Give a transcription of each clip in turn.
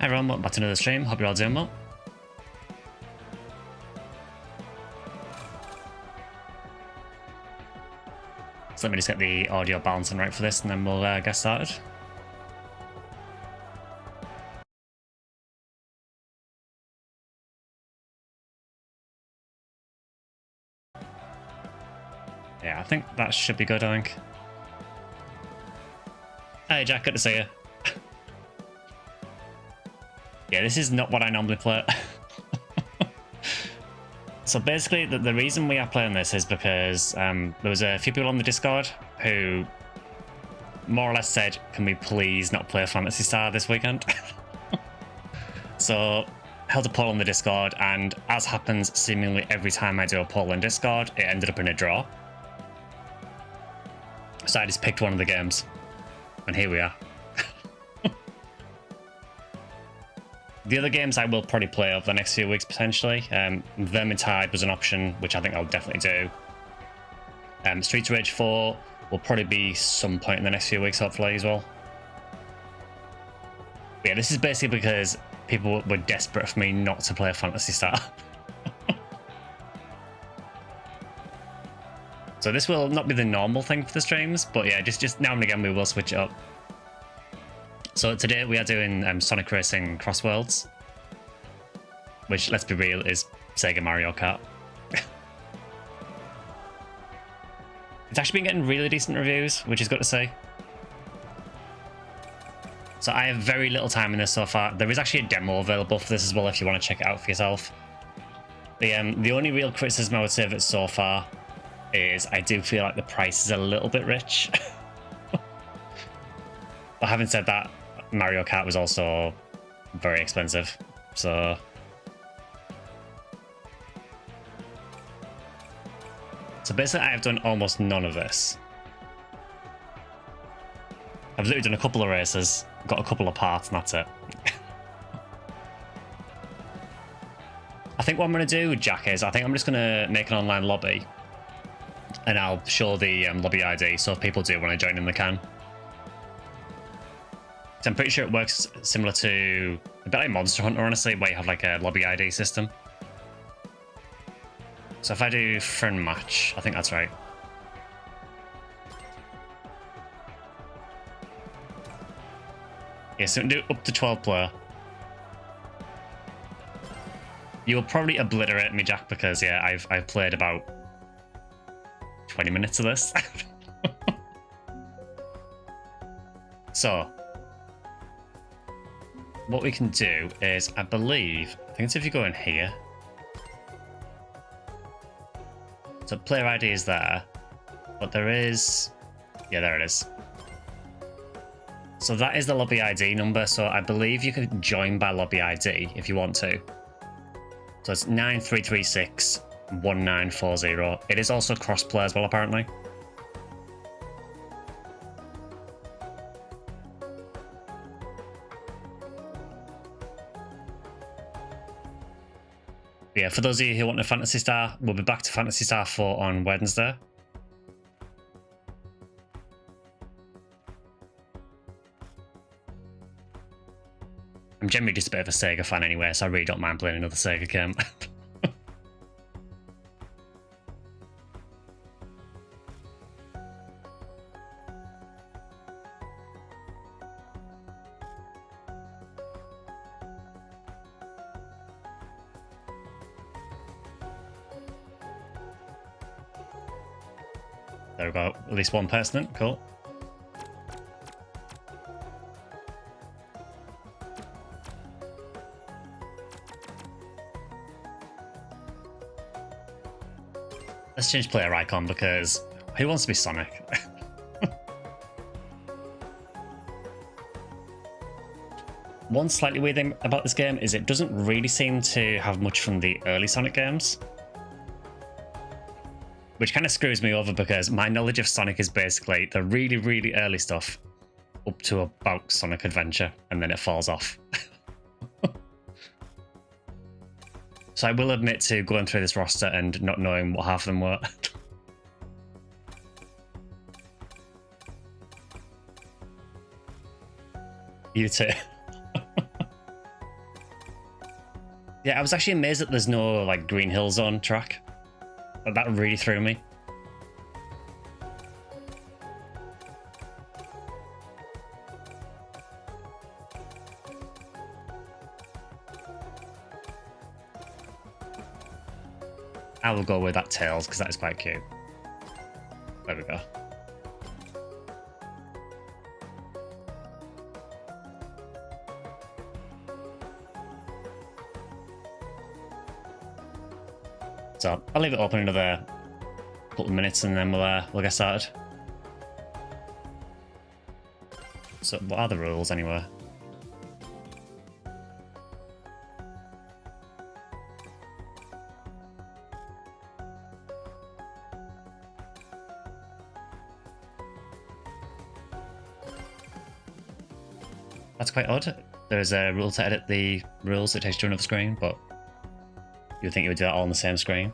Hi everyone, welcome back to another stream. Hope you're all doing well. So let me just get the audio balancing right for this and then we'll get started. Yeah, I think that should be good, I think. Hey Jack, good to see you. Yeah, this is not what I normally play. So basically, the reason we are playing this is because there was a few people on the Discord who more or less said, can we please not play Phantasy Star this weekend? So held a poll on the Discord, and as happens seemingly every time I do a poll in Discord, it ended up in a draw. So I just picked one of the games, and here we are. The other games I will probably play over the next few weeks, potentially. Vermintide was an option, which I think I'll definitely do. Streets of Rage 4 will probably be some point in the next few weeks, hopefully, as well. But yeah, this is basically because people were desperate for me not to play a Phantasy Star. So this will not be the normal thing for the streams, but yeah, just now and again we will switch it up. So today we are doing Sonic Racing CrossWorlds, which, let's be real, is Sega Mario Kart. It's actually been getting really decent reviews, which is good to see. So I have very little time in this so far. There is actually a demo available for this as well if you want to check it out for yourself. The only real criticism I would say of it so far is I do feel like the price is a little bit rich. But having said that, Mario Kart was also very expensive, so... So basically I have done almost none of this. I've literally done a couple of races, got a couple of parts, and that's it. I think what I'm going to do, Jack, is I think I'm just going to make an online lobby, and I'll show the lobby ID, so if people do want to join in, they can. So I'm pretty sure it works similar to a bit like Monster Hunter, honestly, where you have like a lobby ID system. So if I do friend match, I think that's right. Yeah, so we can do up to 12 player. You will probably obliterate me, Jack, because yeah, I've played about 20 minutes of this. So what we can do is, I think it's if you go in here. So player ID is there, but there is, yeah, there it is. So that is the lobby ID number. So I believe you can join by lobby ID if you want to. So it's 9336 1940. It is also cross-play as well, apparently. Yeah, for those of you who want a Phantasy Star, we'll be back to Phantasy Star 4 on Wednesday. I'm generally just a bit of a Sega fan anyway, so I really don't mind playing another Sega game. There we go, at least one person in, cool. Let's change player icon because who wants to be Sonic? One slightly weird thing about this game is it doesn't really seem to have much from the early Sonic games. Which kind of screws me over because my knowledge of Sonic is basically the really, really early stuff up to about Sonic Adventure, and then it falls off. So I will admit to going through this roster and not knowing what half of them were. You too. Yeah, I was actually amazed that there's no like Green Hill Zone track. That really threw me. I will go with that Tails because that is quite cute. There we go. So I'll leave it open another couple of minutes and then we'll get started. So what are the rules anyway? That's quite odd. There's a rule to edit the rules that takes you to another screen, but you would think you would do that all on the same screen.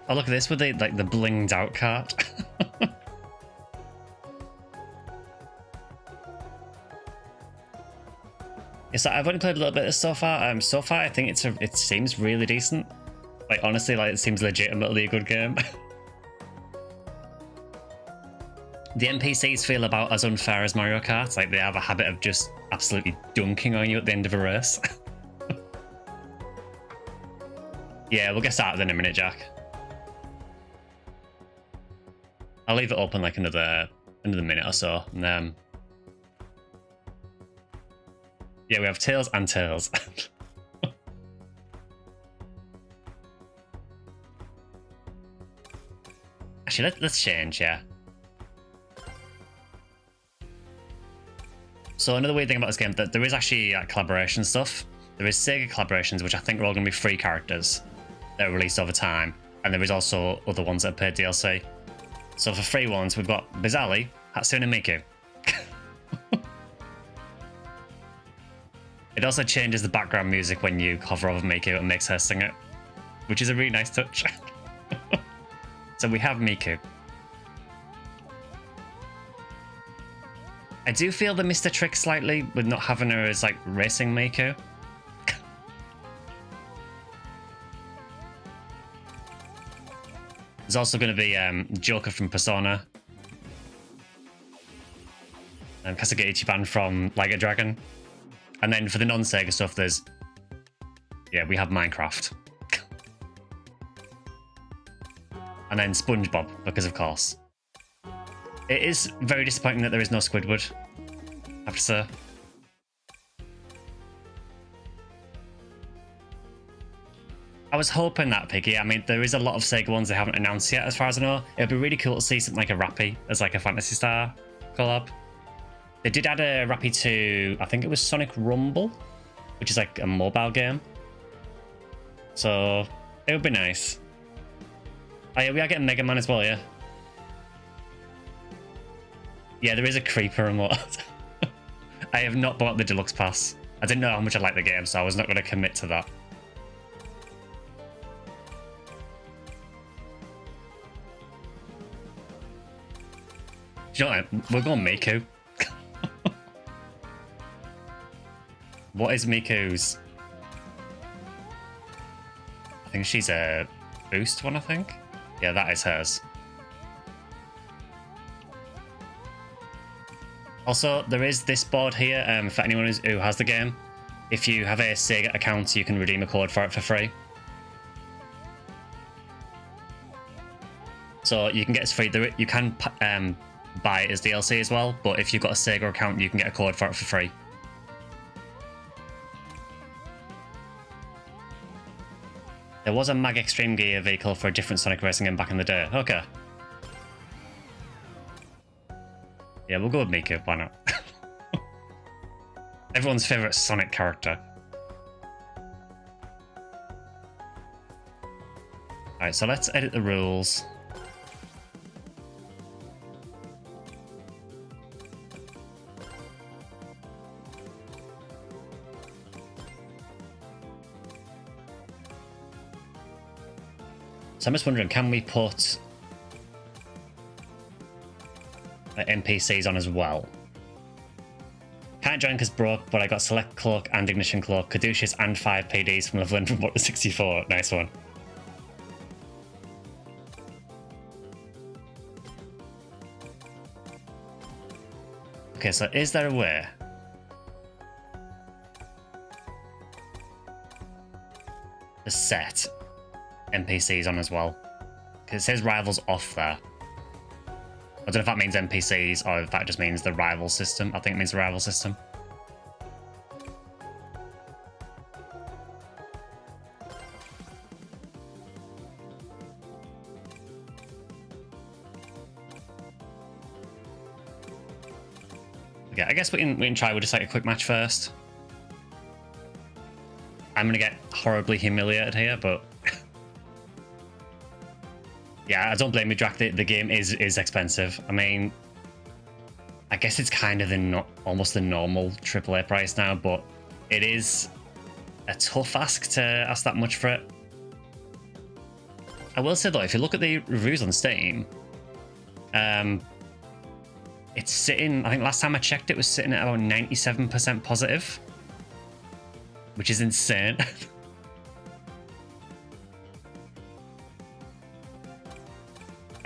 Oh, look at this with the like the blinged out cart. Yes, I've only played a little bit of this so far. So far, I think it seems really decent. Like honestly, like it seems legitimately a good game. The NPCs feel about as unfair as Mario Kart. Like they have a habit of just absolutely dunking on you at the end of a race. Yeah, we'll get started in a minute, Jack. I'll leave it open like another minute or so, and then yeah, we have Tails and Tails. Actually, let's change, yeah. So another weird thing about this game that there is actually collaboration stuff. There is Sega collaborations, which I think are all going to be free characters that are released over time, and there is also other ones that are paid DLC. So for free ones, we've got Bizarrely, Hatsune Miku. It also changes the background music when you hover over Miku and makes her sing it, which is a really nice touch. So we have Miku. I do feel they missed a trick slightly with not having her as like racing Miku. There's also going to be Joker from Persona. And Kasuga Ichiban from Like a Dragon. And then for the non-Sega stuff, there's... Yeah, we have Minecraft. And then SpongeBob, because of course. It is very disappointing that there is no Squidward, I have to say. I was hoping that, Piggy. I mean, there is a lot of Sega ones they haven't announced yet, as far as I know. It would be really cool to see something like a Rappy as like a Phantasy Star collab. They did add a Rappy to, I think it was Sonic Rumble, which is like a mobile game. So it would be nice. Oh yeah, we are getting Mega Man as well, yeah. Yeah, there is a creeper and what. I have not bought the deluxe pass. I didn't know how much I liked the game, so I was not going to commit to that. Do you know what? We're going Miku. What is Miku's? I think she's a boost one, I think. Yeah, that is hers. Also, there is this board here for anyone who has the game. If you have a Sega account, you can redeem a code for it for free. So you can get it free. You can buy it as DLC as well, but if you've got a Sega account, you can get a code for it for free. There was a Mag Extreme Gear vehicle for a different Sonic Racing game back in the day. Okay. Yeah, we'll go with Miku, why not? Everyone's favourite Sonic character. Alright, so let's edit the rules. So I'm just wondering, can we put NPCs on as well? Giant Joinker's broke, but I got Select Cloak and Ignition Cloak, Caduceus and 5 PDs from leveling from 1 to 64. Nice one. Okay, so is there a way? To set NPCs on as well? Because it says rivals off there. I don't know if that means NPCs or if that just means the rival system. I think it means the rival system. Okay, I guess we can try with just like a quick match first. I'm gonna get horribly humiliated here, but yeah, I don't blame you, Drac. The game is expensive. I mean, I guess it's kind of almost the normal AAA price now, but it is a tough ask to ask that much for it. I will say though, if you look at the reviews on Steam, it's sitting, I think last time I checked it was sitting at about 97% positive, which is insane.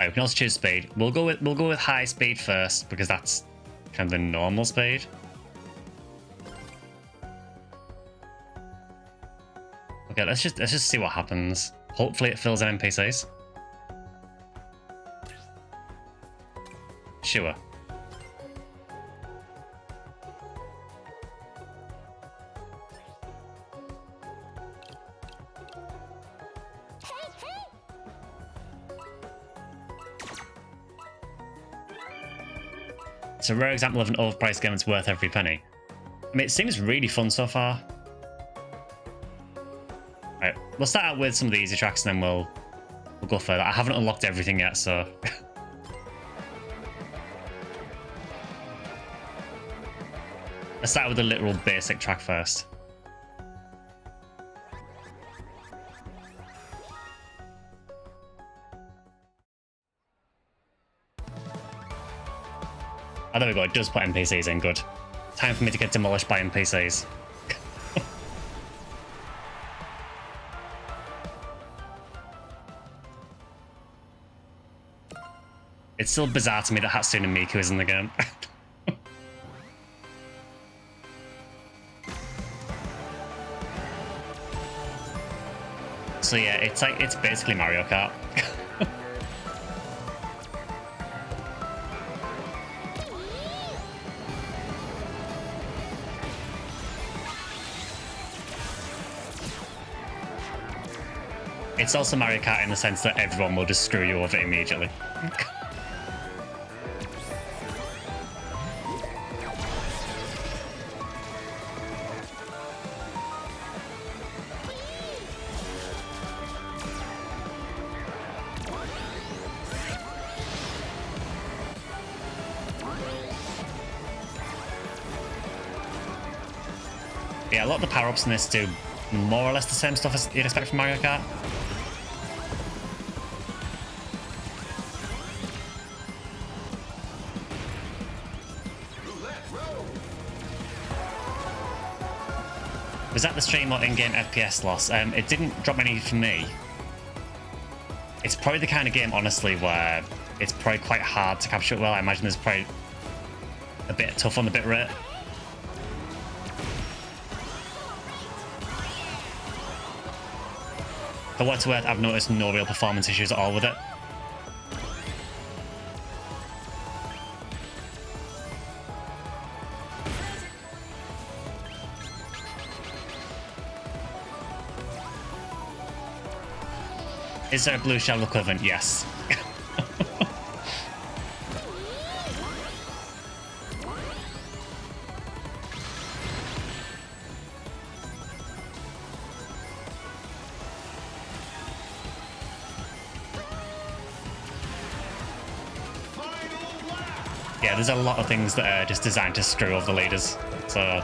Right, we can also choose speed. We'll go with high speed first because that's kind of the normal speed. Okay, let's just see what happens. Hopefully it fills in NPCs. Sure. It's a rare example of an overpriced game that's worth every penny. I mean, it seems really fun so far. Right, we'll start out with some of the easy tracks and then we'll go further. I haven't unlocked everything yet, so... Let's start with the literal basic track first. Oh, there we go, it does put NPCs in, good. Time for me to get demolished by NPCs. It's still bizarre to me that Hatsune Miku is in the game. So yeah, it's basically Mario Kart. It's also Mario Kart in the sense that everyone will just screw you over immediately. Yeah, a lot of the power-ups in this do more or less the same stuff as you'd expect from Mario Kart. Was that the stream or in-game FPS loss? It didn't drop any for me. It's probably the kind of game, honestly, where it's probably quite hard to capture it well. I imagine there's probably a bit tough on the bit rate. For what it's worth, I've noticed no real performance issues at all with it. Is there a blue shell equivalent? Yes. Yeah, there's a lot of things that are just designed to screw over the leaders. So...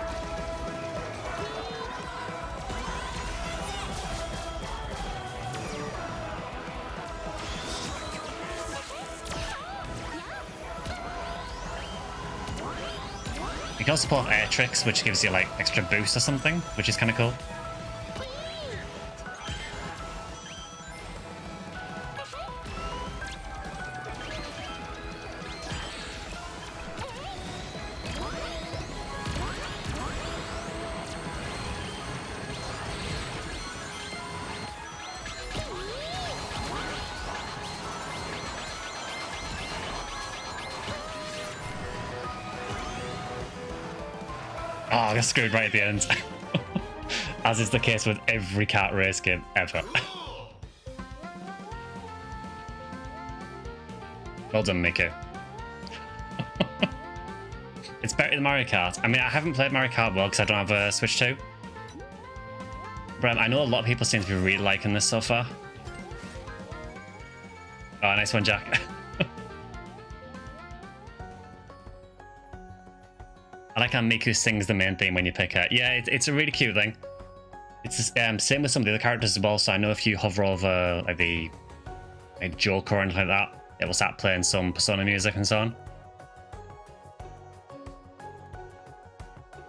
You can also pull off air tricks, which gives you like extra boost or something, which is kind of cool. Oh, I got screwed right at the end. As is the case with every kart race game ever. Well done, Miku. It's better than Mario Kart. I mean, I haven't played Mario Kart well because I don't have a Switch 2. But I know a lot of people seem to be really liking this so far. Oh, nice one, Jack. I like how Miku sings the main theme when you pick her. Yeah, it's a really cute thing. It's the same with some of the other characters as well. So I know if you hover over like the Joker or anything like that, it will start playing some Persona music and so on.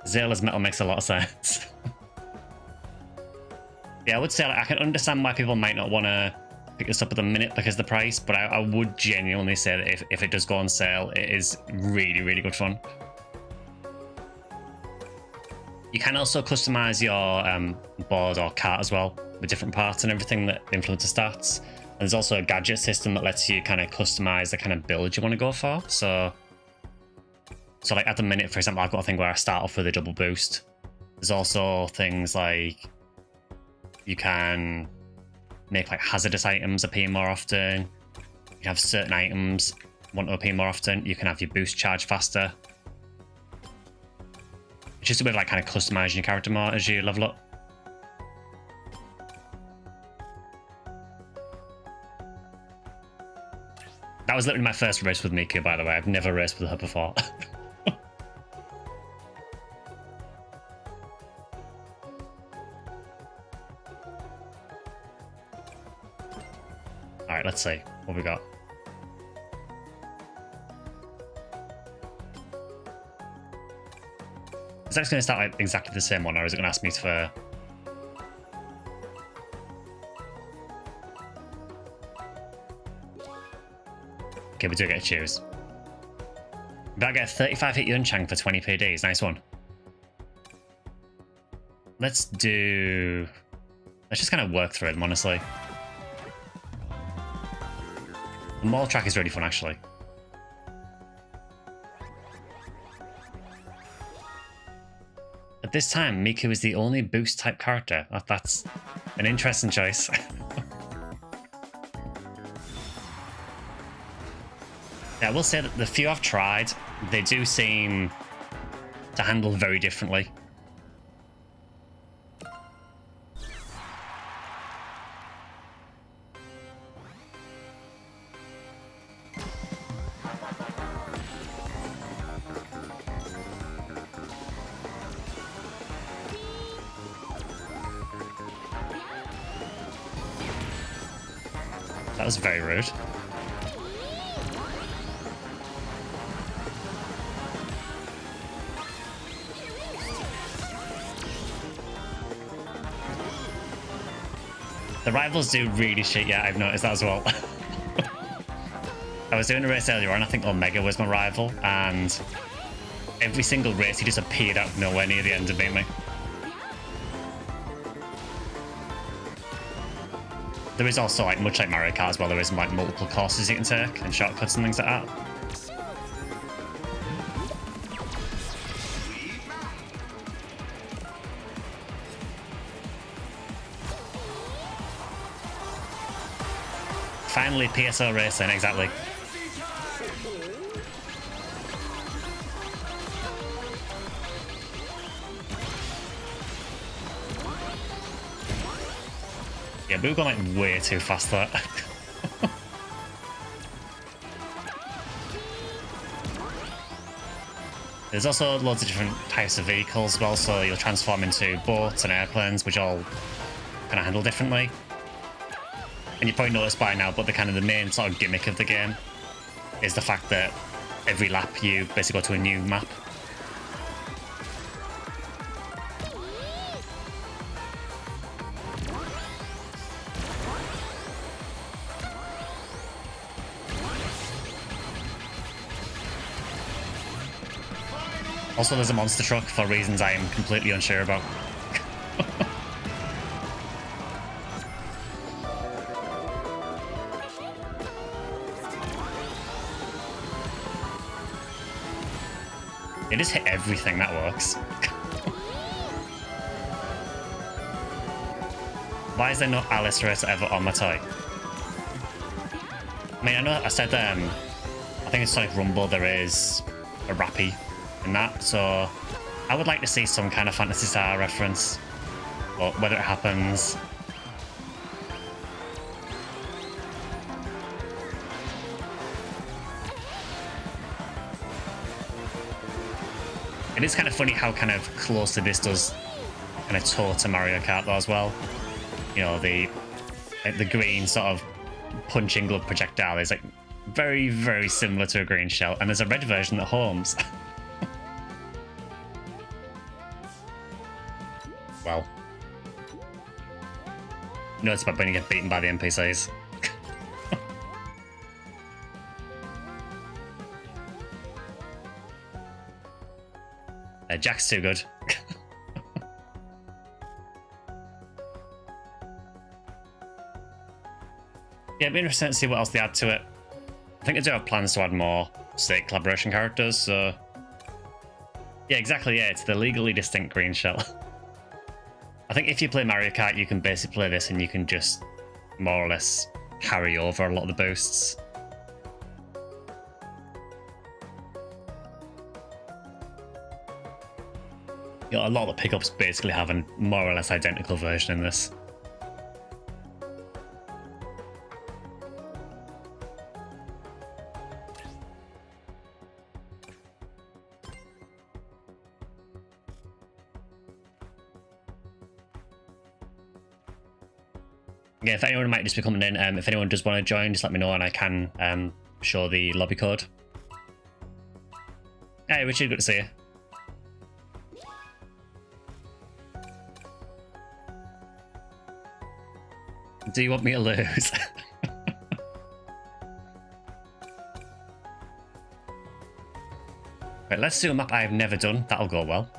Zayla's metal makes a lot of sense. Yeah, I would say like, I can understand why people might not want to pick this up at the minute because of the price, but I would genuinely say that if it does go on sale, it is really, really good fun. You can also customize your board or kart as well with different parts and everything that influence the stats. And there's also a gadget system that lets you kind of customize the kind of build you want to go for. So like at the minute, for example, I've got a thing where I start off with a double boost. There's also things like you can make like hazardous items appear more often. You have certain items want to appear more often. You can have your boost charge faster. It's just a way of like kind of customizing your character more as you level up. That was literally my first race with Miku, by the way. I've never raced with her before. Alright, let's see what we got. Is that just going to start like exactly the same one, or is it going to ask me for... Okay, we do get to choose. But I get a 35 hit Yunchang for 20 PDs. Nice one. Let's just kind of work through them, honestly. The mall track is really fun, actually. At this time, Miku is the only boost type character. That's an interesting choice. Yeah, I will say that the few I've tried, they do seem to handle very differently. That was very rude. The rivals do really shit, yeah, I've noticed that as well. I was doing a race earlier on, I think Omega was my rival, and every single race he just appeared out of nowhere near the end and beat me. There is also, like, much like Mario Kart as well, there is like multiple courses you can take and shortcuts and things like that. Finally, PSO racing, exactly. Yeah, Boo got like way too fast there. There's also loads of different types of vehicles as well, so you'll transform into boats and airplanes, which all kind of handle differently. And you probably noticed by now, but the main sort of gimmick of the game is the fact that every lap you basically go to a new map. Also, there's a monster truck for reasons I am completely unsure about. It just hit everything, that works. Why is there no Alice Racer ever on my toy? I mean, I know I said I think in Sonic Rumble there is a Rappy in that, so I would like to see some kind of Phantasy Star reference, but whether it happens... It is kind of funny how kind of closely this does kind of toe to Mario Kart though as well. You know, the green sort of punching glove projectile is like very, very similar to a green shell, and there's a red version that homes. Well, no, it's about when you get beaten by the NPCs. Jack's too good. Yeah, it'd be interesting to see what else they add to it. I think they do have plans to add more state collaboration characters, so... Yeah, exactly, yeah, it's the legally distinct green shell. I think if you play Mario Kart, you can basically play this and you can just more or less carry over a lot of the boosts. You know, a lot of the pickups basically have a more or less identical version in this. Yeah, if anyone might just be coming in, if anyone does want to join, just let me know and I can show the lobby code. Hey, Richard, good to see you. Do you want me to lose? Right, let's do a map I have never done. That'll go well.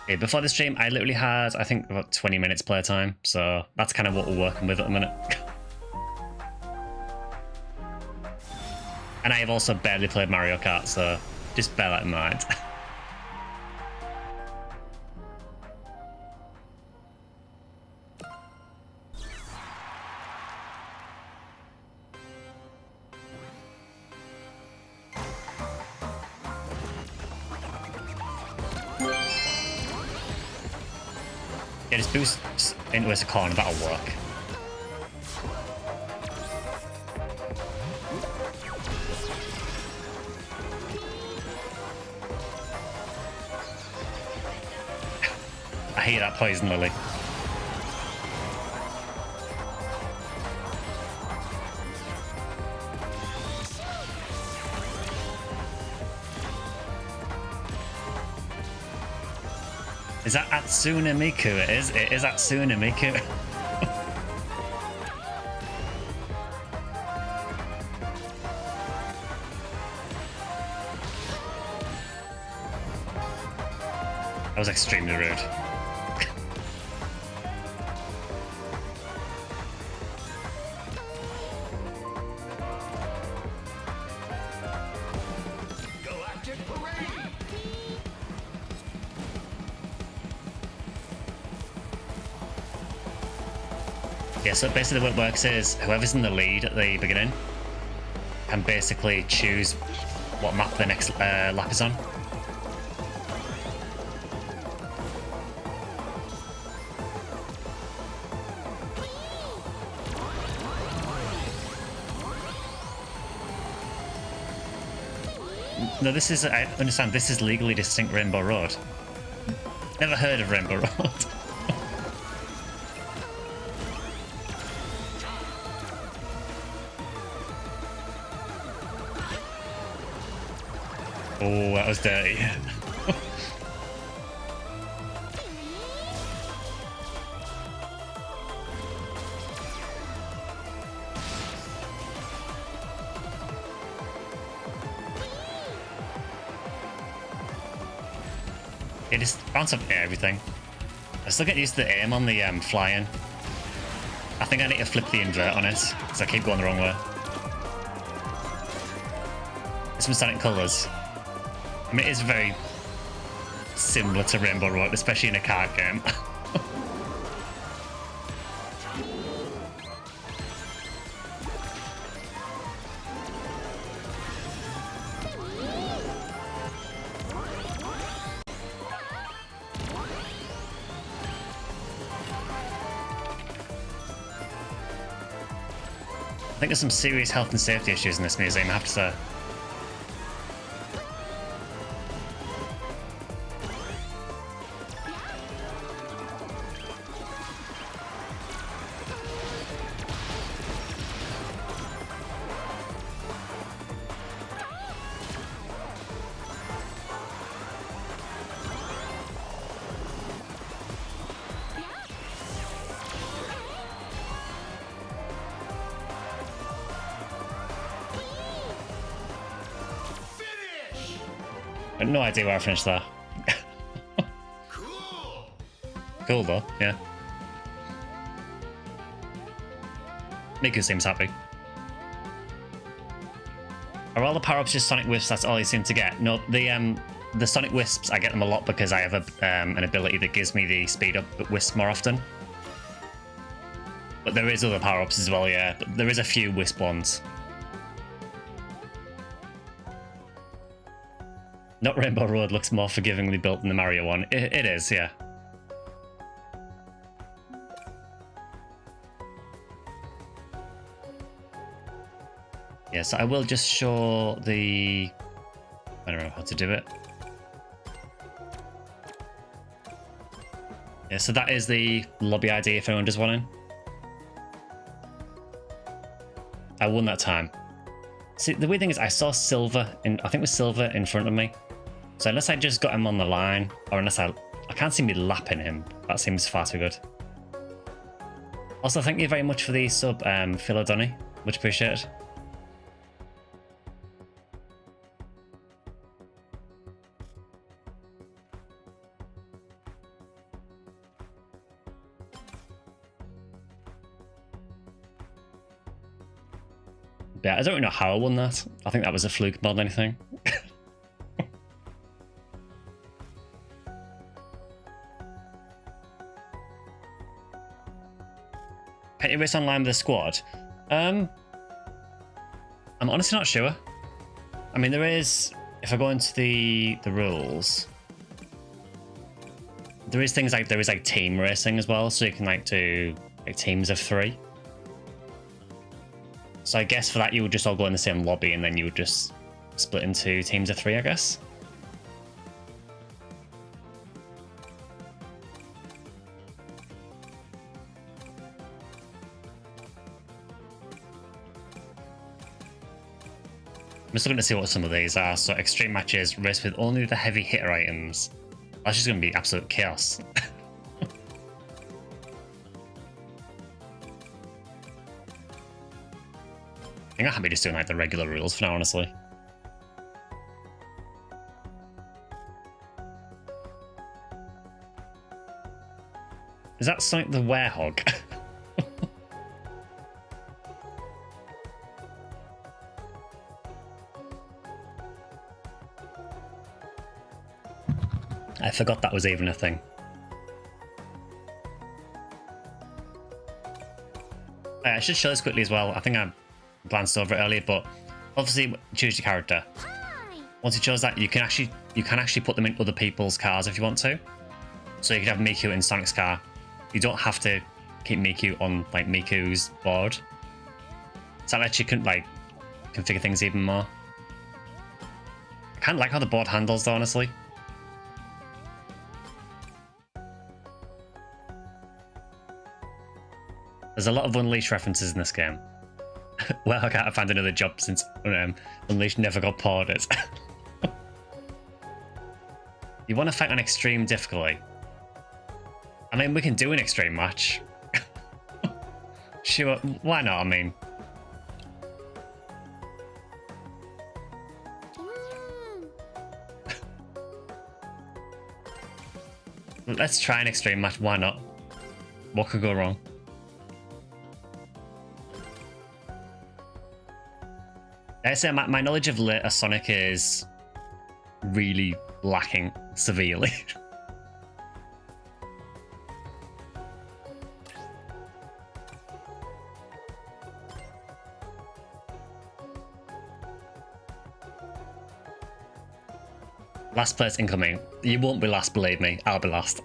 Okay, before the stream, I literally had, I think, about 20 minutes playtime, so that's kind of what we're working with at the minute. And I have also barely played Mario Kart, so just bear that in mind. Yeah, just boost into his corner, that'll work. I hate that poison lily. Is that Atsune Miku? It is Atsune Miku. That was extremely rude. Yeah, so basically what works is whoever's in the lead at the beginning can basically choose what map the next lap is on. No, this is, I understand, this is legally distinct Rainbow Road. Never heard of Rainbow Road. Oh, that was dirty. It just bounce up everything. I still get used to the aim on the flying. I think I need to flip the invert on it, because I keep going the wrong way. It's some Sonic colours. I mean, it is very similar to Rainbow Road, especially in a kart game. I think there's some serious health and safety issues in this museum, I have to say. I have no idea where I finished there. Cool though, yeah. Miku seems happy. Are all the power-ups just Sonic Wisps? That's all you seem to get? No, the Sonic Wisps, I get them a lot because I have an ability that gives me the speed up Wisp more often. But there is other power-ups as well, yeah. But there is a few Wisp ones. Not Rainbow Road looks more forgivingly built than the Mario one. It is, yeah. Yeah, so I will just show the... I don't know how to do it. Yeah, so that is the lobby ID if anyone does want in. I won that time. See, the weird thing is I saw Silver, I think it was Silver in front of me. So unless I just got him on the line, or unless I can't see me lapping him, that seems far too good. Also, thank you very much for the sub, Phil O'Donnell. Much appreciated. Yeah, I don't really know how I won that. I think that was a fluke more than anything. Petty race online with a squad? I'm honestly not sure. I mean, there is, if I go into the rules, there is things like, there is like team racing as well, so you can like do like teams of 3. So I guess for that you would just all go in the same lobby and then you would just split into teams of 3, I guess. I'm just looking to see what some of these are. So extreme matches, race with only the heavy hitter items. That's just going to be absolute chaos. I think I'm happy just doing like the regular rules for now, honestly. Is that Sonic the Werehog? I forgot that was even a thing. I should show this quickly as well. I think I glanced over it earlier, but obviously choose your character. Once you chose that, you can actually put them in other people's cars if you want to. So you could have Miku in Sonic's car. You don't have to keep Miku on like Miku's board. So that lets you like configure things even more. I kind of like how the board handles though, honestly. There's a lot of Unleashed references in this game. Well, I can't find another job since Unleashed never got ported. You want to fight on extreme difficulty? I mean, we can do an extreme match. Sure, why not? I mean, let's try an extreme match. Why not? What could go wrong? I say my knowledge of Sonic is really lacking severely. Last place incoming. You won't be last, believe me. I'll be last.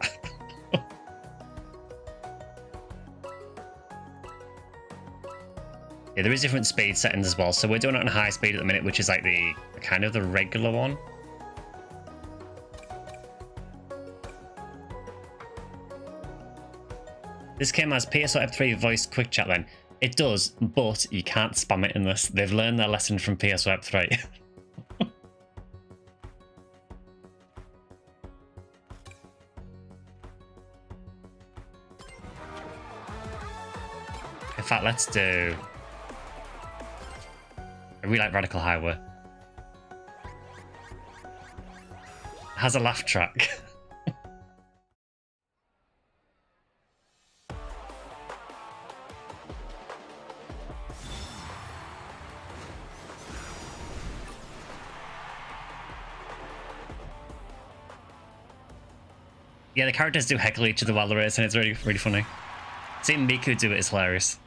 Yeah, there is different speed settings as well. So we're doing it on high speed at the minute, which is like the kind of the regular one. This game has PSO F3 voice quick chat then. It does, but you can't spam it in this. They've learned their lesson from PSO F3. In fact, let's do... I really like Radical Highway. It has a laugh track. Yeah, the characters do heckle each other while they're racing. It's really, really funny. Seeing Miku do it is hilarious.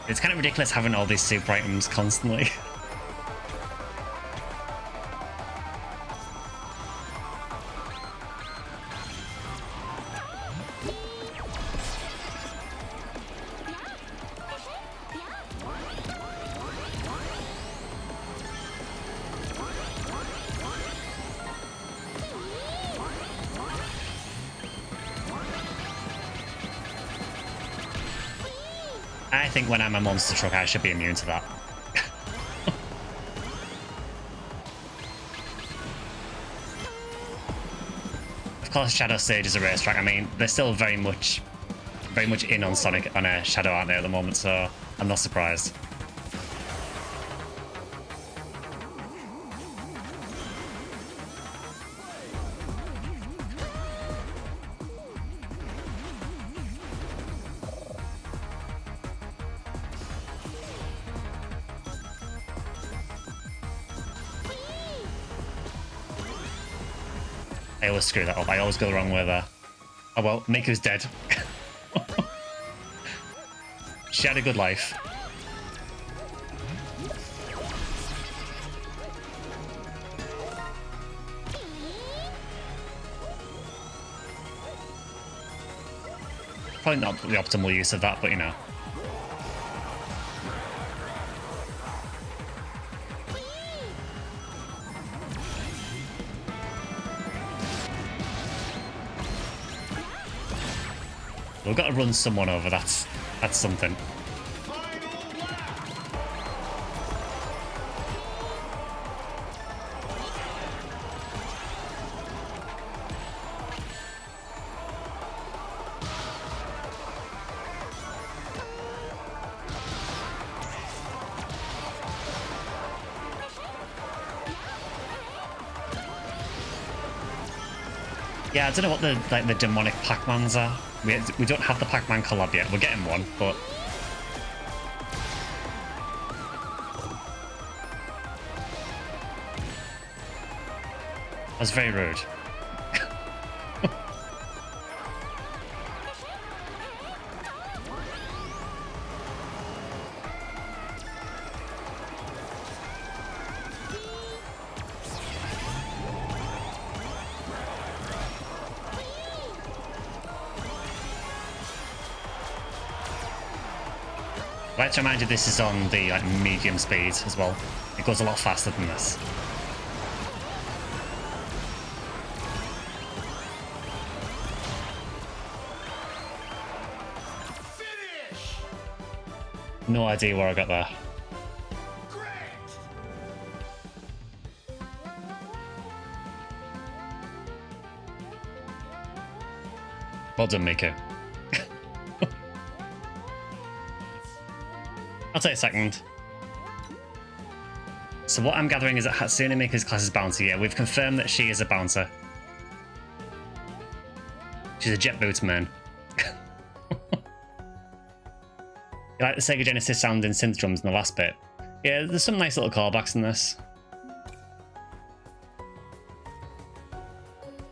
It's kind of ridiculous having all these super items constantly. I think when I'm a monster truck, I should be immune to that. Of course, Shadow Stage is a racetrack. I mean, they're still very much in on Sonic on a Shadow, aren't they, at the moment? So I'm not surprised. I always screw that up. I always go the wrong way there. Oh well, Miku's dead. She had a good life. Probably not the optimal use of that, but you know. We've got to run someone over, that's something. Yeah, I don't know what the demonic Pac-Mans are. We don't have the Pac-Man collab yet. We're getting one, but that's very rude. I'd like to remind you this is on the medium speed as well. It goes a lot faster than this. No idea where I got there. Well done, Miku. I'll take second. So what I'm gathering is that Hatsune Miku's class is bouncer. Yeah, we've confirmed that she is a bouncer. She's a jet boots man. You like the Sega Genesis sound in synth drums in the last bit? Yeah, there's some nice little callbacks in this.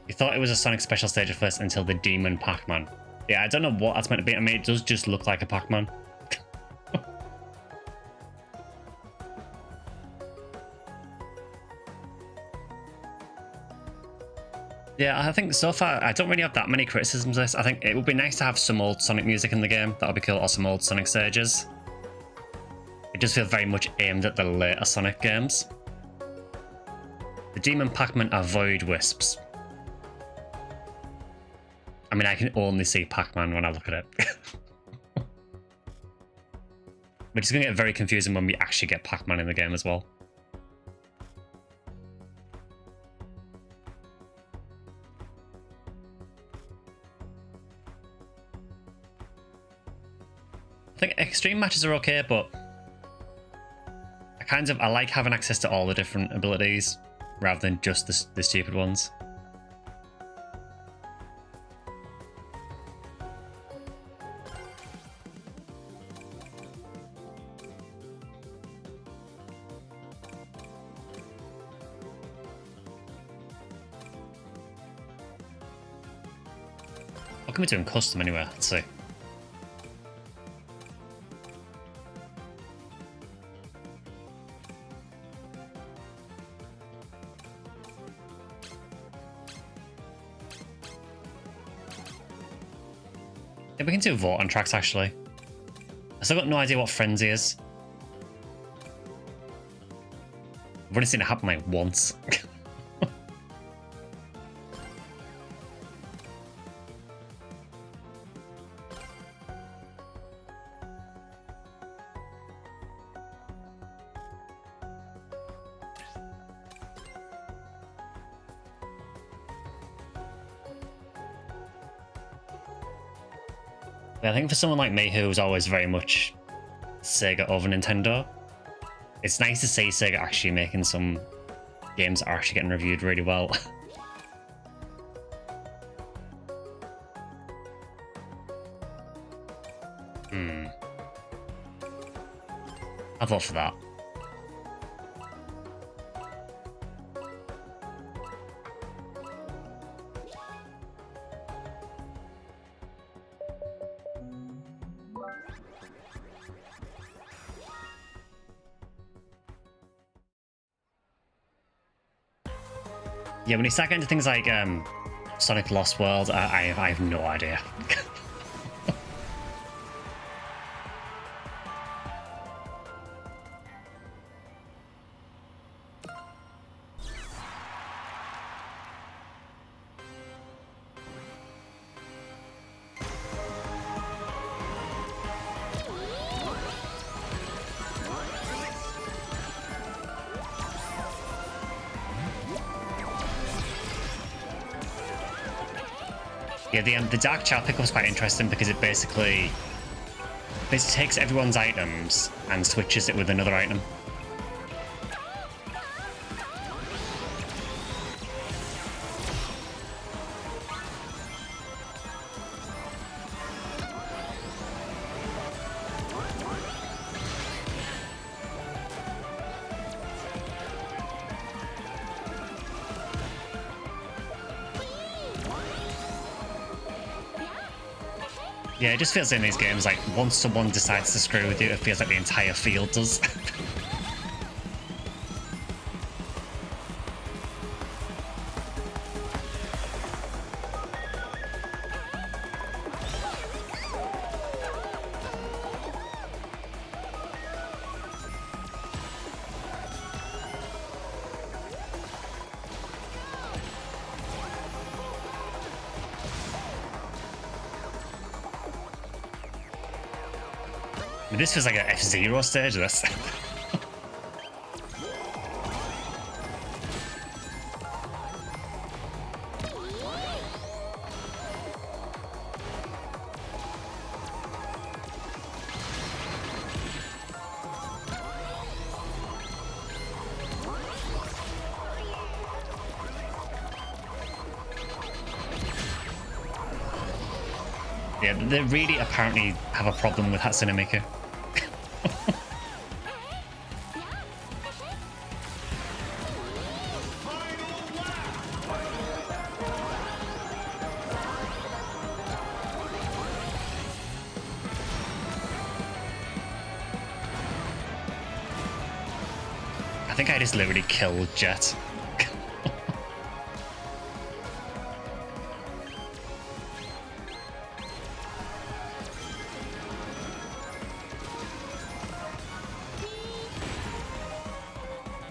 You thought it was a Sonic special stage at first until the Demon Pac-Man. Yeah, I don't know what that's meant to be. I mean, it does just look like a Pac-Man. Yeah, I think so far I don't really have that many criticisms of this. I think it would be nice to have some old Sonic music in the game. That would be cool. Or some old Sonic stages. It does feel very much aimed at the later Sonic games. The Demon Pac-Man are Void Wisps. I mean, I can only see Pac-Man when I look at it. Which is going to get very confusing when we actually get Pac-Man in the game as well. I think extreme matches are okay, but I like having access to all the different abilities rather than just the stupid ones. What can we do in custom anyway? Let's see. Yeah, we can do vote on tracks actually. I still got no idea what Frenzy is. I've only seen it happen like once. I think for someone like me who's always very much Sega over Nintendo, it's nice to see Sega actually making some games that are actually getting reviewed really well. I'll vote for that. Yeah, when you start getting into things like Sonic Lost World, I have no idea. Yeah, the Dark Child pickup is quite interesting because it basically takes everyone's items and switches it with another item. Yeah, it just feels in these games like once someone decides to screw with you, it feels like the entire field does. mean, this feels like an F-Zero stage, this. Yeah, they really apparently have a problem with Hatsune Miku. I think I just literally killed Jet.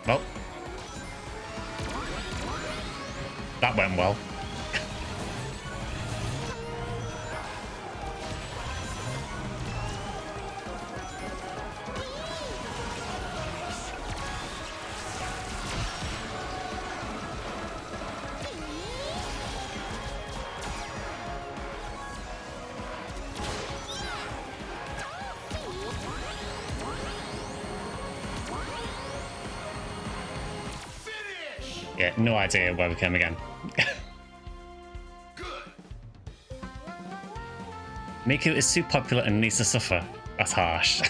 Well, that went well. Yeah, no idea where we came again. Miku is too popular and needs to suffer. That's harsh.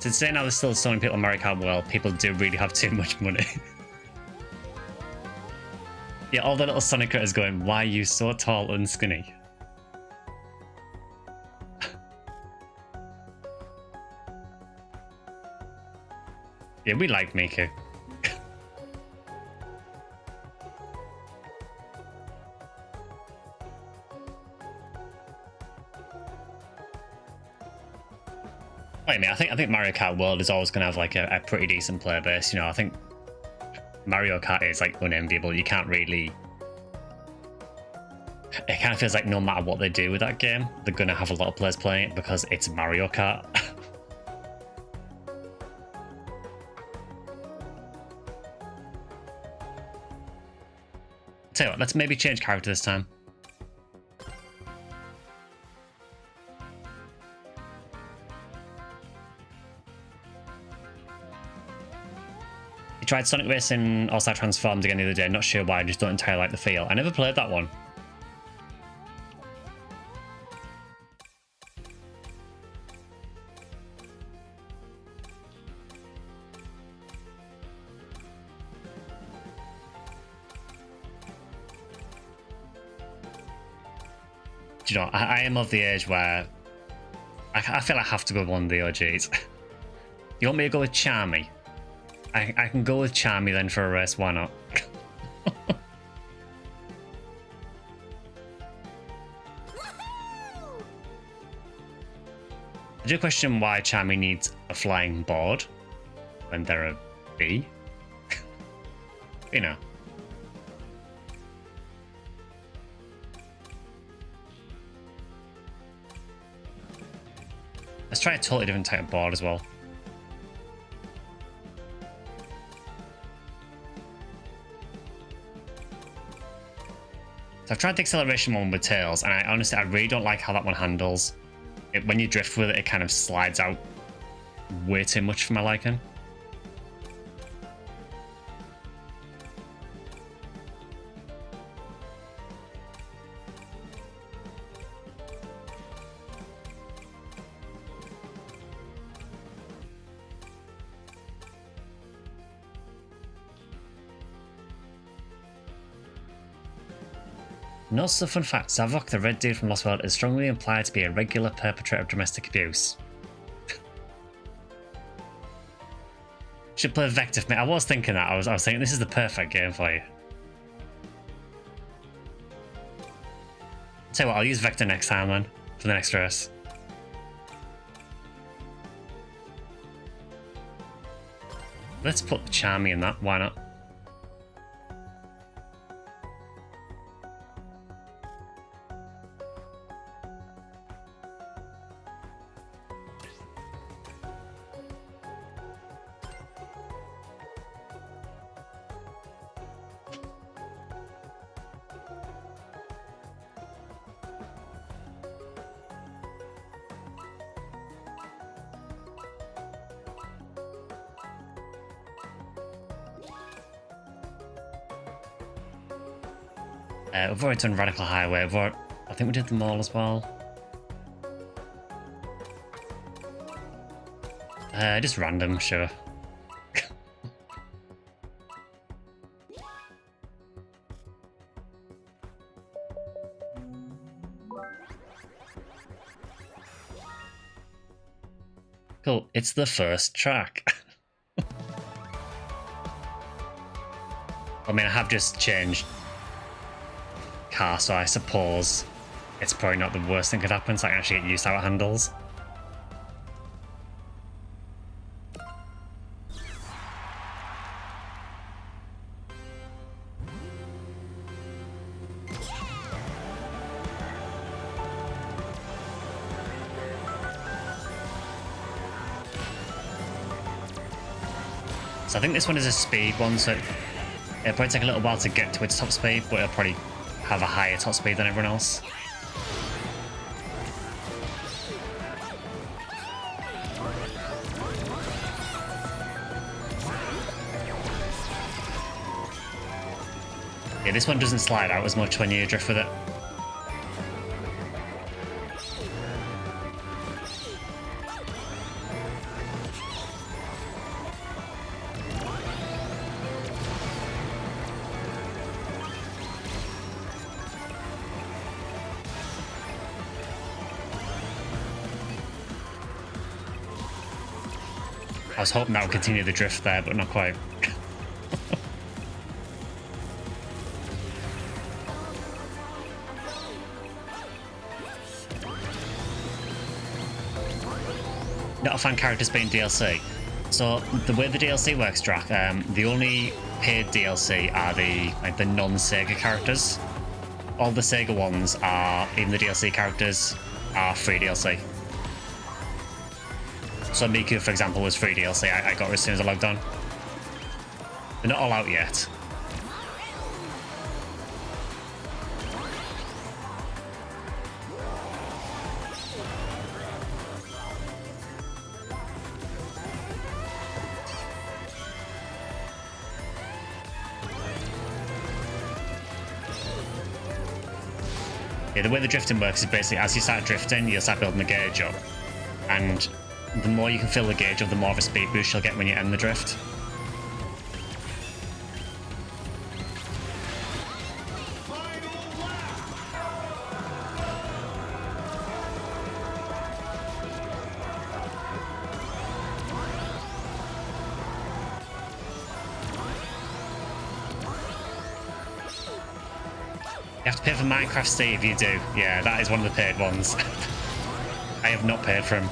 To say now there's still so many people in Mario Kart World, people do really have too much money. Yeah, all the little Sonic critters going, why are you so tall and skinny? Yeah, we like Miku. Wait a minute, I think Mario Kart World is always going to have like a pretty decent player base. You know, I think Mario Kart is like unenviable. You can't really... It kind of feels like no matter what they do with that game, they're going to have a lot of players playing it because it's Mario Kart. Tell you what, let's maybe change character this time. I tried Sonic Racing All-Star Transformed again the other day, not sure why, I just don't entirely like the feel. I never played that one. Do you know, I am of the age where I feel I have to go with one of the OGs. You want me to go with Charmy? I can go with Charmy then for a race, why not? I do question why Charmy needs a flying board when they're a bee. You know. Let's try a totally different type of board as well. So I've tried the acceleration one with Tails, and I really don't like how that one handles. When you drift with it, it kind of slides out way too much for my liking. Also, fun fact, Zavok, the red dude from Lost World, is strongly implied to be a regular perpetrator of domestic abuse. Should play Vector for me. I was thinking that. I was thinking this is the perfect game for you. Tell you what, I'll use Vector next time then, for the next race. Let's put Charmy in that, why not? We've already done Radical Highway. I think we did them all as well. Just random, sure. Cool, it's the first track. I mean, I have just changed car, so I suppose it's probably not the worst thing could happen, so I can actually get used to how it handles. So I think this one is a speed one, so it'll probably take a little while to get to its top speed, but it'll probably have a higher top speed than everyone else. Yeah, this one doesn't slide out as much when you drift with it. I was hoping that would continue the drift there, but not quite. Not a fan characters being DLC. So the way the DLC works, Drac, the only paid DLC are the non-Sega characters. All the Sega ones are, even the DLC characters, are free DLC. So Miku, for example, was free DLC. I got her as soon as I logged on. They're not all out yet. Yeah, the way the drifting works is basically as you start drifting, you'll start building the gauge up. And the more you can fill the gauge up, the more of a speed boost you'll get when you end the drift. You have to pay for Minecraft Steve, you do. Yeah, that is one of the paid ones. I have not paid for him.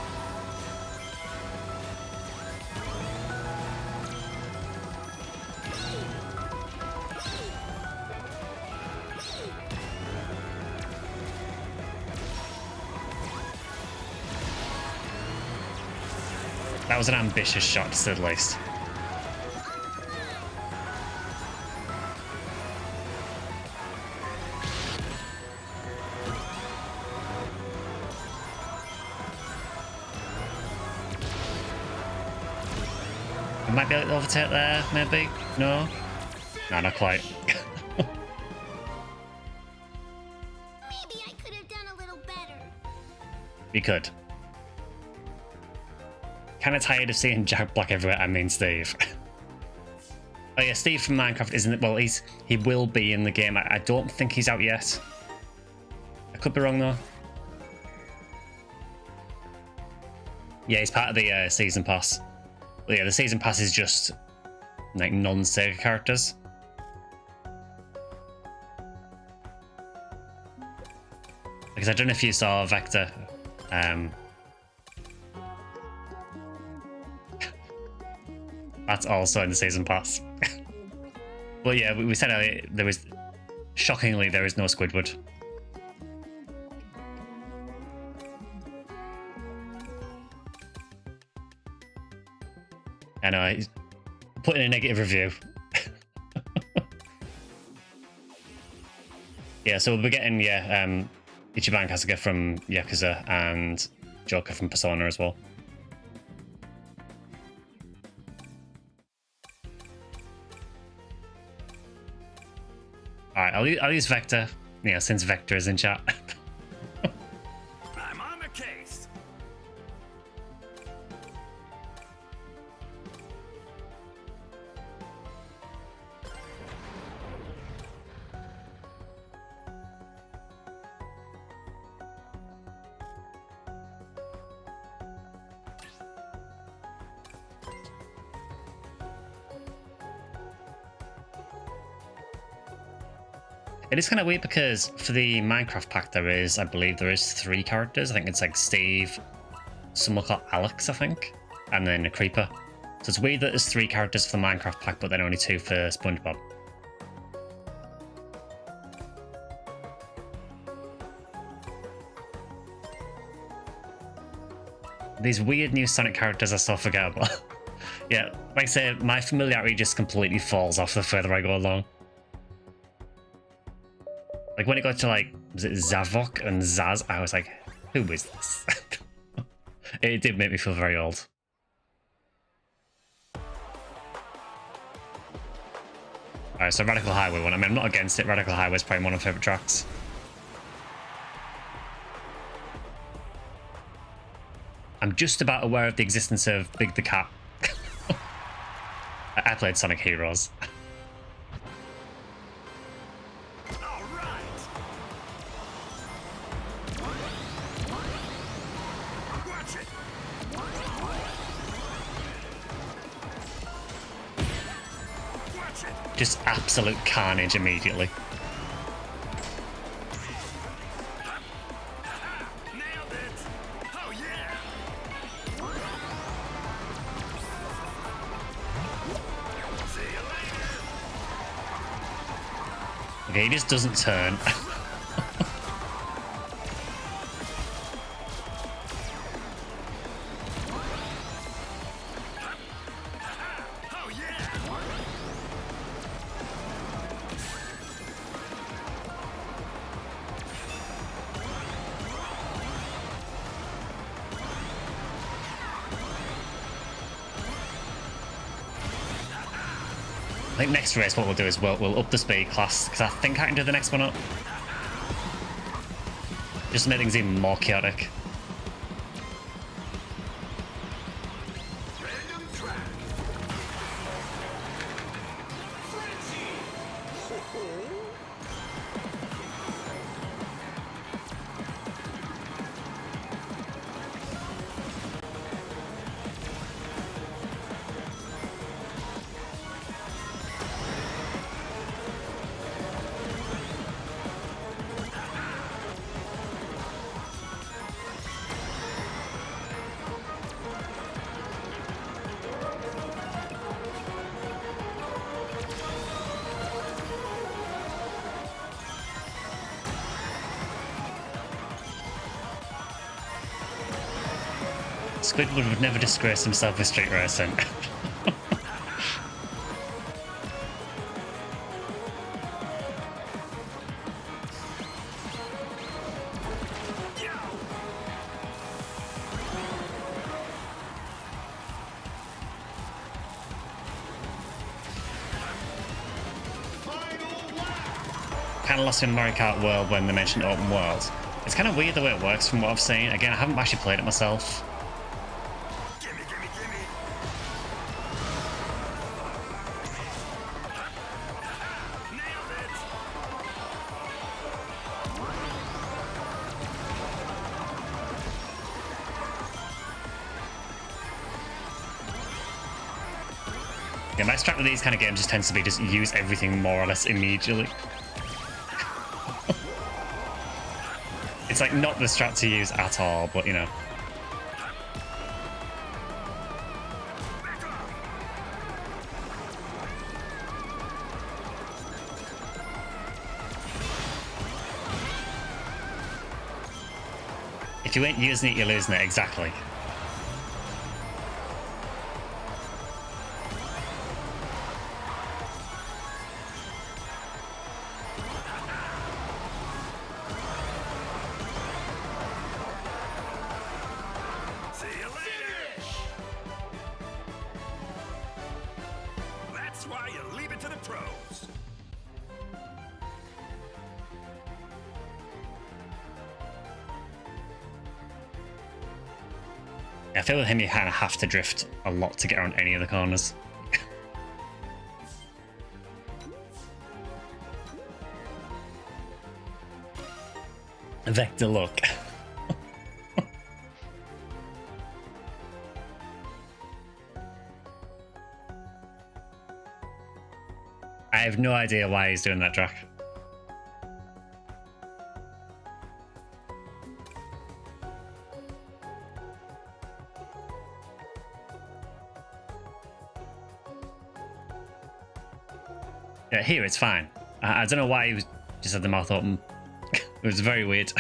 That was an ambitious shot, to say the least. We might be able to overtake there, maybe? No? No, not quite. Maybe I could have done a little better. You could. Kinda tired of seeing Jack Black everywhere, I mean Steve. Oh yeah, Steve from Minecraft isn't, well, he will be in the game. I don't think he's out yet. I could be wrong though. Yeah, he's part of the season pass. But yeah, the season pass is just like non-Sega characters. Because I don't know if you saw Vector. That's also in the season pass. But yeah, we said earlier, shockingly, there is no Squidward. I know, he's putting a negative review. Yeah, so we'll be getting, Ichiban Kasuga from Yakuza and Joker from Persona as well. Alright, I'll use Vector, you know, since Vector is in chat. I'm on the case. It is kind of weird because for the Minecraft pack I believe there is 3 characters. I think it's like Steve, someone called Alex, I think, and then a Creeper. So it's weird that there's 3 characters for the Minecraft pack, but then only 2 for SpongeBob. These weird new Sonic characters are so forgettable. Yeah, like I say, my familiarity just completely falls off the further I go along. Like when it got to like, was it Zavok and Zaz? I was like, who is this? It did make me feel very old. Alright, so Radical Highway one. I mean, I'm not against it. Radical Highway is probably one of my favourite tracks. I'm just about aware of the existence of Big the Cat. I played Sonic Heroes. Just absolute carnage immediately. Nailed it. Oh yeah. See you later. Okay, he just doesn't turn. Oh yeah. I think next race what we'll do is we'll up the speed class, because I think I can do the next one up. Just to make things even more chaotic. Random track. Frenzy. Squidward would never disgrace himself with street racing. Kind of lost in Mario Kart World when they mentioned open world. It's kind of weird the way it works from what I've seen. Again, I haven't actually played it myself. Gimme, gimme, gimme. Nailed it. Yeah, my strat with these kind of games just tends to be just use everything more or less immediately. It's like not the strat to use at all, but you know. If you ain't using it, you're losing it, exactly. See you later. That's why you leave it to the pros. I feel with him you kind of have to drift a lot to get around any of the corners. Vector look. I have no idea why he's doing that, Jack. Yeah, here it's fine. I don't know why he was just had the mouth open. It was very weird.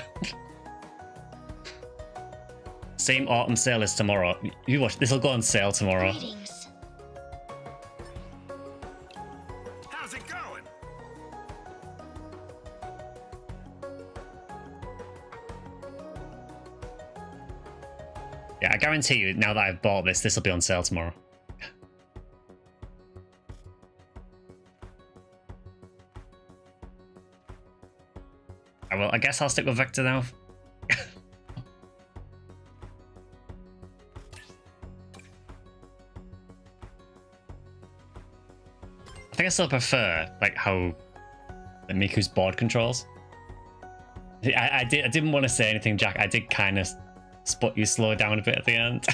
Same autumn sale as tomorrow. You watch, this will go on sale tomorrow. Greetings. How's it going? Yeah, I guarantee you, now that I've bought this, this will be on sale tomorrow. Well, I guess I'll stick with Vector now. I think I still prefer like how Miku's board controls. I didn't want to say anything, Jack. I did kind of spot you slow down a bit at the end.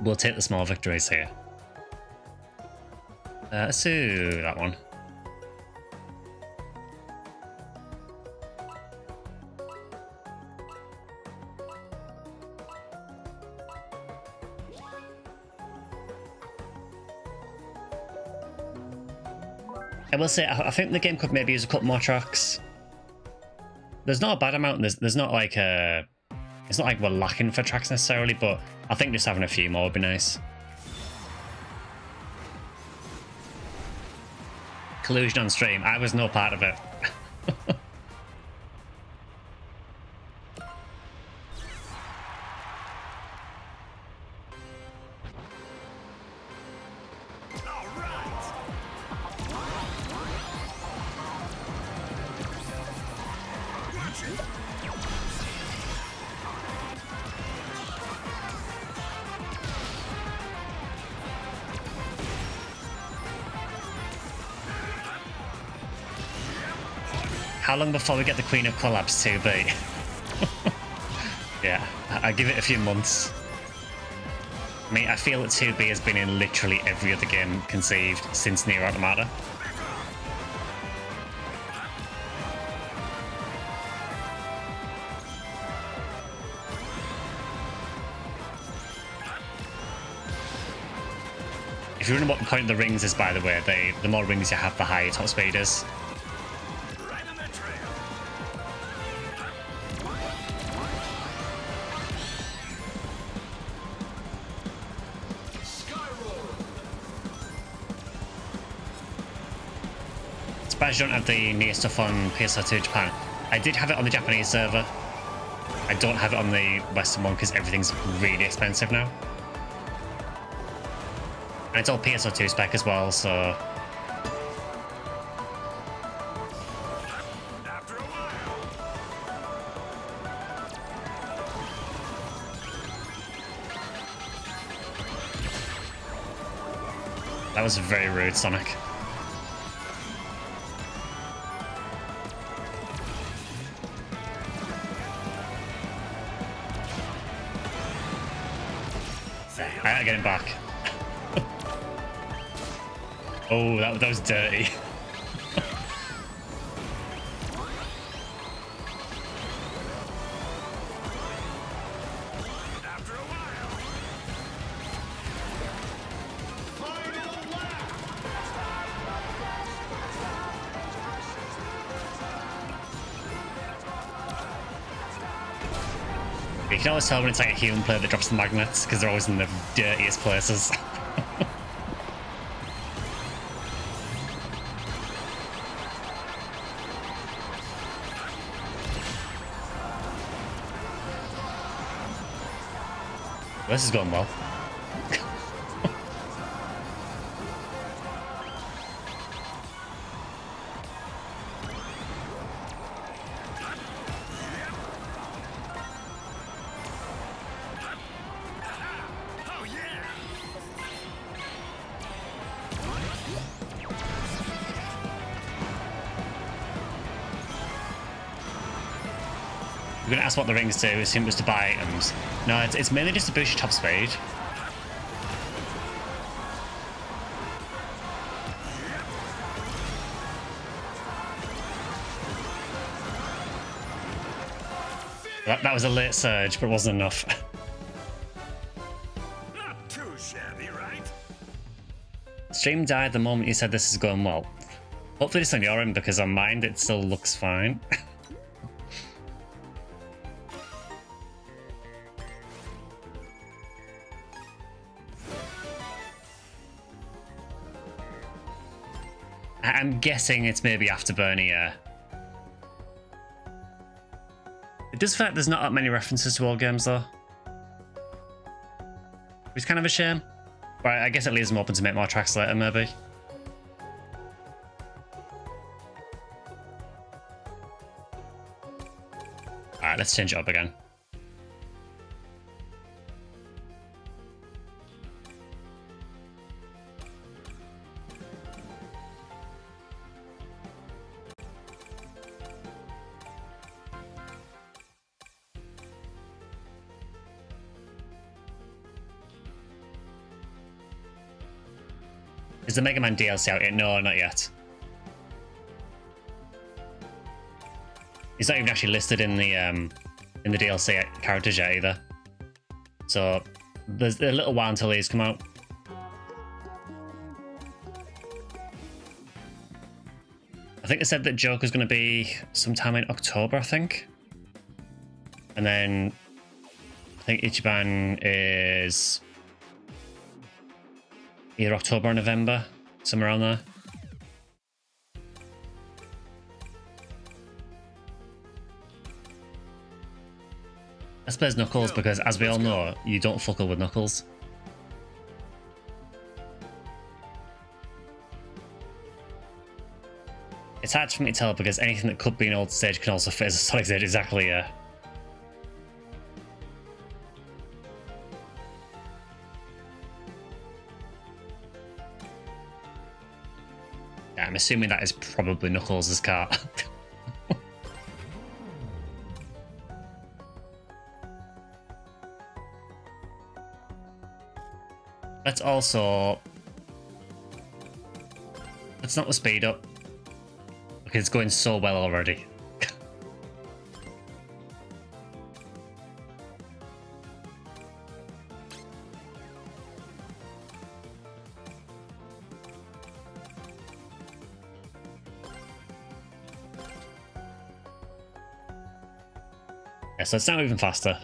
We'll take the small victories here. Let's do that one. I will say, I think the game could maybe use a couple more tracks. There's not a bad amount. There's not like a... It's not like we're lacking for tracks necessarily, but I think just having a few more would be nice. Collusion on stream. I was no part of it. All right. Watch it. How long before we get the Queen of Collabs 2B? Yeah, I give it a few months. I mean, I feel that 2B has been in literally every other game conceived since Nier Automata. If you wonder what the point of the rings is, by the way, the more rings you have, the higher your top speed is. Right on that trail. Surprised you don't have the Nier stuff on PS2 Japan. I did have it on the Japanese server. I don't have it on the Western one because everything's really expensive now. And it's all PS2 spec as well, so... After a while. That was very rude, Sonic. I gotta get him back. Oh, that was dirty. After a while. Final lap. You can always tell when it's like a human player that drops the magnets because they're always in the dirtiest places. This is going well. You're going to ask what the rings do, assume it was to buy items. No, it's mainly just to boost your top speed. That was a late surge, but it wasn't enough. Not too shabby, right? Stream died the moment you said this is going well. Hopefully it's on your end, because on mine it still looks fine. I'm guessing it's maybe Afterburner, yeah. It does feel like there's not that many references to old games, though. It's kind of a shame. But I guess it leaves them open to make more tracks later, maybe. Alright, let's change it up again. Is the Mega Man DLC out yet? No, not yet. He's not even actually listed in the DLC characters yet either. So there's a little while until these come out. I think they said that Joker's going to be sometime in October, I think. And then I think Ichiban is either October or November, somewhere around there. I suppose Knuckles, because as we all know, you don't fuck up with Knuckles. It's hard for me to tell, because anything that could be an old stage can also fit as a Sonic stage, exactly, yeah. I'm assuming that is probably Knuckles' car. Let's not the speed up, because it's going so well already. Yeah, so it's now even faster.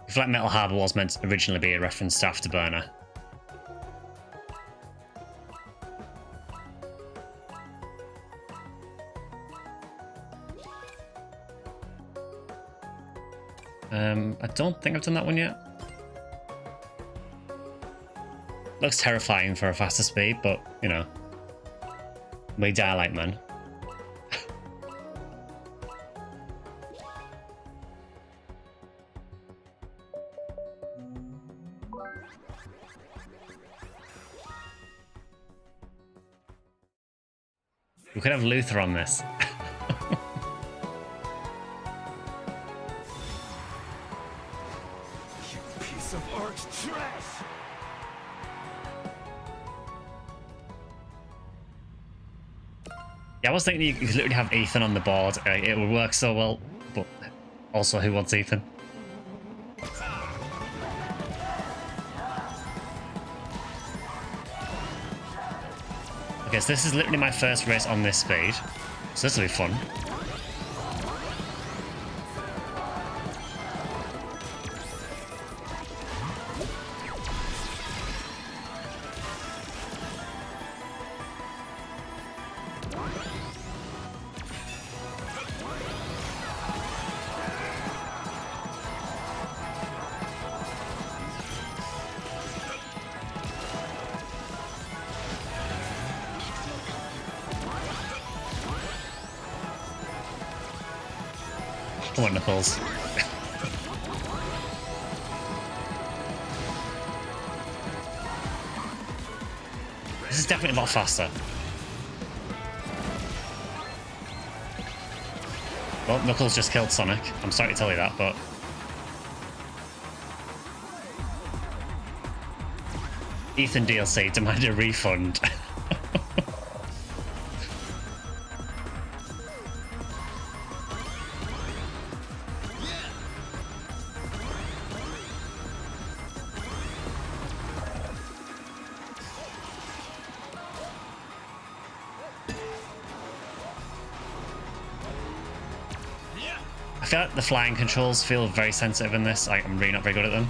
I feel like Metal Harbor was meant to originally be a reference to Afterburner. I don't think I've done that one yet. Looks terrifying for a faster speed, but, you know, we die like men. We could have Luther on this. You piece of art trash! Yeah, I was thinking you could literally have Ethan on the board. It would work so well, but also, who wants Ethan? Okay, so this is literally my first race on this speed, so this will be fun. Come on, Knuckles. is definitely a lot faster. Well, Knuckles just killed Sonic. I'm sorry to tell you that, but... Ethan DLC demanded a refund. I feel like the flying controls feel very sensitive in this. I'm really not very good at them,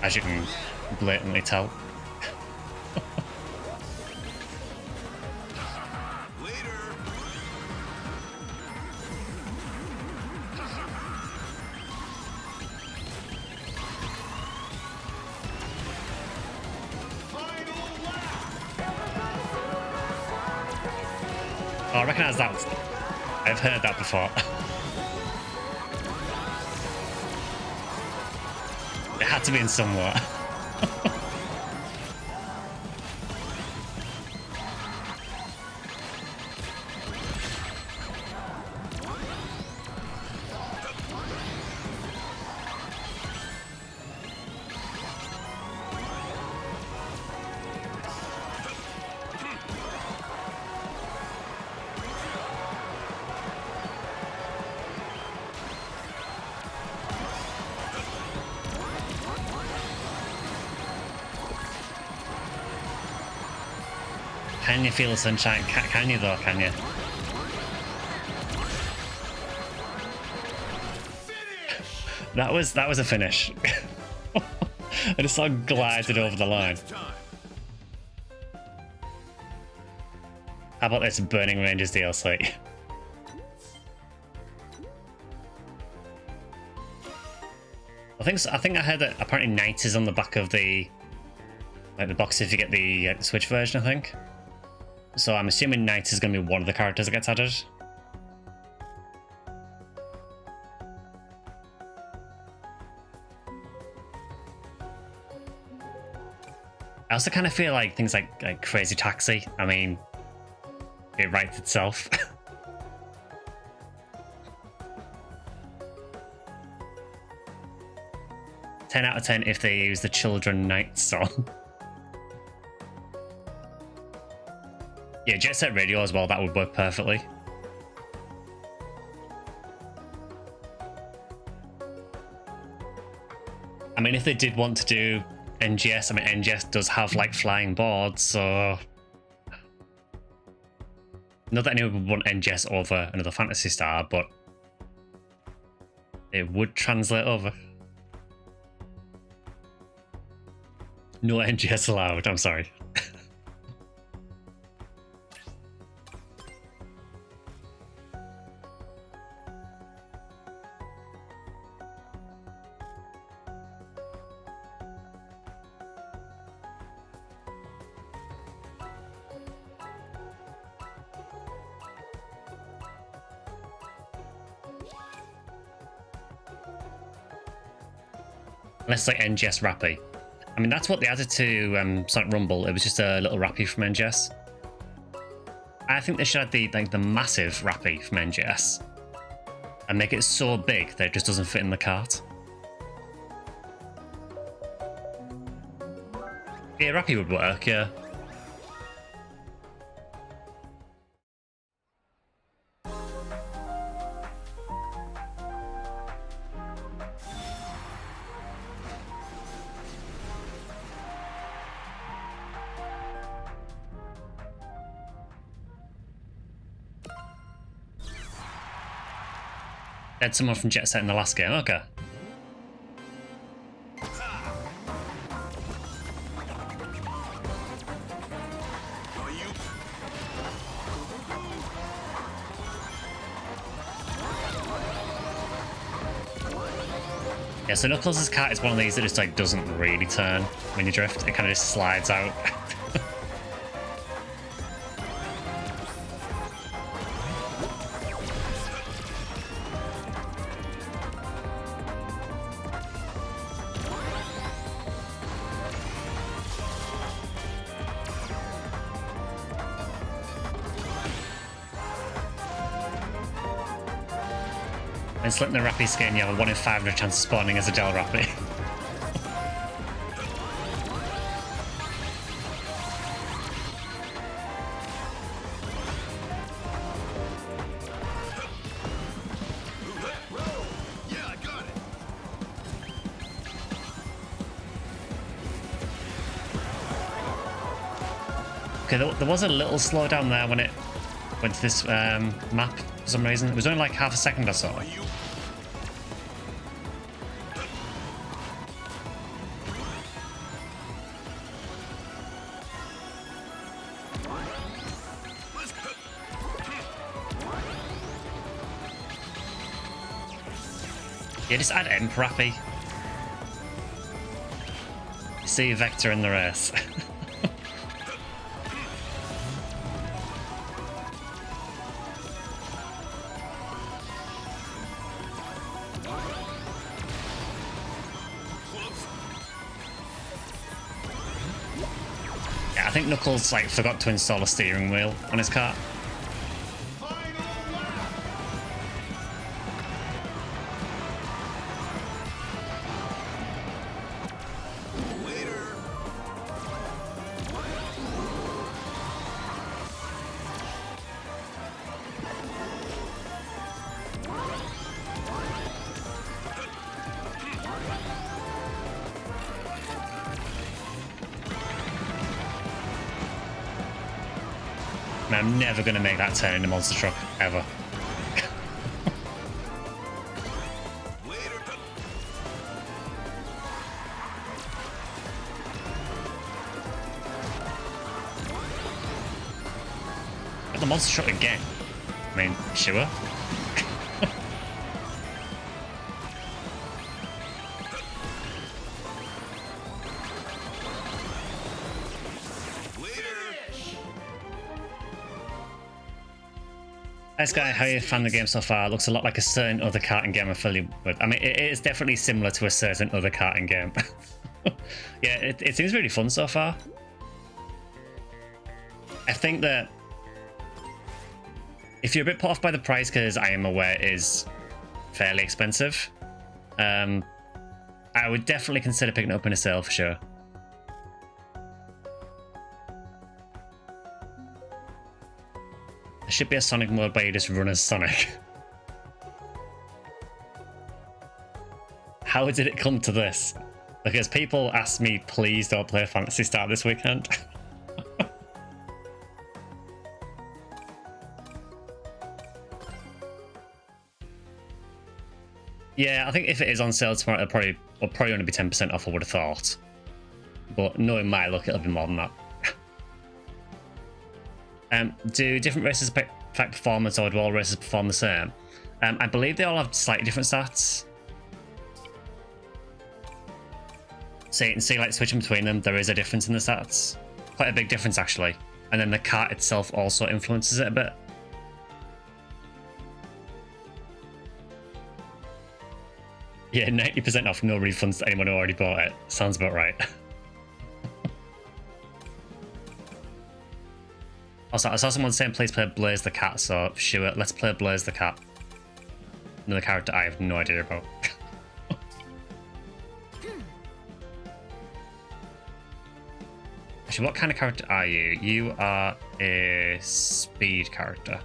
as you can blatantly tell. Oh, I recognise that. I've heard that before. It had to be in somewhere. Can you feel the sunshine? Can you though? Can you? That was a finish. I just saw glided over the line. How about this Burning Rangers DLC? I think I heard that apparently Night is on the back of the box if you get the Switch version, I think. So I'm assuming Knight is going to be one of the characters that gets added. I also kind of feel like things like Crazy Taxi, I mean, it writes itself. "10 out of 10 if they use the Children Night song." Yeah, Jet Set Radio as well, that would work perfectly. I mean, if they did want to do NGS, I mean, NGS does have, like, flying boards, so... Not that anyone would want NGS over another Phantasy Star, but... it would translate over. No NGS allowed, I'm sorry. Unless like NGS Rappy. I mean, that's what they added to Sonic Rumble. It was just a little Rappy from NGS. I think they should add the massive Rappy from NGS and make it so big that it just doesn't fit in the cart. Yeah, Rappy would work, yeah. Had someone from Jet Set in the last game, okay. Yeah, so Knuckles' cat is one of these that just like doesn't really turn when you drift. It kind of just slides out. When selecting the Rappy skin, you have a 1 in 500 chance of spawning as a Del Rappy. Okay, there was a little slowdown there when it went to this map for some reason. It was only like half a second or so. Yeah, just add Imp Rappy. See Vector in the race. I think Knuckles like forgot to install a steering wheel on his car. I'm never going to make that turn in the monster truck, ever. Get the monster truck again. I mean, sure. Nice guy, how you found the game so far? Looks a lot like a certain other karting game I'm familiar with. I mean, it is definitely similar to a certain other karting game. Yeah, it seems really fun so far. I think that if you're a bit put off by the price, because I am aware it is fairly expensive, I would definitely consider picking it up in a sale for sure. There should be a Sonic mode where you just run as Sonic. How did it come to this? Because people asked me, please don't play Phantasy Star this weekend. Yeah, I think if it is on sale tomorrow, it'll probably only be 10% off, I would have thought. But knowing my luck, it'll be more than that. Do different races affect performance, or do all races perform the same? I believe they all have slightly different stats. So you can see, like, switching between them, there is a difference in the stats. Quite a big difference, actually. And then the kart itself also influences it a bit. Yeah, 90% off, no refunds to anyone who already bought it. Sounds about right. Also, I saw someone saying please play Blaze the Cat, so sure, let's play Blaze the Cat. Another character I have no idea about. Actually, what kind of character are you? You are a speed character.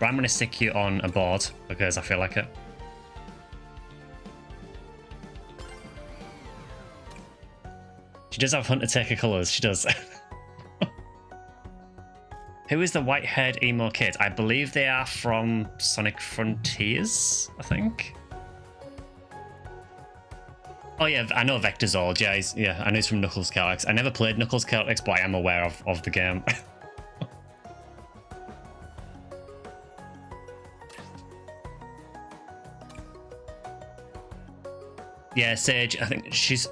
But I'm going to stick you on a board because I feel like it. She does have Hunter Taker colours, she does. Who is the white-haired emo kid? I believe they are from Sonic Frontiers, I think. Oh yeah, I know Vector's old, yeah, I know he's from Knuckles Chaotix. I never played Knuckles Chaotix, but I am aware of the game. Yeah, Sage, I think she's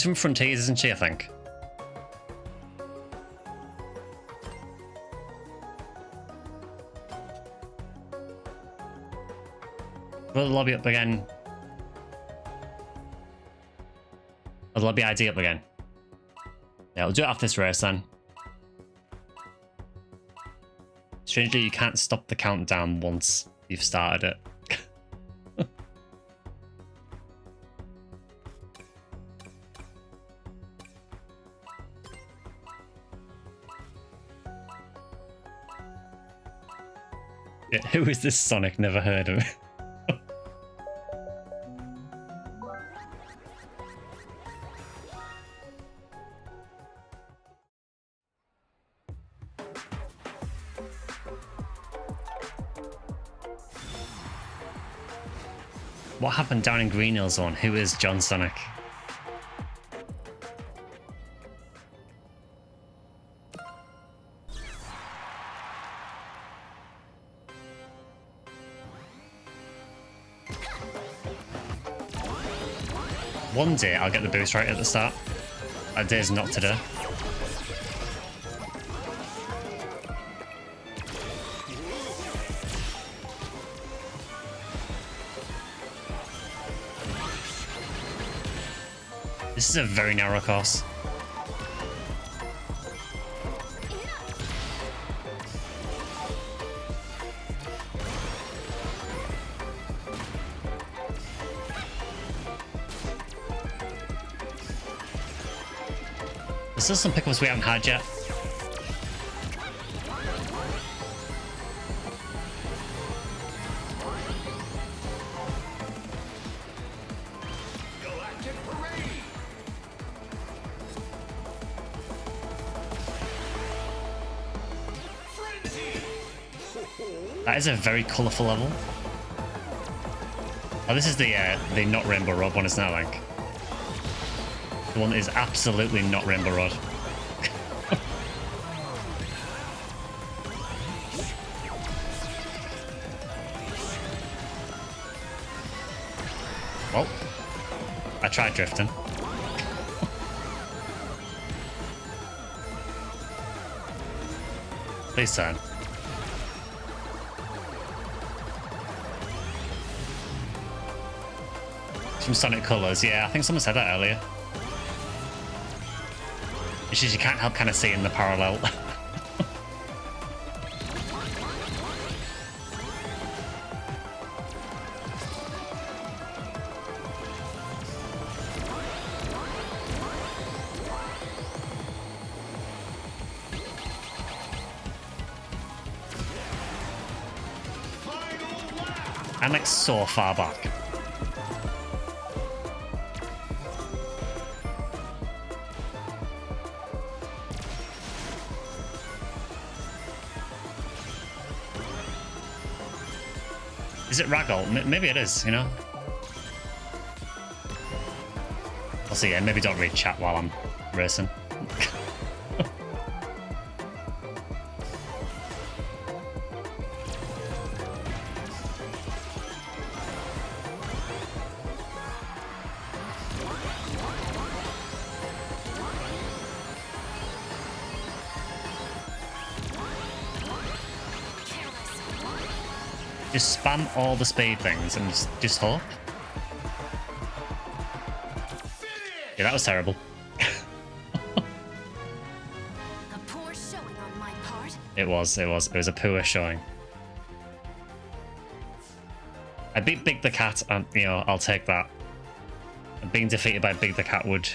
from Frontiers, isn't she, I think? Will the lobby up again? Will the lobby ID up again? Yeah, we'll do it after this race then. Strangely, you can't stop the countdown once you've started it. Yeah, who is this Sonic? Never heard of it. What happened down in Green Hill Zone? Who is John Sonic? One day I'll get the boost right at the start. That day's not today. This is a very narrow course. There's still some pickups we haven't had yet. That is a very colourful level. Oh, this is the not Rainbow Road one, isn't it, I think? The one that is absolutely not Rainbow Road. Well, I tried drifting. Please turn. From Sonic Colors, yeah, I think someone said that earlier. It's just you can't help kind of seeing the parallel. I'm like so far back. Is it Ragdoll? Maybe it is, you know? I'll see, yeah, maybe don't read chat while I'm racing. Just spam all the speed things and just hope. Yeah, that was terrible. A poor showing on my part. It was a poor showing. I beat Big the Cat, and you know, I'll take that. Being defeated by Big the Cat would...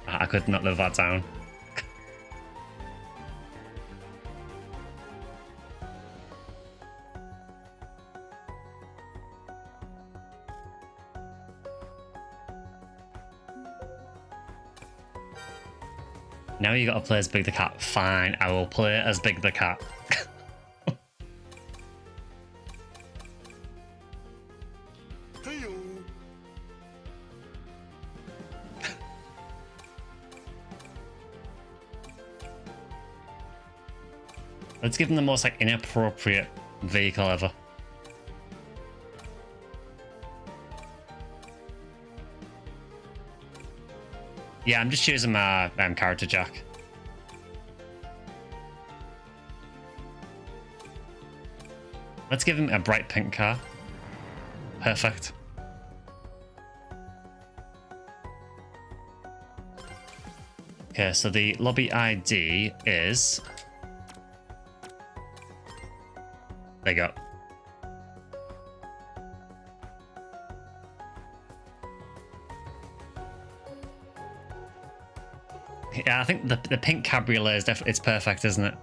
I could not live that down. Now you gotta play as Big the Cat. Fine, I will play as Big the Cat. Let's give him the most like inappropriate vehicle ever. Yeah, I'm just choosing my character Jack. Let's give him a bright pink car. Perfect. Okay, so the lobby ID is There you go. Yeah, I think the pink cabriolet is definitely, it's perfect, isn't it?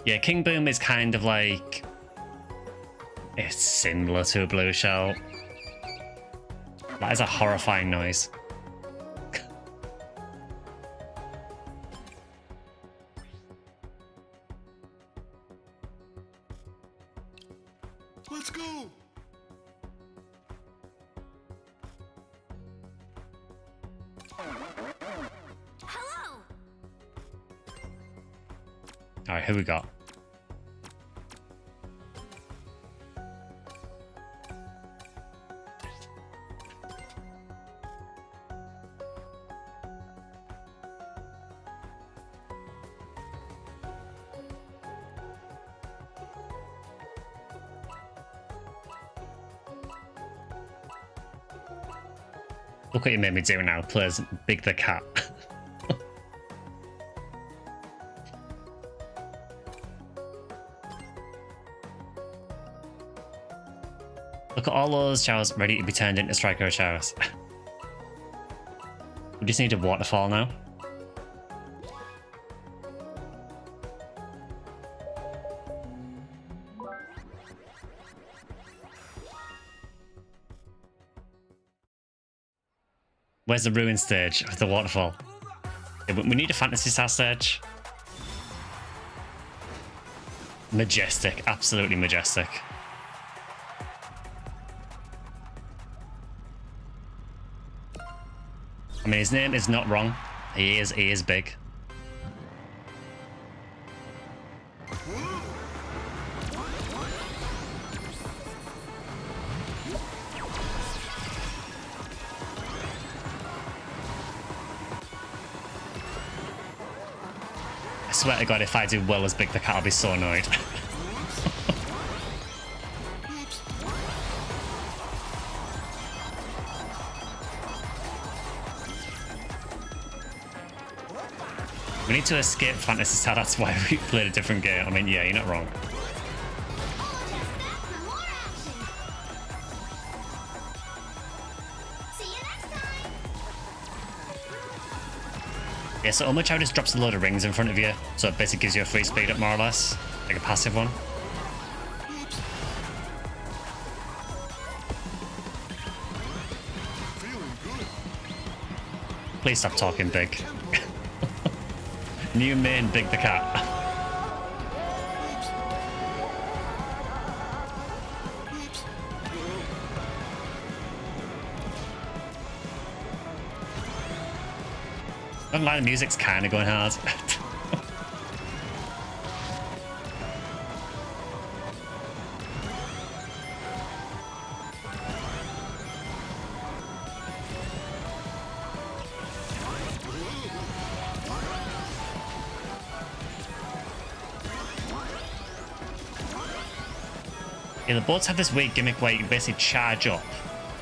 Yeah, King Boom is kind of like, it's similar to a blue shell. That is a horrifying noise. Let's go. Hello. All right, who we got? Look what you made me do now. Plays Big the Cat. Look at all those showers ready to be turned into striker showers. We just need a waterfall now. Where's the ruin stage of the waterfall? Yeah, we need a Fantasy Star stage. Majestic, absolutely majestic. I mean, his name is not wrong. He is big. I swear to God, if I do well as Big the Cat, I'll be so annoyed. We need to escape Fantasy Star, that's why we played a different game. I mean, yeah, you're not wrong. Yeah, so Umachow just drops a load of rings in front of you, so it basically gives you a free speed up more or less, like a passive one. Please stop talking, Big. New main, Big the Cat. I don't lie, the music's kind of going hard. Yeah, the boats have this weird gimmick where you basically charge up,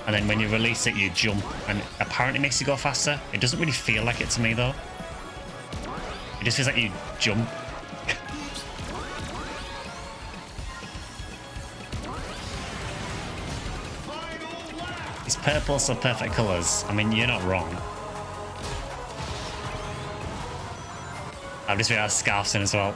and then when you release it, you jump, and it apparently makes you go faster. It doesn't really feel like it to me, though. It just feels like you jump. These purples are perfect colours. I mean, you're not wrong. I've just realised scarf's in as well.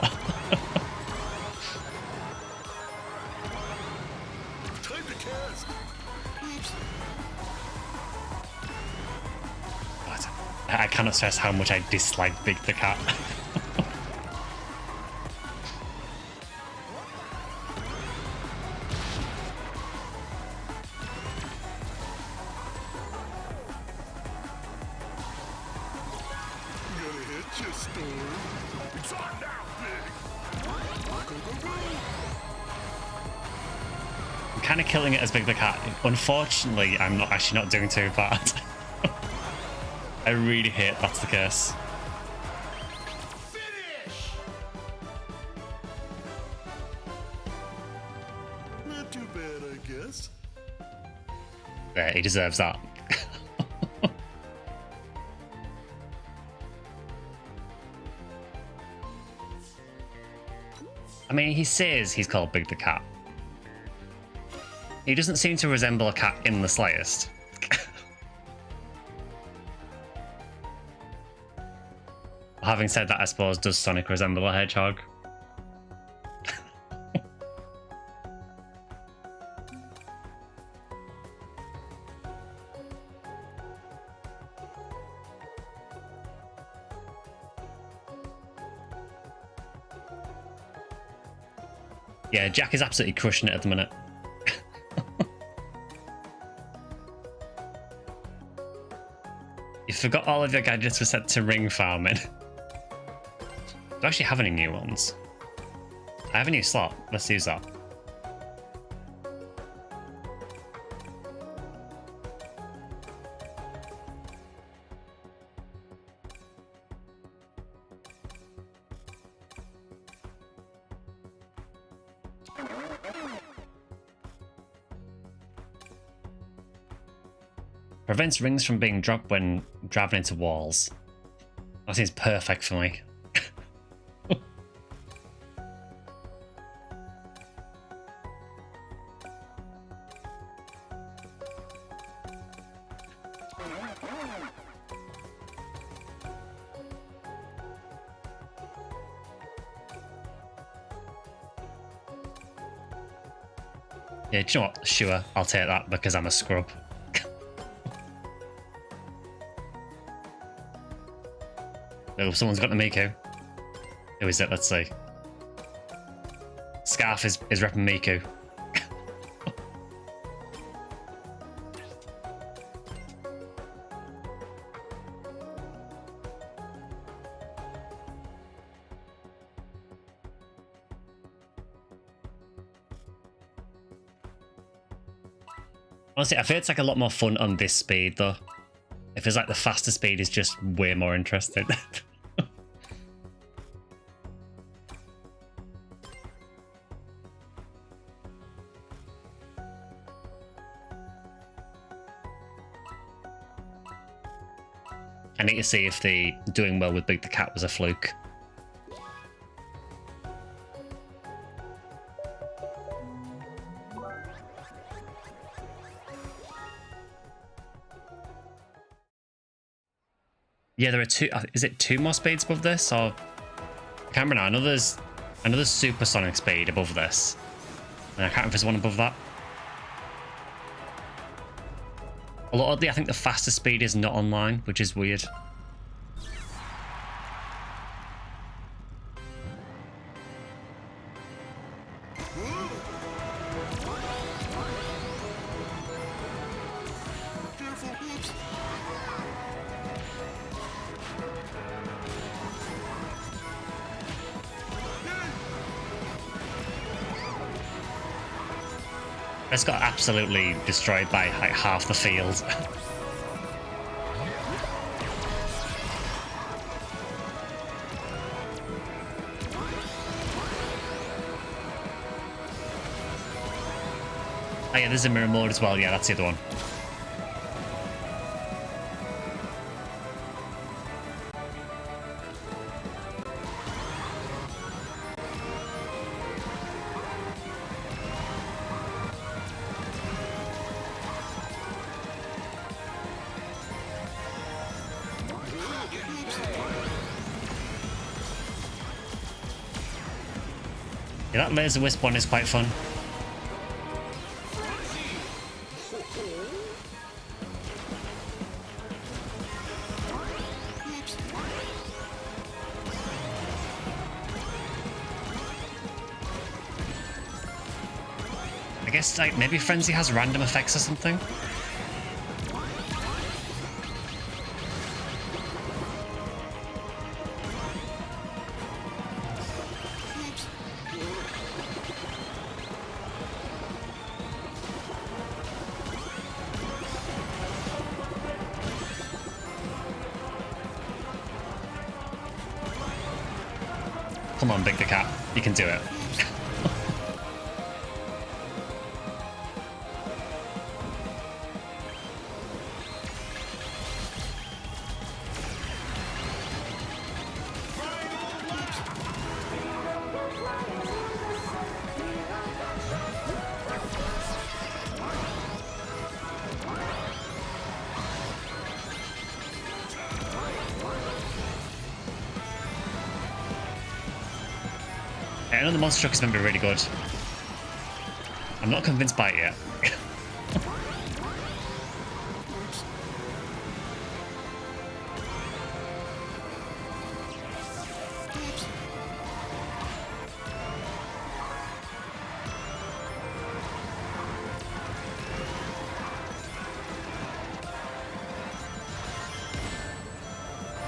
I cannot stress how much I dislike Big the Cat. I'm kind of killing it as Big the Cat. Unfortunately, I'm not actually not doing too bad. I really hate that's the case. Finish. Not too bad, I guess. Yeah, he deserves that. I mean, he says he's called Big the Cat. He doesn't seem to resemble a cat in the slightest. Having said that, I suppose, does Sonic resemble a hedgehog? Yeah, Jack is absolutely crushing it at the minute. You forgot all of your gadgets were set to ring farming. Do I actually have any new ones? I have a new slot. Let's use that. Prevents rings from being dropped when driving into walls. That seems perfect for me. Yeah, do you know what? Sure, I'll take that because I'm a scrub. Oh, someone's got the Miku. Who is it? Let's see. Scarf is repping Miku. Honestly, I feel it's like a lot more fun on this speed though. It feels like the faster speed is just way more interesting. I need to see if the doing well with Big the Cat was a fluke. Yeah, there are two. Is it two more speeds above this? Or I can't remember now. Another supersonic speed above this. And I can't remember if there's one above that. Although oddly, I think the fastest speed is not online, which is weird. It's got absolutely destroyed by like half the field. Oh yeah, there's a mirror mode as well. Yeah, that's the other one. Yeah, that laser wisp one is quite fun. I guess like maybe Frenzy has random effects or something. Come on, Big the Cat. You can do it. Yeah, another monster truck is going to be really good. I'm not convinced by it yet.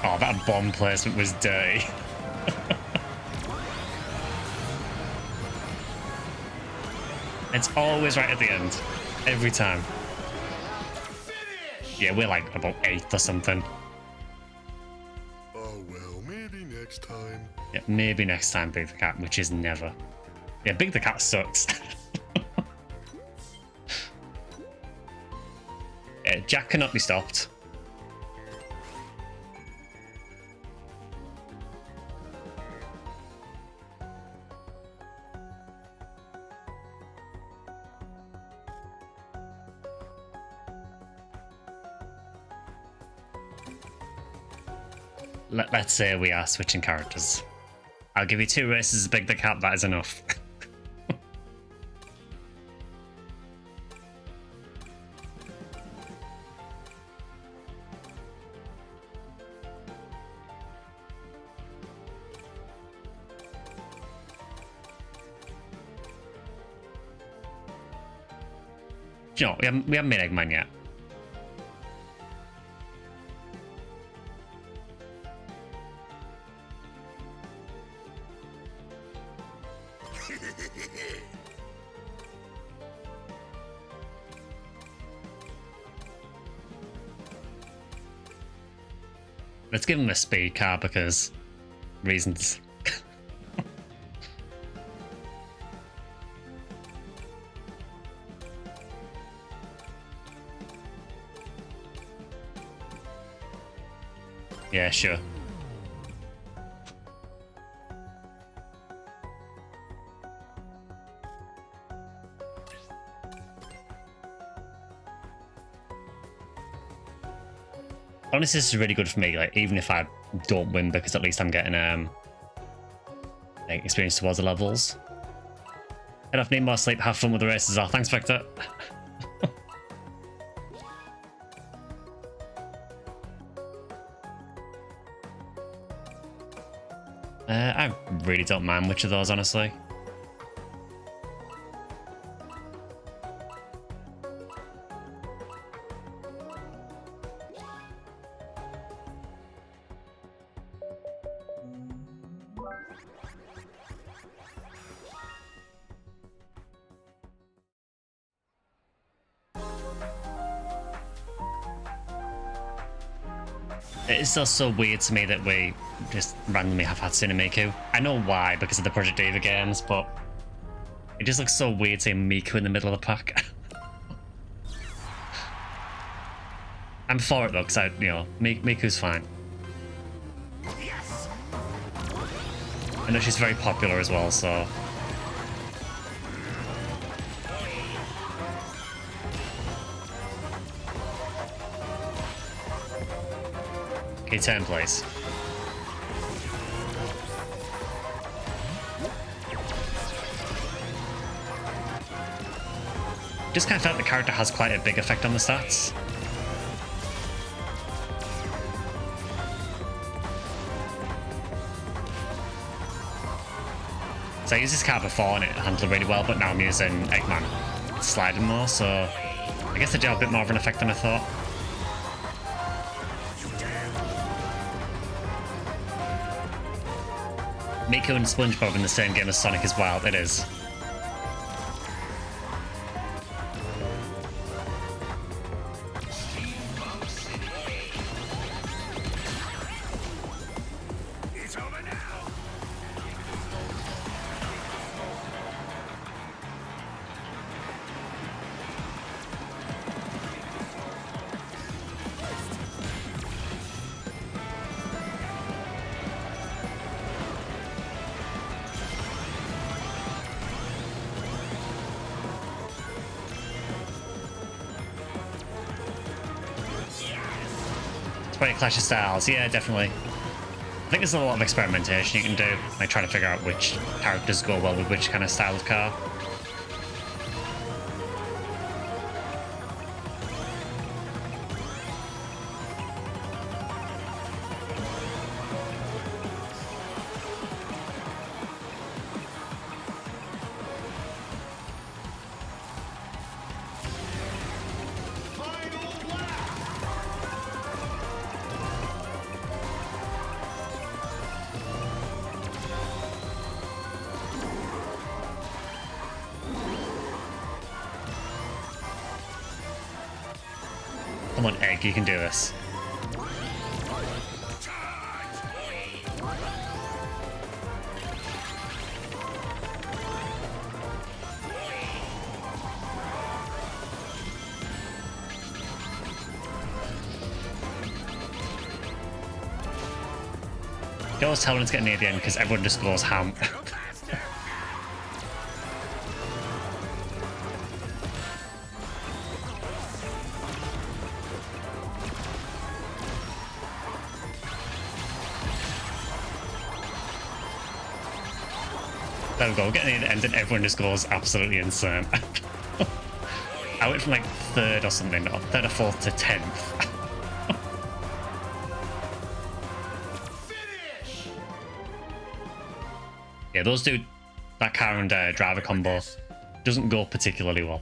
Oh, that bomb placement was dirty. It's always right at the end. Every time. Yeah, we're like about 8th or something. Oh well, maybe next time. Yeah, maybe next time, Big the Cat, which is never. Yeah, Big the Cat sucks. Yeah, Jack cannot be stopped. Let's say we are switching characters. I'll give you 2 races as Big the Cat, that is enough. You know, we haven't made Eggman yet. Let's give him a speed car because reasons. Yeah, sure. Honestly, this is really good for me, like, even if I don't win, because at least I'm getting like, experience towards the levels. Head off, need more sleep, have fun with the races. Oh, thanks, Vector. I really don't mind which of those, honestly. It's still so weird to me that we just randomly have Hatsune Miku. I know why, because of the Project Diva games, but it just looks so weird seeing Miku in the middle of the pack. I'm for it though, because Miku's fine. I know she's very popular as well, so. Okay, turn place. Just kind of felt the character has quite a big effect on the stats. So I used this card before and it handled really well, but now I'm using Eggman. It's sliding more, so I guess they do have a bit more of an effect than I thought. Miku and SpongeBob in the same game as Sonic is wild. It is. It's over now. It's probably a Clash of Styles. Yeah, definitely. I think there's a lot of experimentation you can do, like trying to figure out which characters go well with which kind of style of car. Come on, Egg, you can do this. You always tell when it's getting near the end because everyone just goes ham. There we go, getting near the end and everyone just goes absolutely insane. I went from like 3rd or something, or 3rd or 4th to 10th. Yeah, those do, that car and driver combo doesn't go particularly well.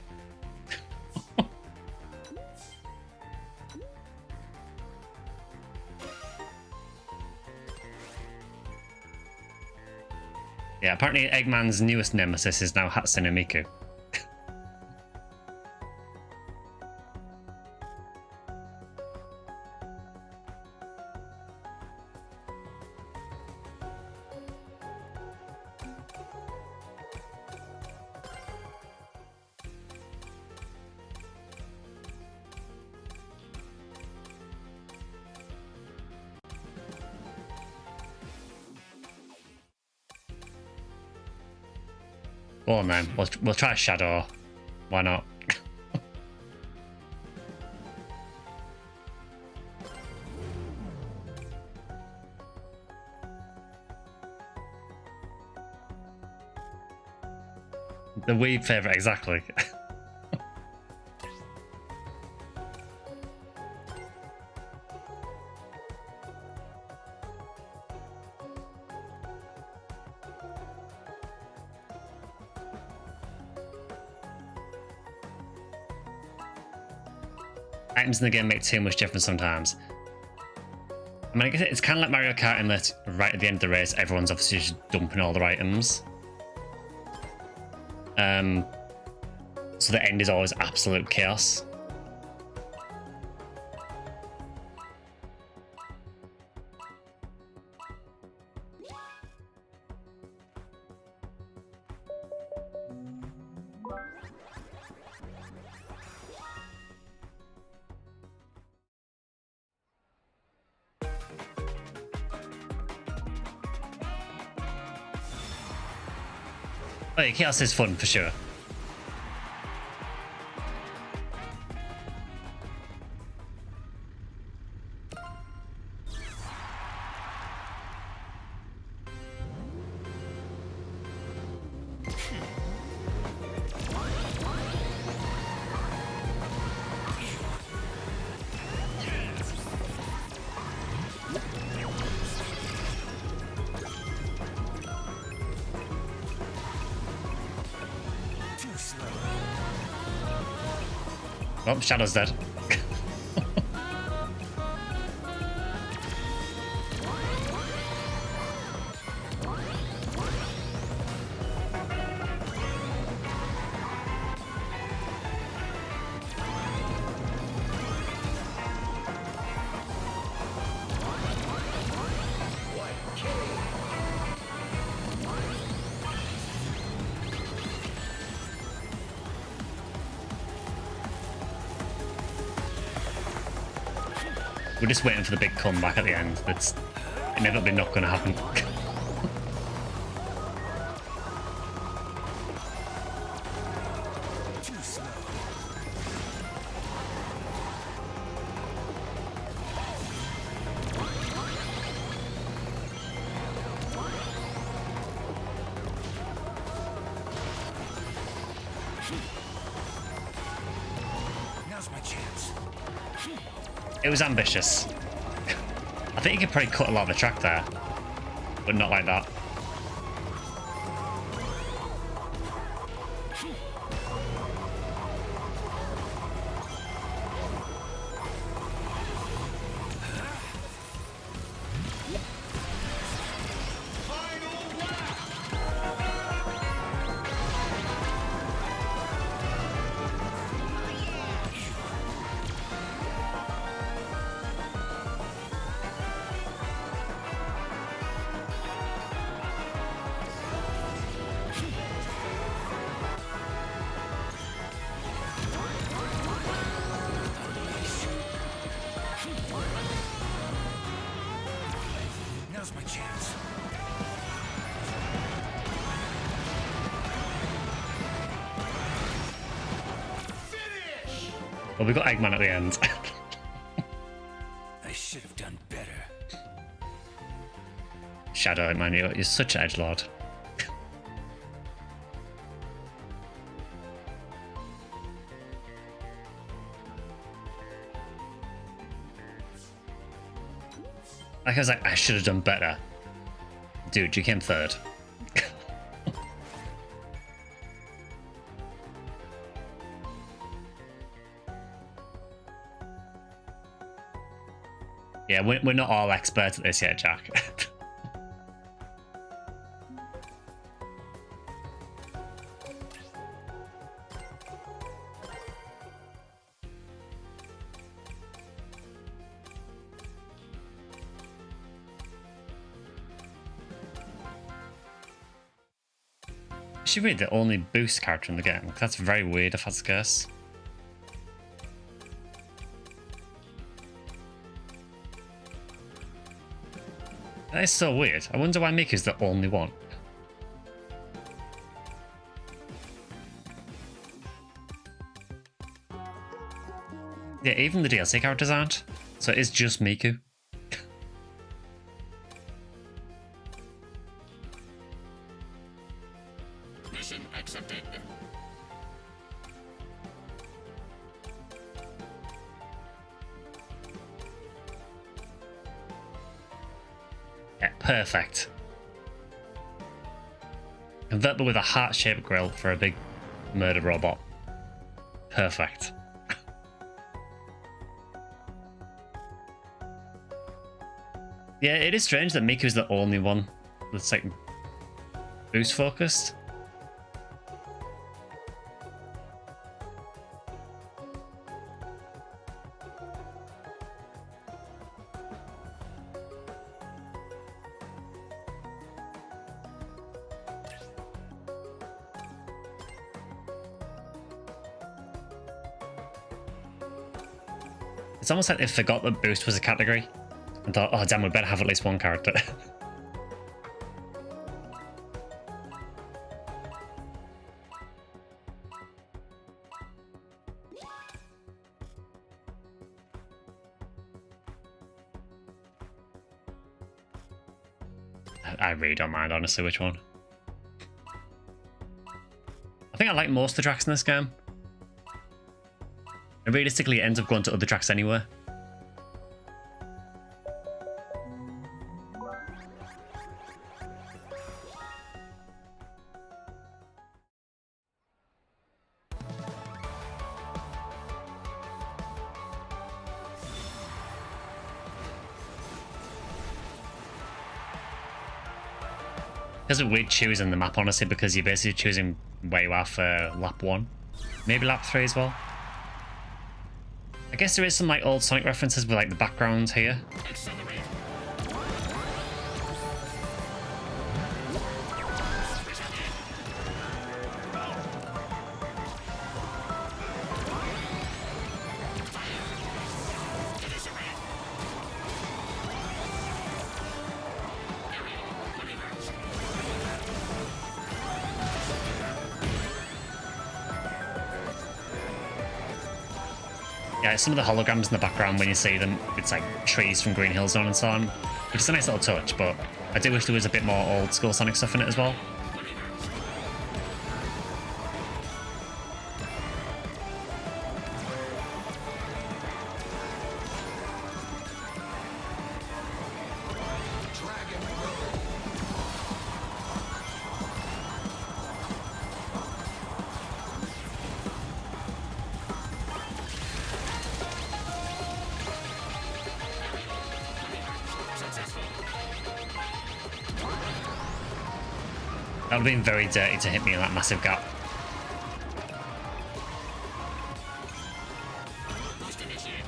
Yeah, apparently Eggman's newest nemesis is now Hatsune Miku. Go on then, we'll try Shadow. Why not? The Wii favourite, exactly. Items in the game make too much difference sometimes. I mean, I guess it's kind of like Mario Kart in that right at the end of the race, everyone's obviously just dumping all their items. So the end is always absolute chaos. Oh yeah, chaos is fun for sure. Oh, Shadow's dead. We're just waiting for the big comeback at the end. That's inevitably not going to happen. It was ambitious. I think you could probably cut a lot of the track there, but not like that. Now's my chance. Well, we got Eggman at the end. I should have done better. Shadow, man, you're such an edgelord. Like I was like, I should have done better. Dude, you came third. Yeah, we're not all experts at this yet, Jack. Is she really the only boost character in the game? That's very weird if that's the case. That is so weird. I wonder why Miku's the only one. Yeah, even the DLC characters aren't. So it is just Miku. Mission accepted. Yeah, perfect. Convert with a heart-shaped grill for a big murder robot. Perfect. Yeah, it is strange that Miku's the only one that's like boost focused. It's almost like they forgot that boost was a category and thought, oh damn, we better have at least one character. I really don't mind, honestly, which one. I think I like most of the tracks in this game. And realistically, it ends up going to other tracks anyway. It's weird choosing the map, honestly, because you're basically choosing where you are for lap 1. Maybe lap 3 as well. I guess there is some like old Sonic references with like the background here. Accelerate. Yeah, some of the holograms in the background when you see them, it's like trees from Green Hill Zone and so on, which is a nice little touch, but I do wish there was a bit more old school Sonic stuff in it as well. That would have been very dirty to hit me in that massive gap. Boost initiated.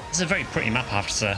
It's a very pretty map, I have to say.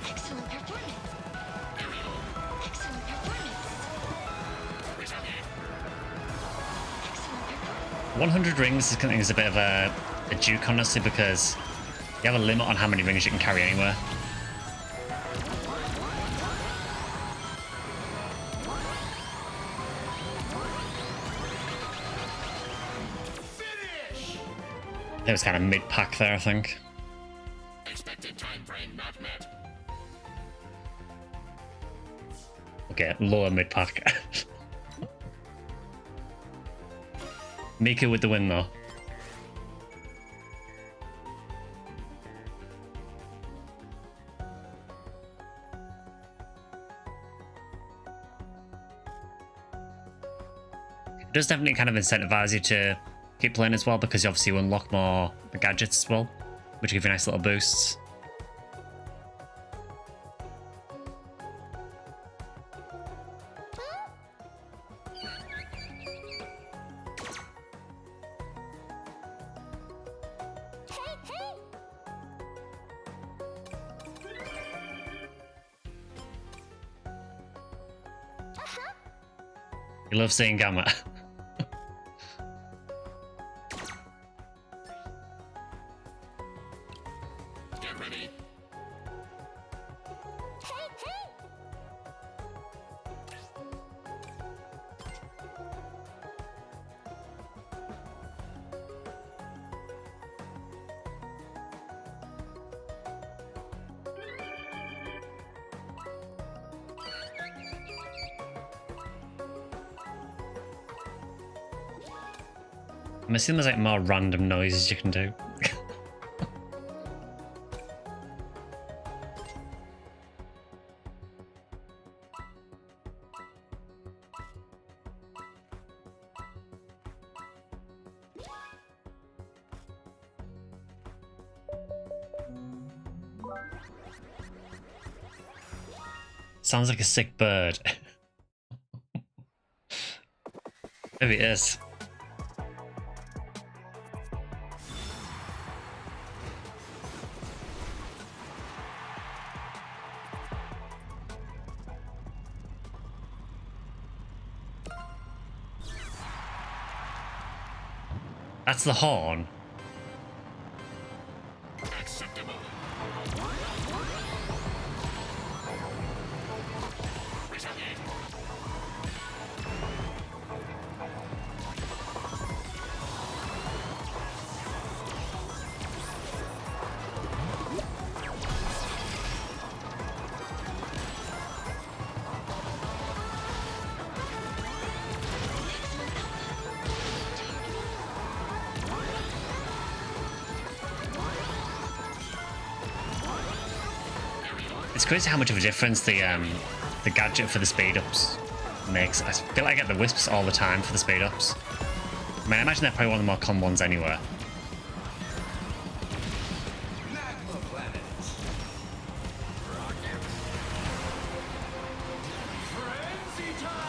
Excellent performance. Excellent performance. Excellent performance. 100 rings is, is a bit of a duke, honestly, because you have a limit on how many rings you can carry anywhere. It was kind of mid-pack there, I think. Expected time frame not met. Okay, lower mid-pack. Mika with the win, though. It does definitely kind of incentivize you to keep playing as well, because you obviously unlock more gadgets as well, which give you nice little boosts. You love seeing Gamma. Get ready. I'm assuming there's like more random noises you can do. Sounds like a sick bird. Maybe it is. That's the horn. Acceptable. Retaliate. It's crazy how much of a difference the gadget for the speed ups makes. I feel like I get the wisps all the time for the speed ups. I mean, I imagine they're probably one of the more common ones anyway. Magma planets. Rocket. Frenzy time.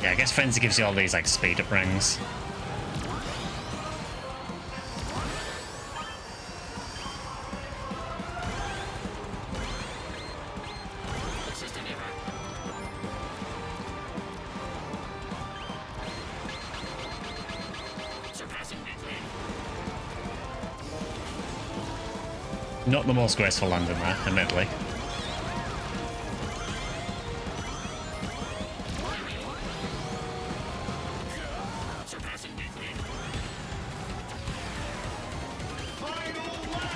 Yeah, I guess Frenzy gives you all these like speed up rings. System error. Surpassing weakling. Not the most graceful landing there, admittedly. Surpassing weakling. Final lap.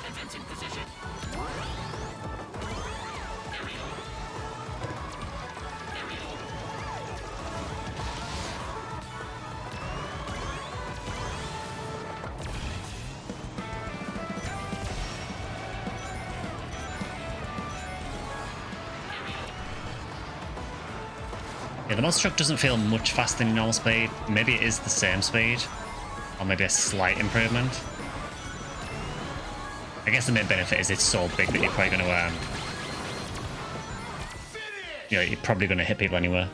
Advancing position. Aerial. Aerial. Yeah, the monster truck doesn't feel much faster than normal speed. Maybe it is the same speed, or maybe a slight improvement. I guess the main benefit is it's so big that you're probably going to, you're probably going to hit people anywhere.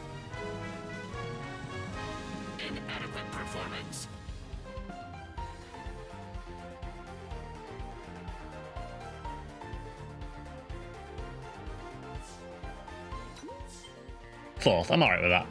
Inadequate performance. Fourth, I'm alright with that.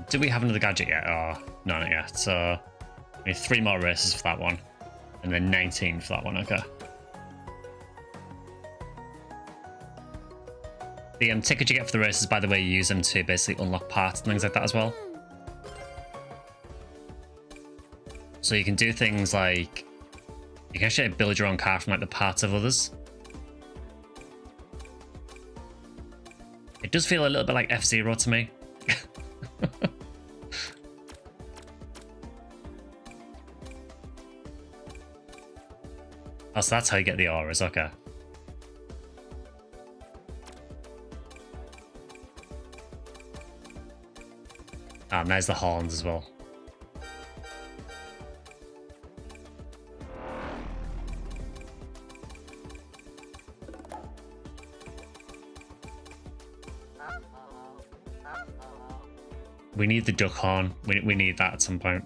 Do we have another gadget yet? Oh, no, not yet. So, we need 3 more races for that one. And then 19 for that one, okay. The ticket you get for the races, by the way, you use them to basically unlock parts and things like that as well. So you can do things like... You can actually build your own car from like the parts of others. It does feel a little bit like F-Zero to me. Oh, so that's how you get the auras, okay. Ah, and there's the horns as well. We need the duck horn. We need that at some point.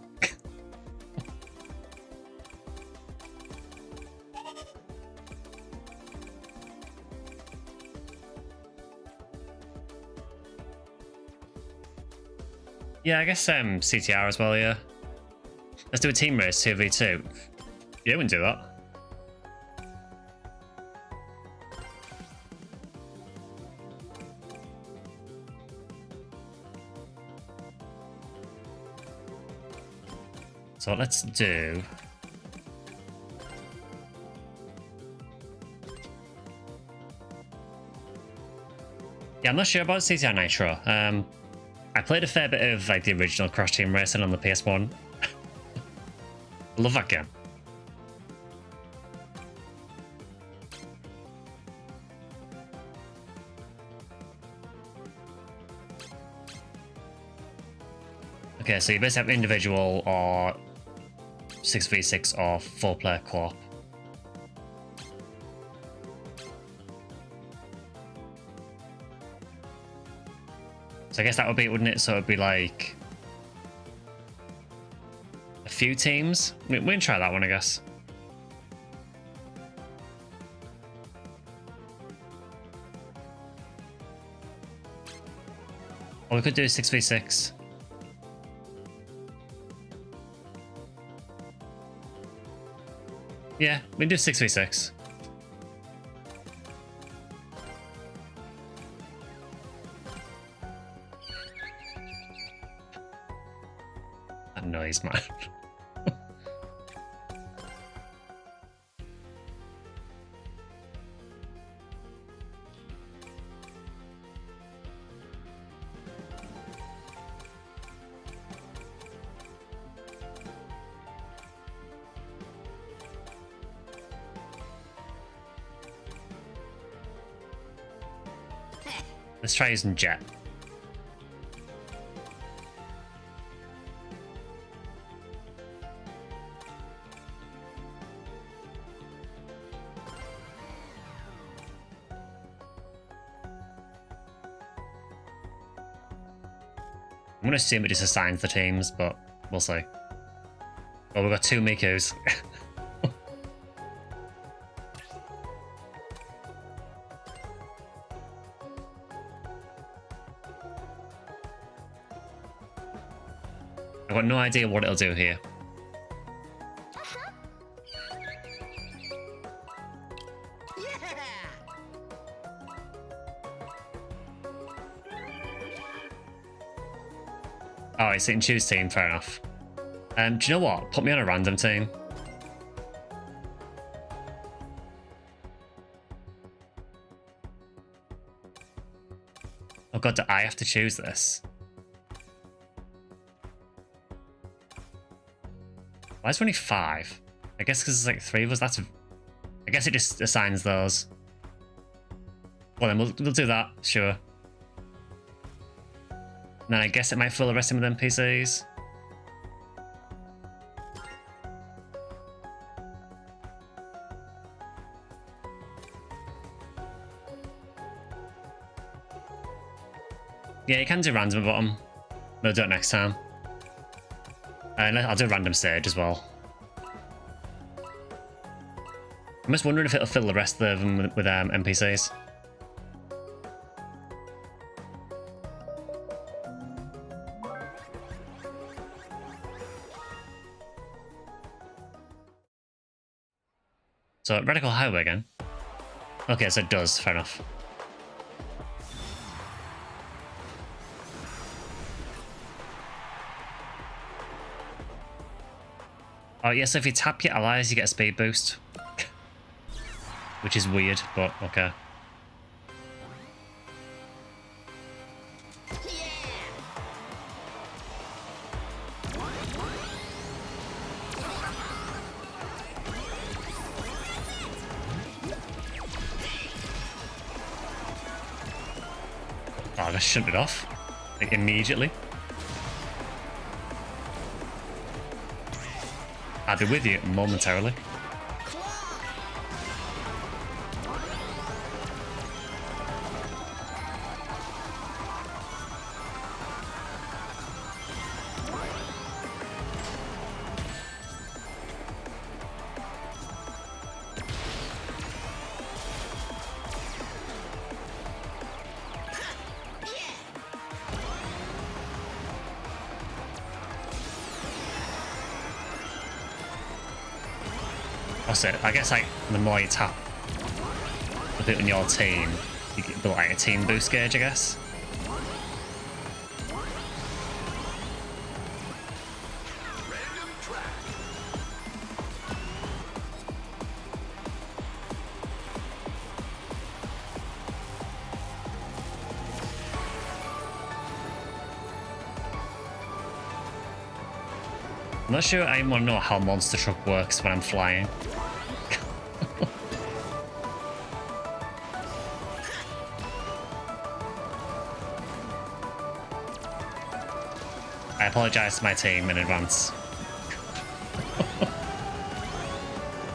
Yeah, I guess CTR as well, yeah. Let's do a team race, 2v2. Yeah, we can do that. So let's do... Yeah, I'm not sure about CTR Nitro. I played a fair bit of like the original Cross Team Racing on the PS1. I love that game. Okay, so you basically have individual or 6v6 or 4-player co-op. So I guess that would be it, wouldn't it? So it'd be like a few teams. We can try that one, I guess. Or we could do 6v6. Yeah, we can do 6v6. That noise, man. Let's try using jet. I'm gonna assume it just assigns the teams, but we'll see. Well, we've got 2 Mikus. I've got no idea what it'll do here. Alright, so you can choose team, fair enough. Do you know what? Put me on a random team. Oh god, do I have to choose this? Why is there only 5? I guess because there's like 3 of us, that's... I guess it just assigns those. Well then, we'll do that, sure. And then I guess it might fill the rest of them with NPCs. Yeah, you can do random at bottom. We'll do it next time. And I'll do a random stage as well. I'm just wondering if it'll fill the rest of them with NPCs. So, Radical Highway again. Okay, so it does, fair enough. Oh, yeah, so if you tap your allies, you get a speed boost. Which is weird, but okay. Oh, I just shut it off. Like, immediately. I'll be with you momentarily. That's it. I guess like the more you tap the bit on your team, you get build like a team boost gauge, I guess. I'm not sure I want to know how Monster Truck works when I'm flying. I apologise to my team in advance.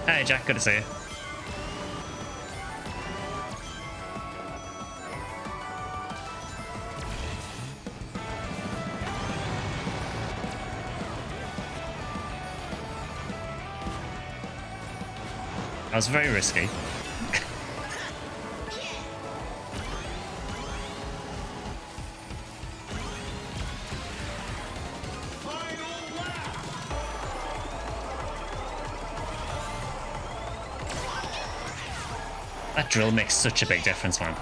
Hey Jack, good to see you. That was very risky. That drill makes such a big difference, man.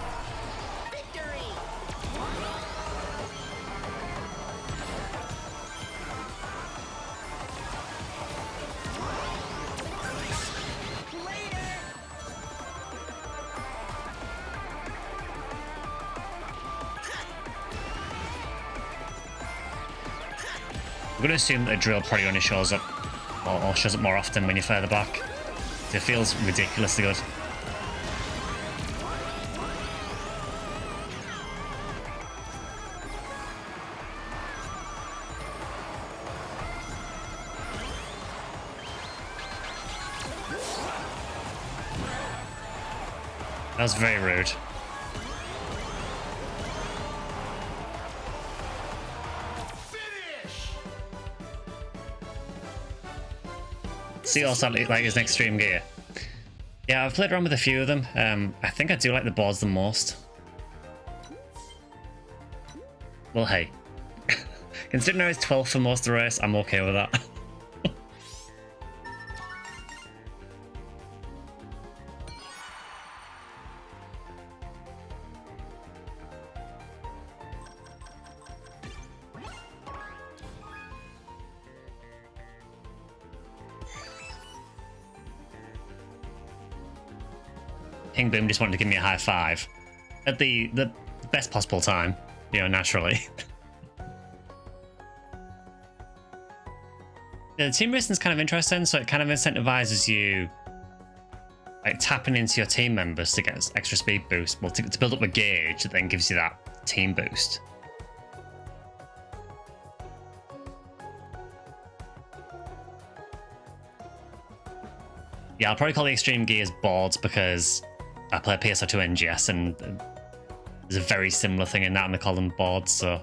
I'm going to assume that a drill probably only shows up, or shows up more often when you're further back. It feels ridiculously good. That was very rude. Finish! See also like his extreme gear. Yeah, I've played around with a few of them. I think I do like the boards the most. Well, hey. Considering I was 12th for most of the race, I'm okay with that. King Boom just wanted to give me a high five at the best possible time, you know, naturally. The team racing is kind of interesting, so it kind of incentivizes you like tapping into your team members to get extra speed boost, well, to build up a gauge that then gives you that team boost. Yeah, I'll probably call the extreme gears boards because I play PSO2 NGS and there's a very similar thing in that, and they call them boards, so.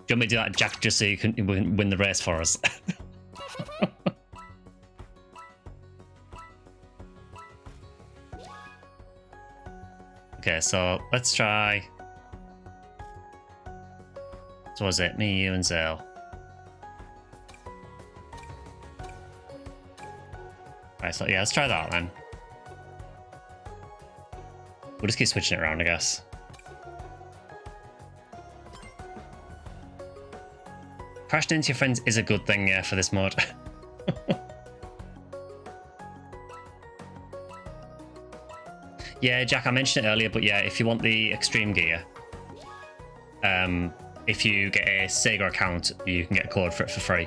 Do you want me to do that, Jack, just so you can win the race for us? Okay, so let's try. So was it me, you, and Zale? Right, so yeah, let's try that then. We'll just keep switching it around, I guess. Crashing into your friends is a good thing, yeah, for this mod. Yeah, Jack, I mentioned it earlier, but yeah, if you want the extreme gear, if you get a Sega account, you can get a code for it for free.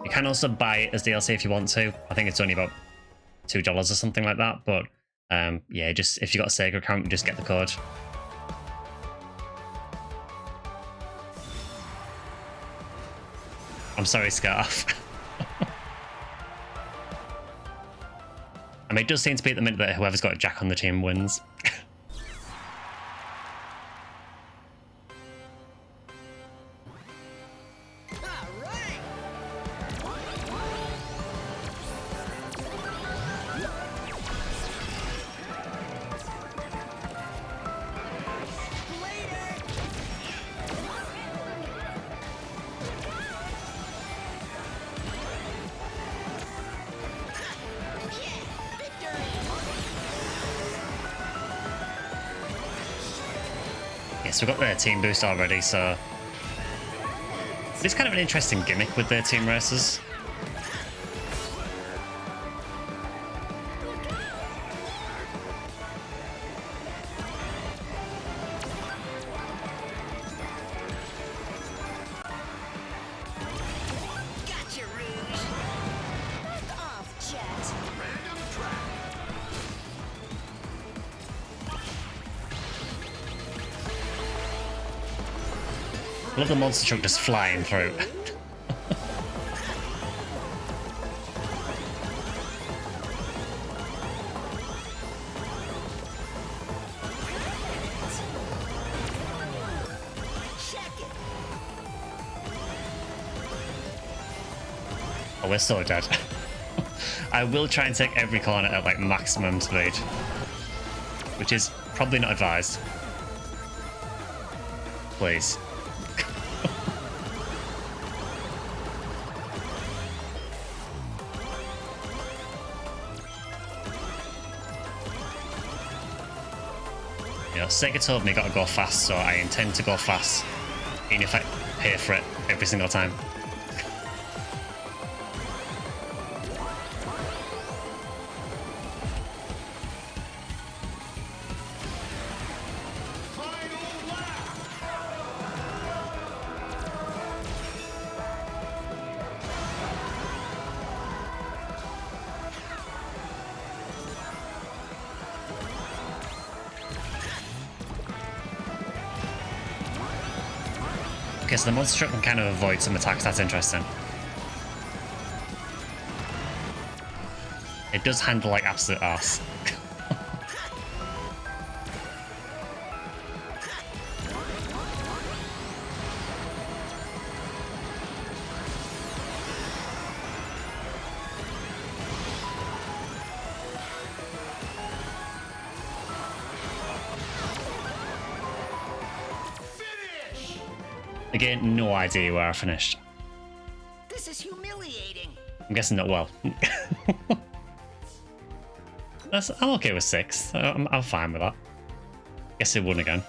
You can also buy it as DLC if you want to. I think it's only about $2 or something like that, but yeah, just if you got a Sega account, just get the code. I'm sorry, Scarf. I mean, it does seem to be at the minute that whoever's got Jack on the team wins. So we've got their team boost already, so it's kind of an interesting gimmick with their team races. Gotcha, Rouge. Back off, Jet. Random track. I love the monster truck just flying through. Oh, we're so dead. I will try and take every corner at like maximum speed, which is probably not advised. Please. You know, Sega told me I gotta go fast, so I intend to go fast, even if I pay for it every single time. Final lap. Okay, so the monster truck can kind of avoid some attacks. That's interesting. It does handle like absolute arse. Again, no idea where I finished. This is humiliating. I'm guessing not well. I'm okay with 6. I'm fine with that. Guess it won again.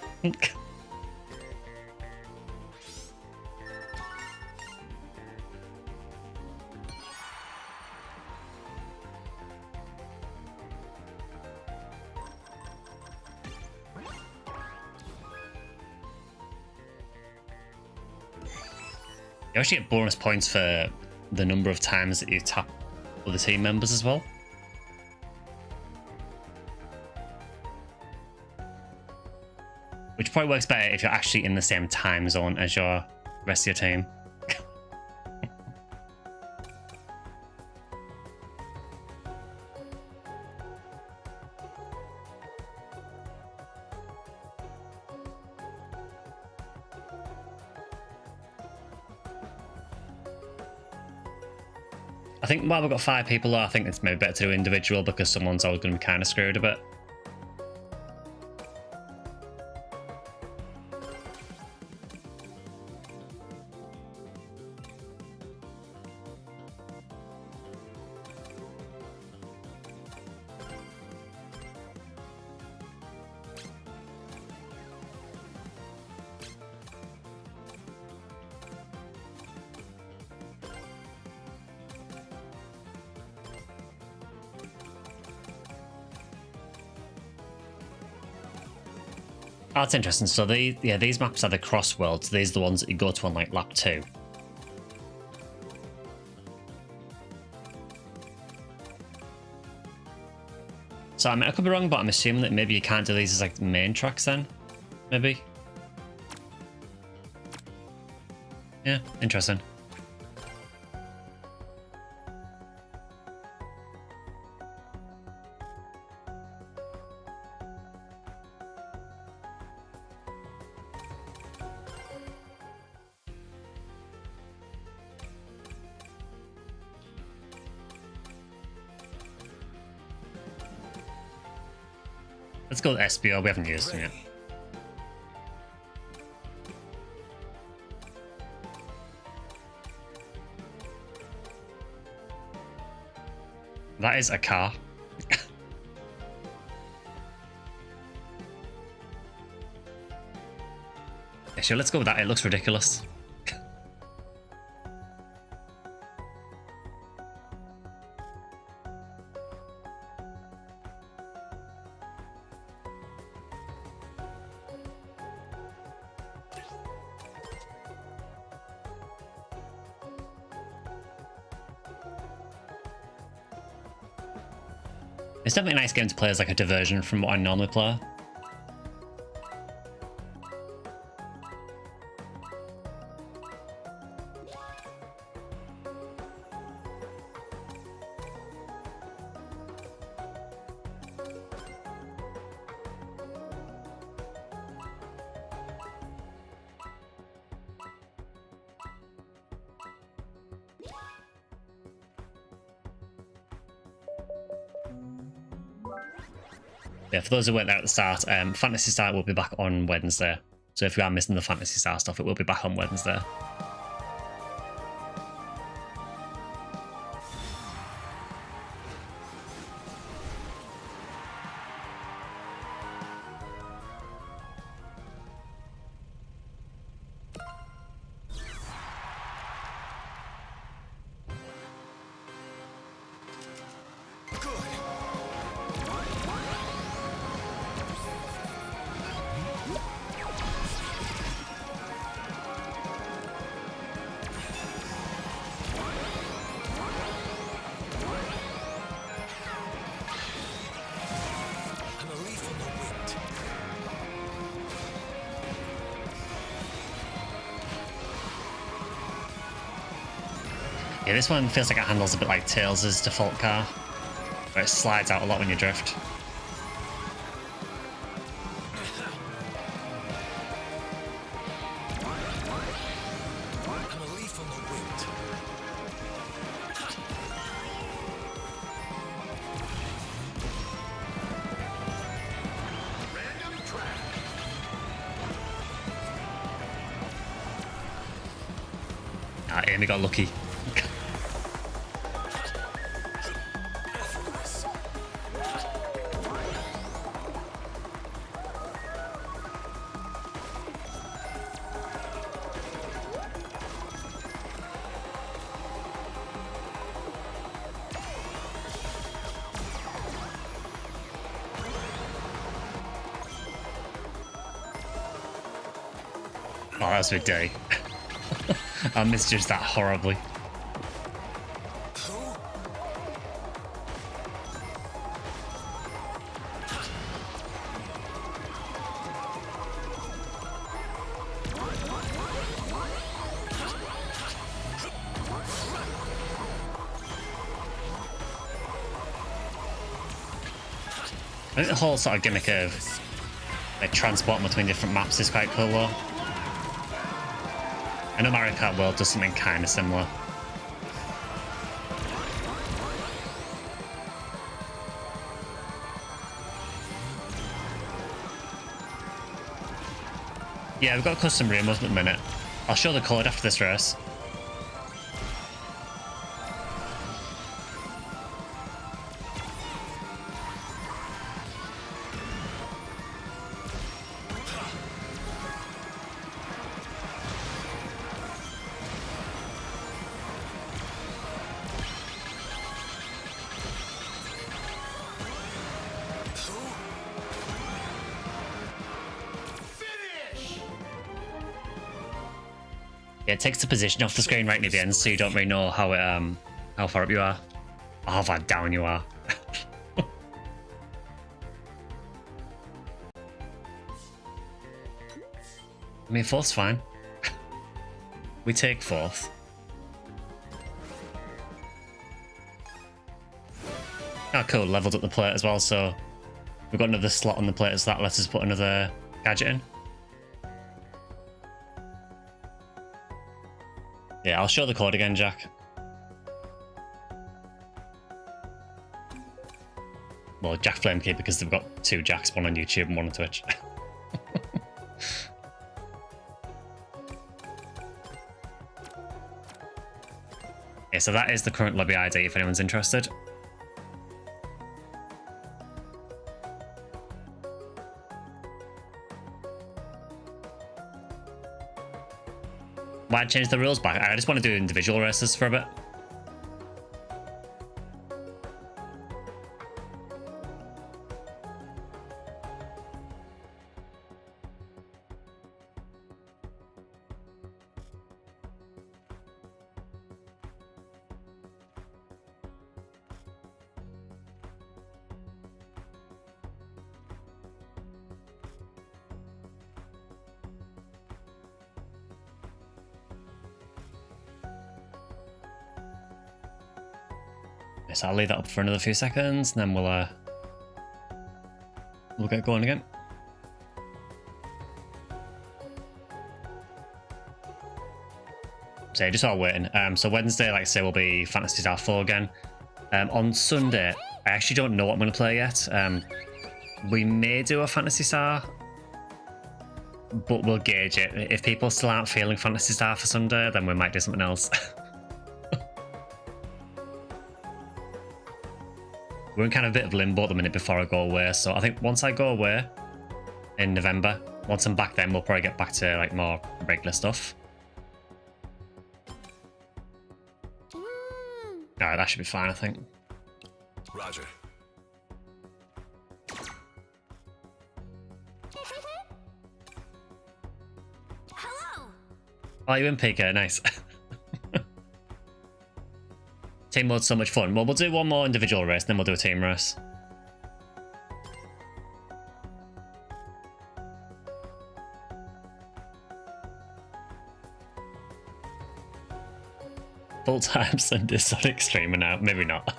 You actually get bonus points for the number of times that you tap other team members as well. Which probably works better if you're actually in the same time zone as your rest of your team. I think while we've got 5 people, I think it's maybe better to do individual because someone's always going to be kind of screwed a bit. Oh, that's interesting. So these maps are the CrossWorlds. These are the ones that you go to on like lap 2. So I mean, I could be wrong, but I'm assuming that maybe you can't do these as like the main tracks then. Maybe. Yeah, interesting. Let's go with SBO. We haven't used them yet. That is a car. Yeah, sure, let's go with that. It looks ridiculous. It's definitely a nice game to play as like a diversion from what I normally play. Yeah, for those who weren't there at the start, Fantasy Star will be back on Wednesday. So if you are missing the Fantasy Star stuff, it will be back on Wednesday. Yeah, this one feels like it handles a bit like Tails' default car, where it slides out a lot when you drift. I'm a leaf on the wind. Random track. Ah, Amy got lucky. Oh, that was a big day. I misjudged that horribly. I think the whole sort of gimmick of like transporting between different maps is quite cool though. I know Mario Kart World does something kind of similar. Yeah, we've got custom rainbows at the minute. I'll show the code after this race. Yeah, it takes the position off the screen right near the end, so you don't really know how it how far up you are, or how far down you are. I mean, fourth's fine. We take fourth. Oh, cool. Leveled up the plate as well, so we've got another slot on the plate, so that lets us put another gadget in. Yeah, I'll show the code again, Jack. Well, Jack Flamekeeper, because they've got two Jacks, one on YouTube and one on Twitch. Yeah, so that is the current lobby ID if anyone's interested. Why'd change the rules back? I just want to do individual races for a bit. So I'll leave that up for another few seconds, and then we'll get going again. So yeah, just all waiting. So Wednesday, like I say, will be Phantasy Star 4 again. On Sunday, I actually don't know what I'm going to play yet. We may do a Phantasy Star, but we'll gauge it. If people still aren't feeling Phantasy Star for Sunday, then we might do something else. We're in kind of a bit of limbo at the minute before I go away, so I think once I go away in November, once I'm back then, we'll probably get back to like more regular stuff. Alright, that should be fine, I think. Roger. Hello. Oh, you're in PK, nice. Team mode's so much fun. Well, we'll do one more individual race, then we'll do a team race. Full-time Sunday Sonic streamer now. Maybe not.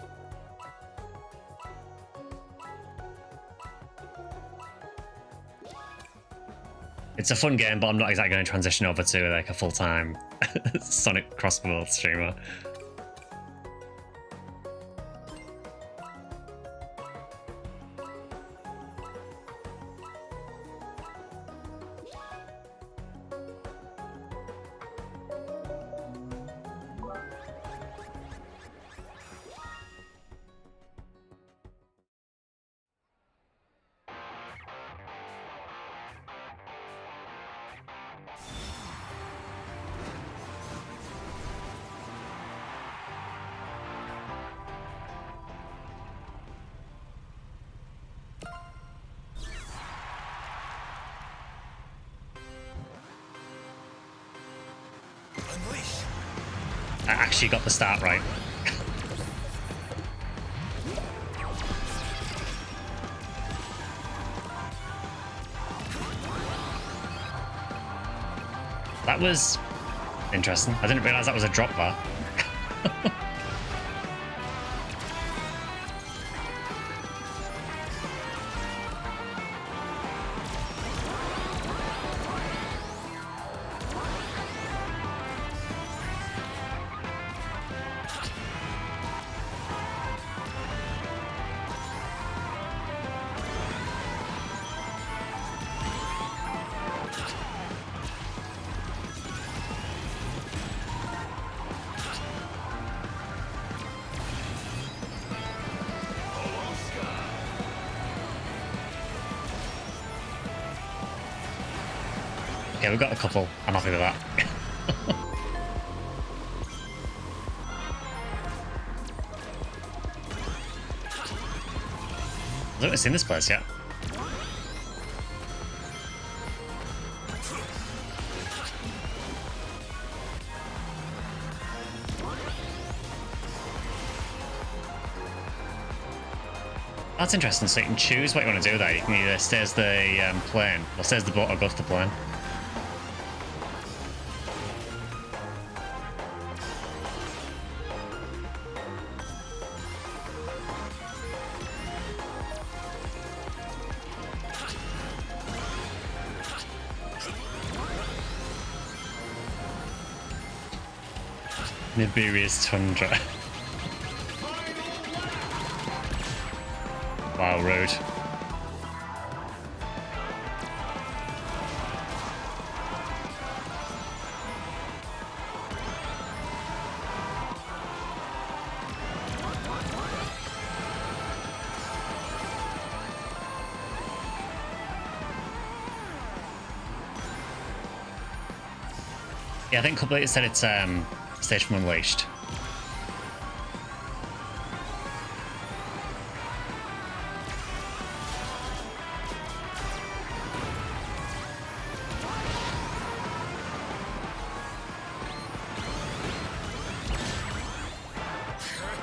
It's a fun game, but I'm not exactly going to transition over to like a full-time Sonic CrossWorlds streamer. Unleash. I actually got the start right. That was interesting. I didn't realize that was a drop bar. Okay, we've got a couple. I'm happy with that. I haven't seen this place yet. That's interesting. So you can choose what you want to do there. You can either stay as the plane, or stay as the boat, or go to the plane. Nibirius Tundra. Wow, rude. Yeah, I think Complete said it's stage from Unleashed.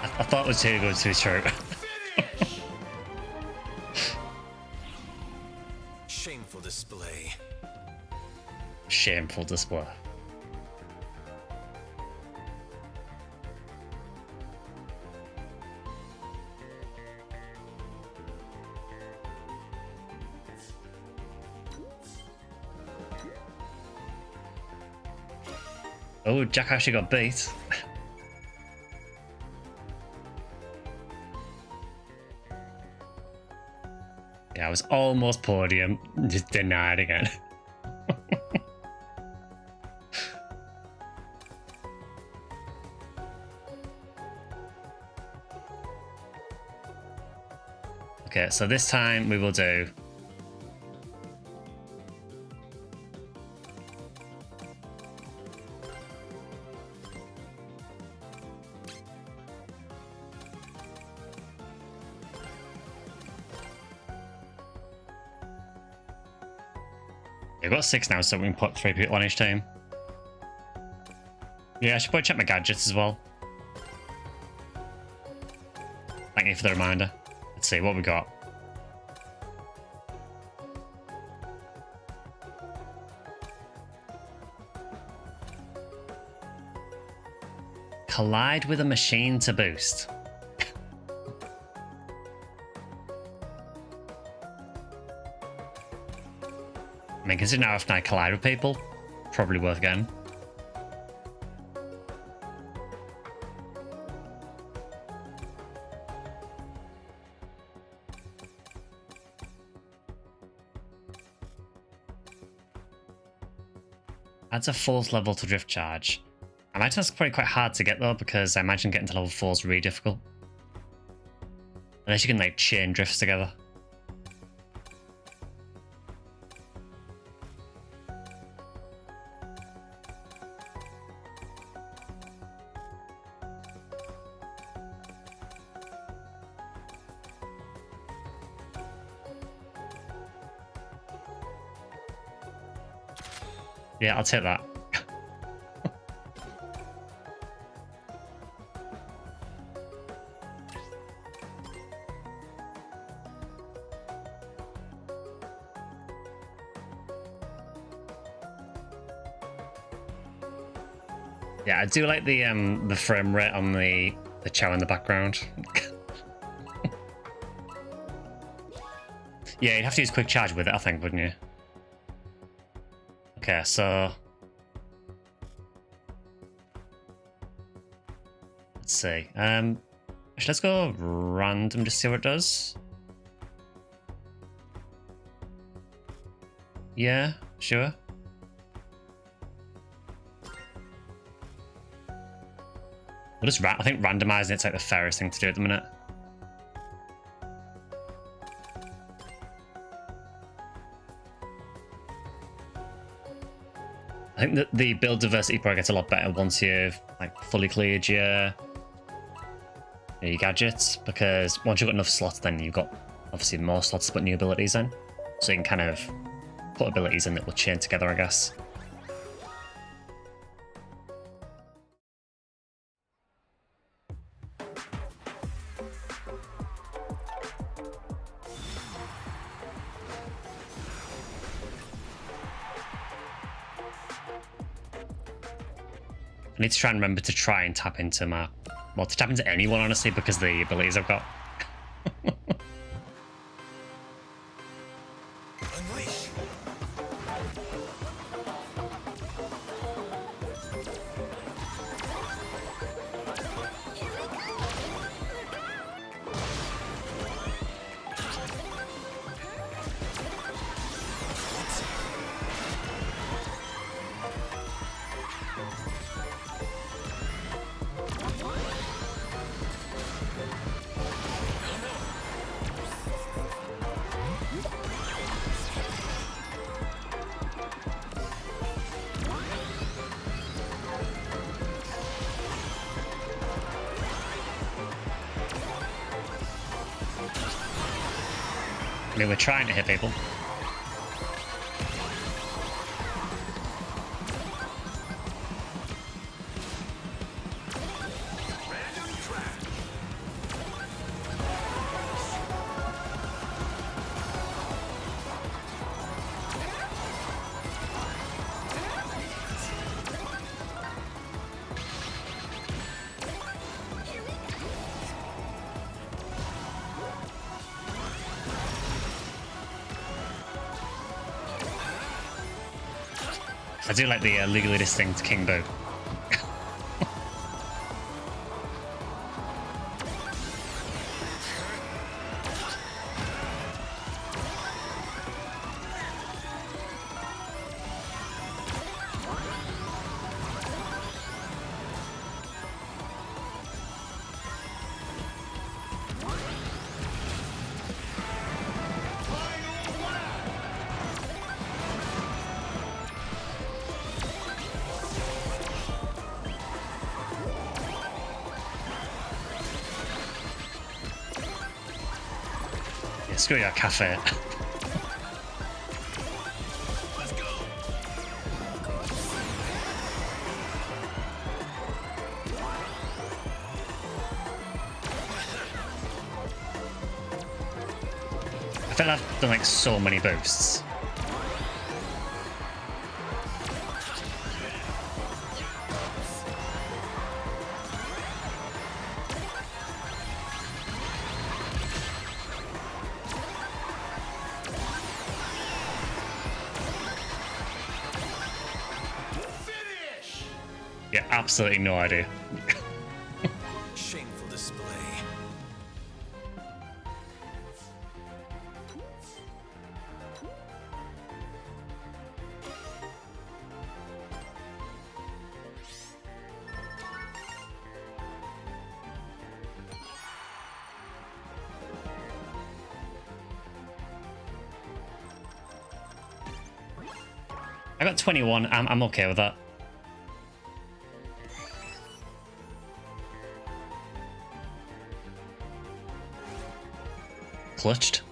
I thought it was too good to be true. Shameful display. Shameful display. Oh, Jack actually got beat. Yeah, I was almost podium, just denied again. Okay, so this time we will do We've got 6 now, so we can put 3 people on each team. Yeah, I should probably check my gadgets as well. Thank you for the reminder. Let's see what we got. Collide with a machine to boost. I mean, considering how often I collide with people, probably worth getting. Adds a fourth level to drift charge. I imagine that's probably quite hard to get though, because I imagine getting to level 4 is really difficult. Unless you can like chain drifts together. Yeah, I'll take that. Yeah, I do like the frame rate on the chow in the background. Yeah, you'd have to use quick charge with it, I think, wouldn't you? Okay, so let's see. Actually, let's go random just see what it does. Yeah, sure. We'll just I think randomizing it's like the fairest thing to do at the minute. I think that the build diversity probably gets a lot better once you've like fully cleared your gadgets, because once you've got enough slots, then you've got obviously more slots to put new abilities in. So you can kind of put abilities in that will chain together, I guess. I need to try and remember to try and tap into my... Well, to tap into anyone, honestly, because of the abilities I've got. Unleash. I mean, we're trying to hit people. I do like the legally distinct King Boo. Screw your cafe. Let's go. I feel like I've done like so many boosts. Yeah, absolutely no idea. Shameful display. I got 21. I'm okay with that. Clutched.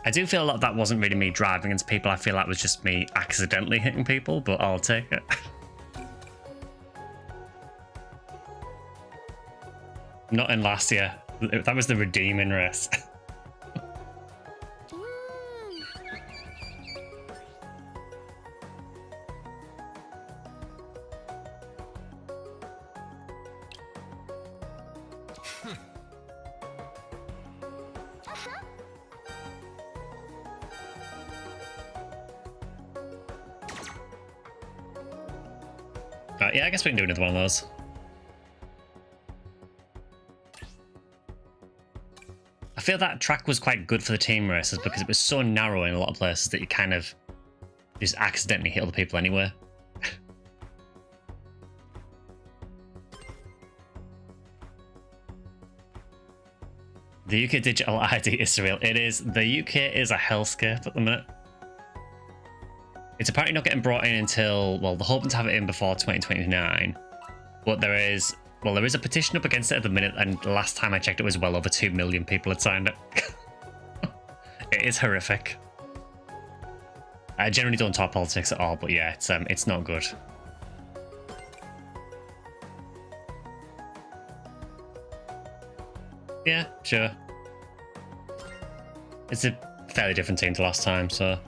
I do feel like that wasn't really me driving into people. I feel like it was just me accidentally hitting people, but I'll take it. Not in last year. That was the redeeming race. Yeah, I guess we can do another one of those. I feel that track was quite good for the team races because it was so narrow in a lot of places that you kind of just accidentally hit other people anyway. The UK digital ID is surreal. It is. The UK is a hellscape at the minute. It's apparently not getting brought in until, well, they're hoping to have it in before 2029. But there is a petition up against it at the minute, and the last time I checked, it was well over 2 million people had signed it. It is horrific. I generally don't talk politics at all, but yeah, it's not good. Yeah, sure. It's a fairly different team to last time, so.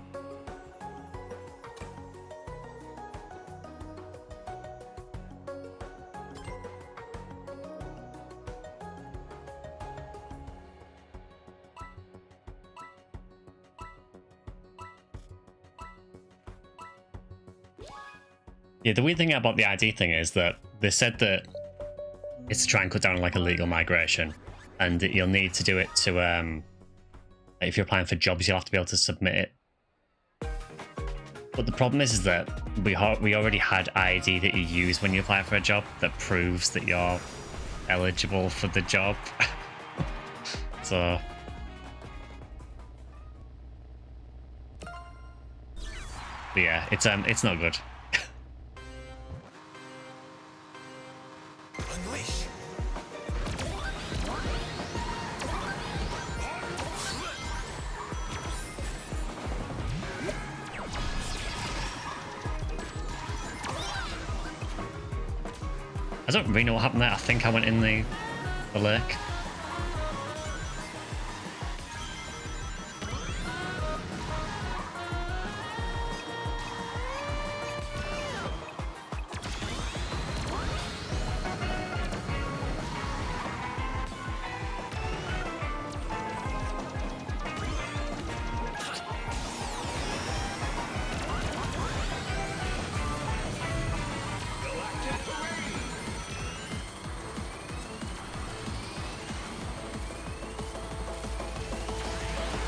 Yeah, the weird thing about the ID thing is that they said that it's to try and cut down on like illegal migration, and that you'll need to do it to if you're applying for jobs, you'll have to be able to submit it. But the problem is that we already had ID that you use when you apply for a job that proves that you're eligible for the job. So but yeah, it's not good. Unleash. I don't really know what happened there. I think I went in the lake.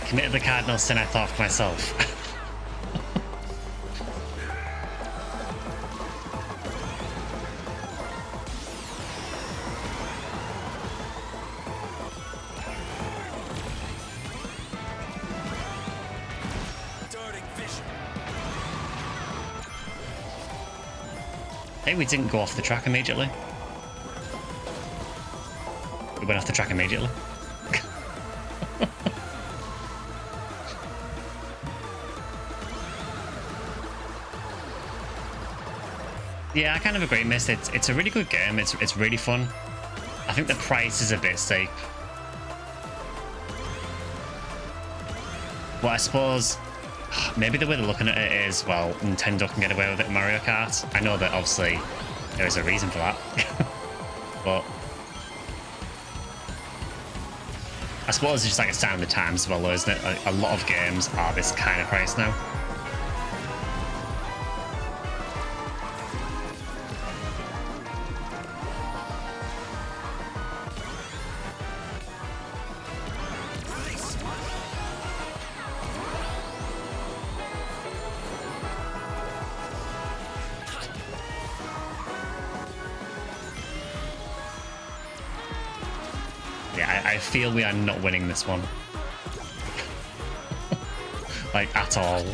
Committed the cardinal sin I thought for myself. Darting vision. Hey, we didn't go off the track immediately. We went off the track immediately. Yeah, I kind of agree, Miss. It's a really good game. It's really fun. I think the price is a bit steep. Well, I suppose maybe the way they're looking at it is, well, Nintendo can get away with it in Mario Kart. I know that obviously there is a reason for that, but I suppose it's just like a sign of the times as well, though, isn't it? Like, a lot of games are this kind of price now. Yeah, I feel we are not winning this one. Like, at all.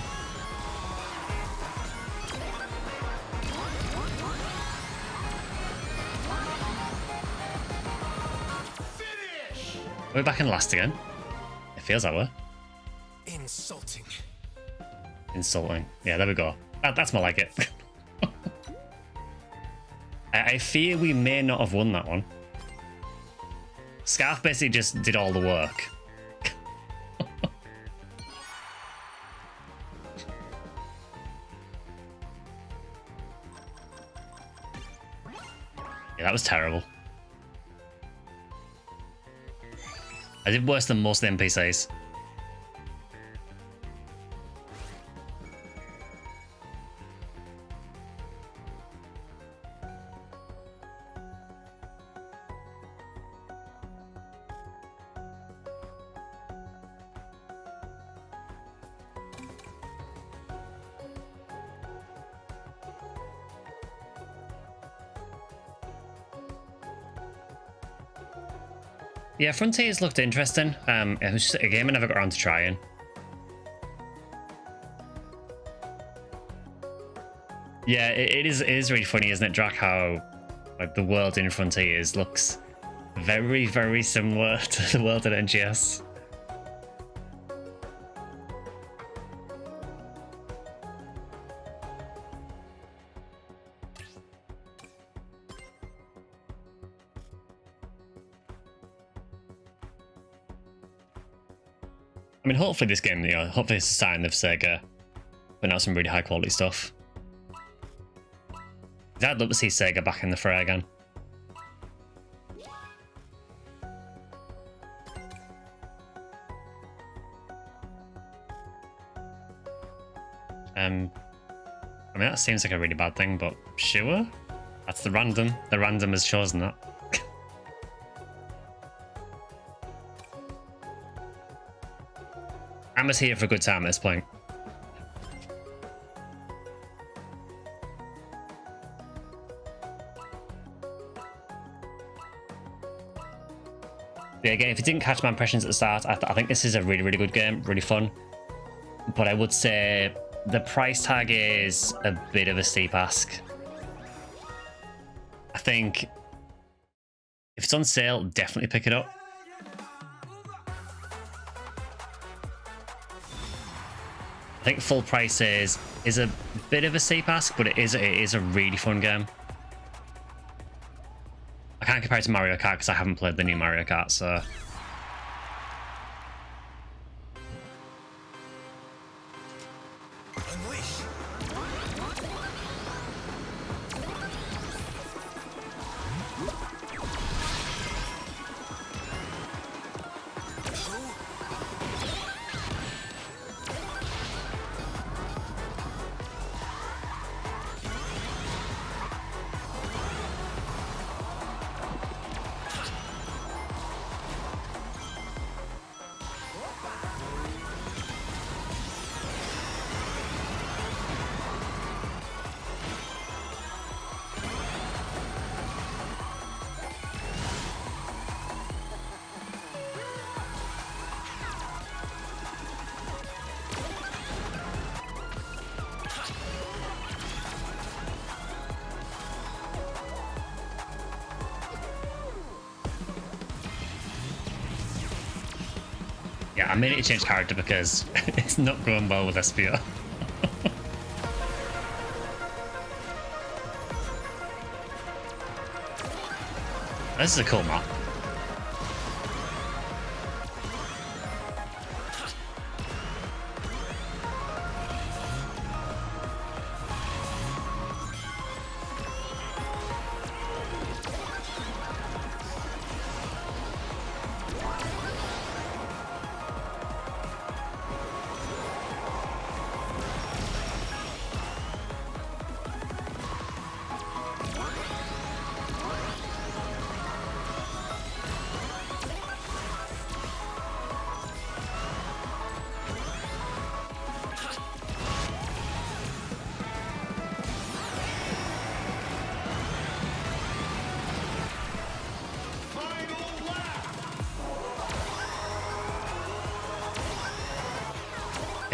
We're back in last again. It feels that way. Insulting. Insulting. Yeah, there we go. That's more like it. I fear we may not have won that one. Scarf basically just did all the work. Yeah, that was terrible. I did worse than most of the NPCs. Yeah, Frontiers looked interesting. It was just a game I never got around to trying. Yeah, it is really funny, isn't it, Drac, how like the world in Frontiers looks very, very similar to the world at NGS. I mean, hopefully this game, hopefully it's a sign of Sega putting out some really high quality stuff. I'd love to see Sega back in the fray again. I mean, that seems like a really bad thing, but sure. That's the random. The random has chosen that. I'm just here for a good time at this point. Yeah, again, if you didn't catch my impressions at the start, I think this is a really, really good game, really fun. But I would say the price tag is a bit of a steep ask. I think if it's on sale, definitely pick it up. I think full price is a bit of a steep ask, but it is a really fun game. I can't compare it to Mario Kart because I haven't played the new Mario Kart, so... Unleash. Yeah, I made it change character because it's not going well with SPO. This is a cool map.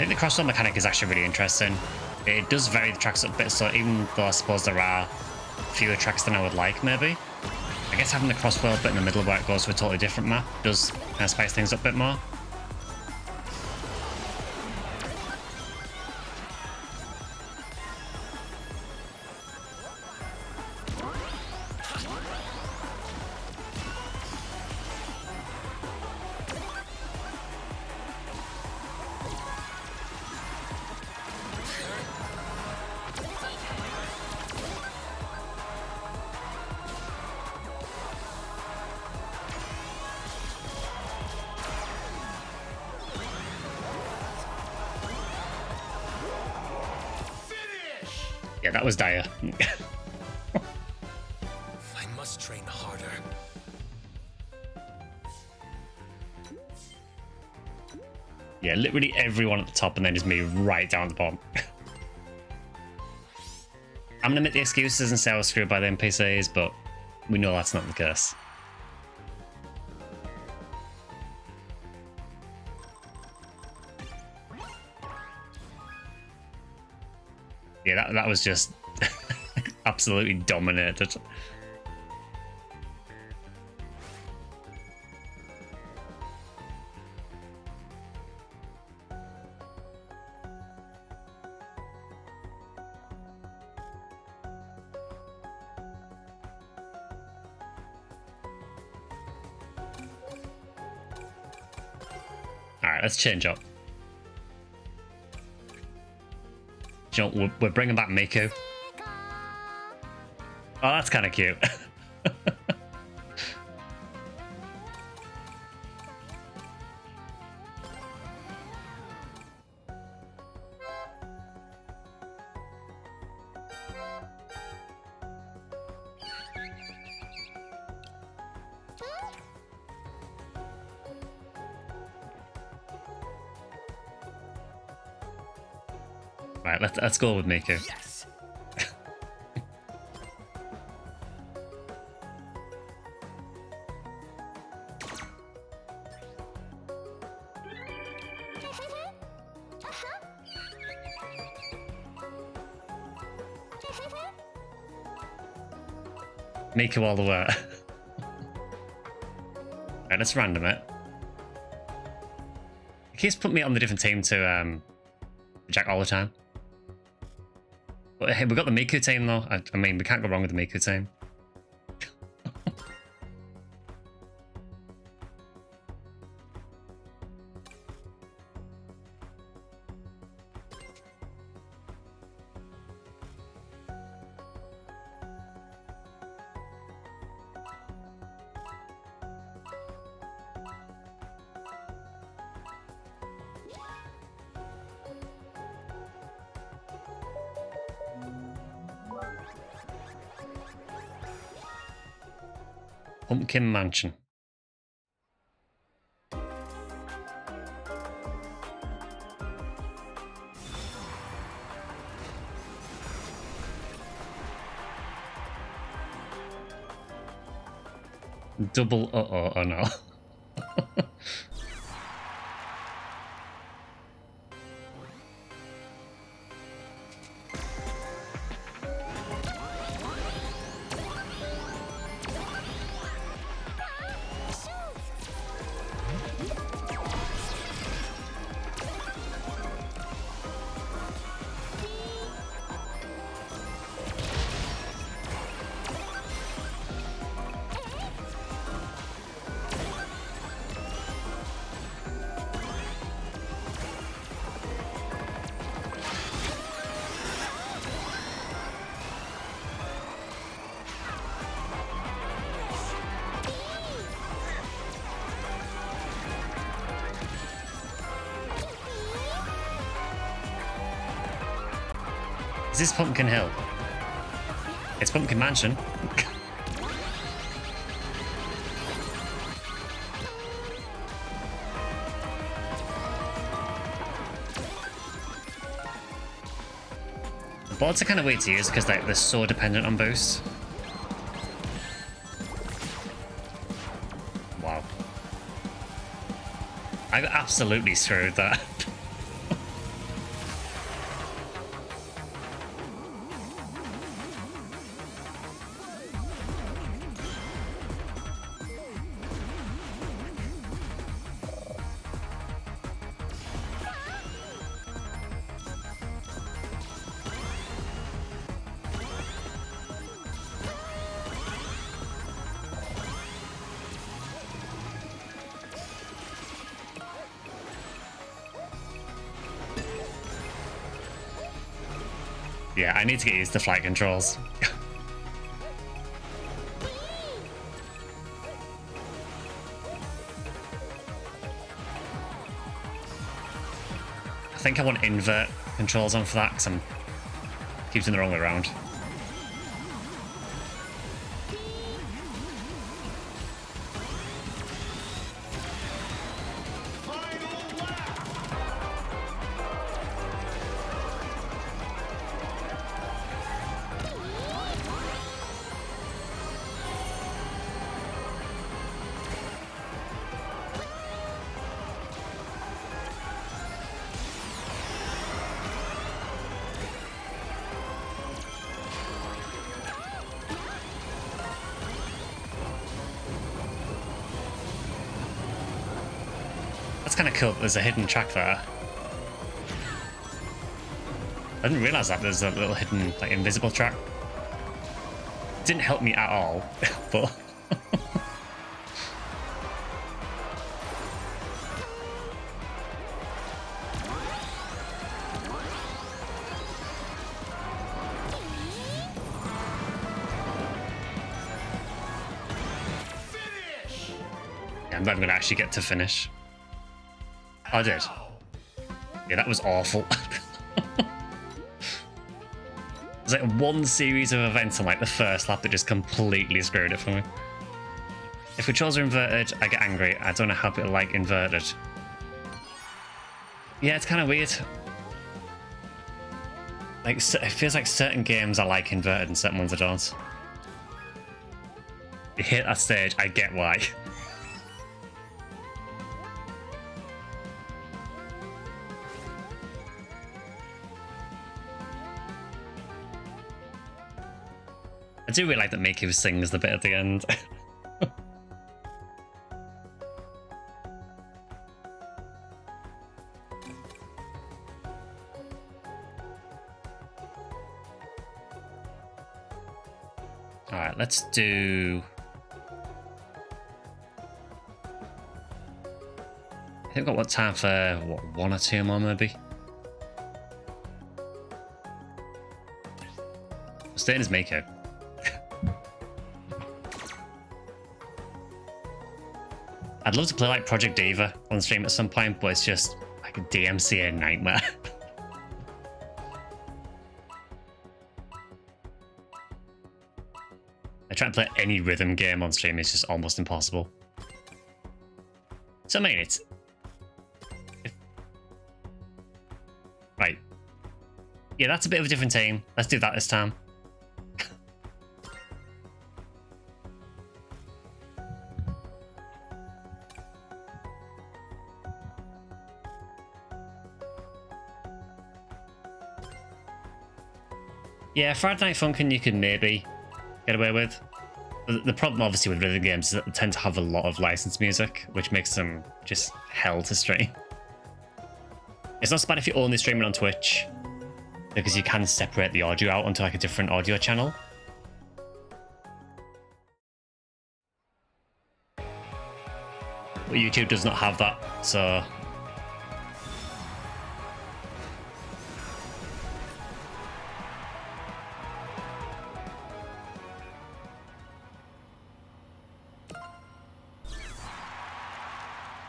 I think the crosswell mechanic is actually really interesting. It does vary the tracks up a bit, so even though I suppose there are fewer tracks than I would like, maybe. I guess having the crosswell bit in the middle where it goes to a totally different map does kind of spice things up a bit more. Yeah, that was dire. I must train harder. Yeah, literally everyone at the top and then just me right down the bottom. I'm gonna make the excuses and say I was screwed by the NPCs, but we know that's not the case. Yeah, that was just absolutely dominated. Alright, let's change up. You know, we're bringing back Miku. Oh, that's kind of cute. Right, let's go with Miku. Yes. Miku all the way. Right, let's random it. It keeps putting me on the different team to Jack all the time. But hey, we got the Miku team though. I mean, we can't go wrong with the Miku team. Pumpkin Mansion. Double uh-oh, oh no. Is this Pumpkin Hill? It's Pumpkin Mansion. Boards are kind of weird to use because they're so dependent on boost. Wow. I got absolutely screwed that. Yeah, I need to get used to flight controls. I think I want invert controls on for that because I'm keeps it the wrong way around. That's kind of cool. There's a hidden track there. I didn't realize that there's a little hidden, like, invisible track. It didn't help me at all, but... yeah, I'm not going to actually get to finish. Oh, I did. Yeah, that was awful. There's like one series of events on like the first lap that just completely screwed it for me. If controls are inverted, I get angry. I don't know how people like inverted. Yeah, it's kind of weird. Like, it feels like certain games I like inverted and certain ones I don't. You hit that stage, I get why. I do really like that Mickey sings the bit at the end. Alright, let's do... I think I've got what time for, what, 1 or 2 more maybe? Staying as Miko. I'd love to play like Project Diva on stream at some point, but it's just like a DMCA nightmare. I try to play any rhythm game on stream, it's just almost impossible. So I mean, it's... Right. Yeah, that's a bit of a different team. Let's do that this time. Yeah, Friday Night Funkin' you can maybe get away with. The problem, obviously, with rhythm games is that they tend to have a lot of licensed music, which makes them just hell to stream. It's not so bad if you're only streaming on Twitch, because you can separate the audio out onto like a different audio channel. But YouTube does not have that, so...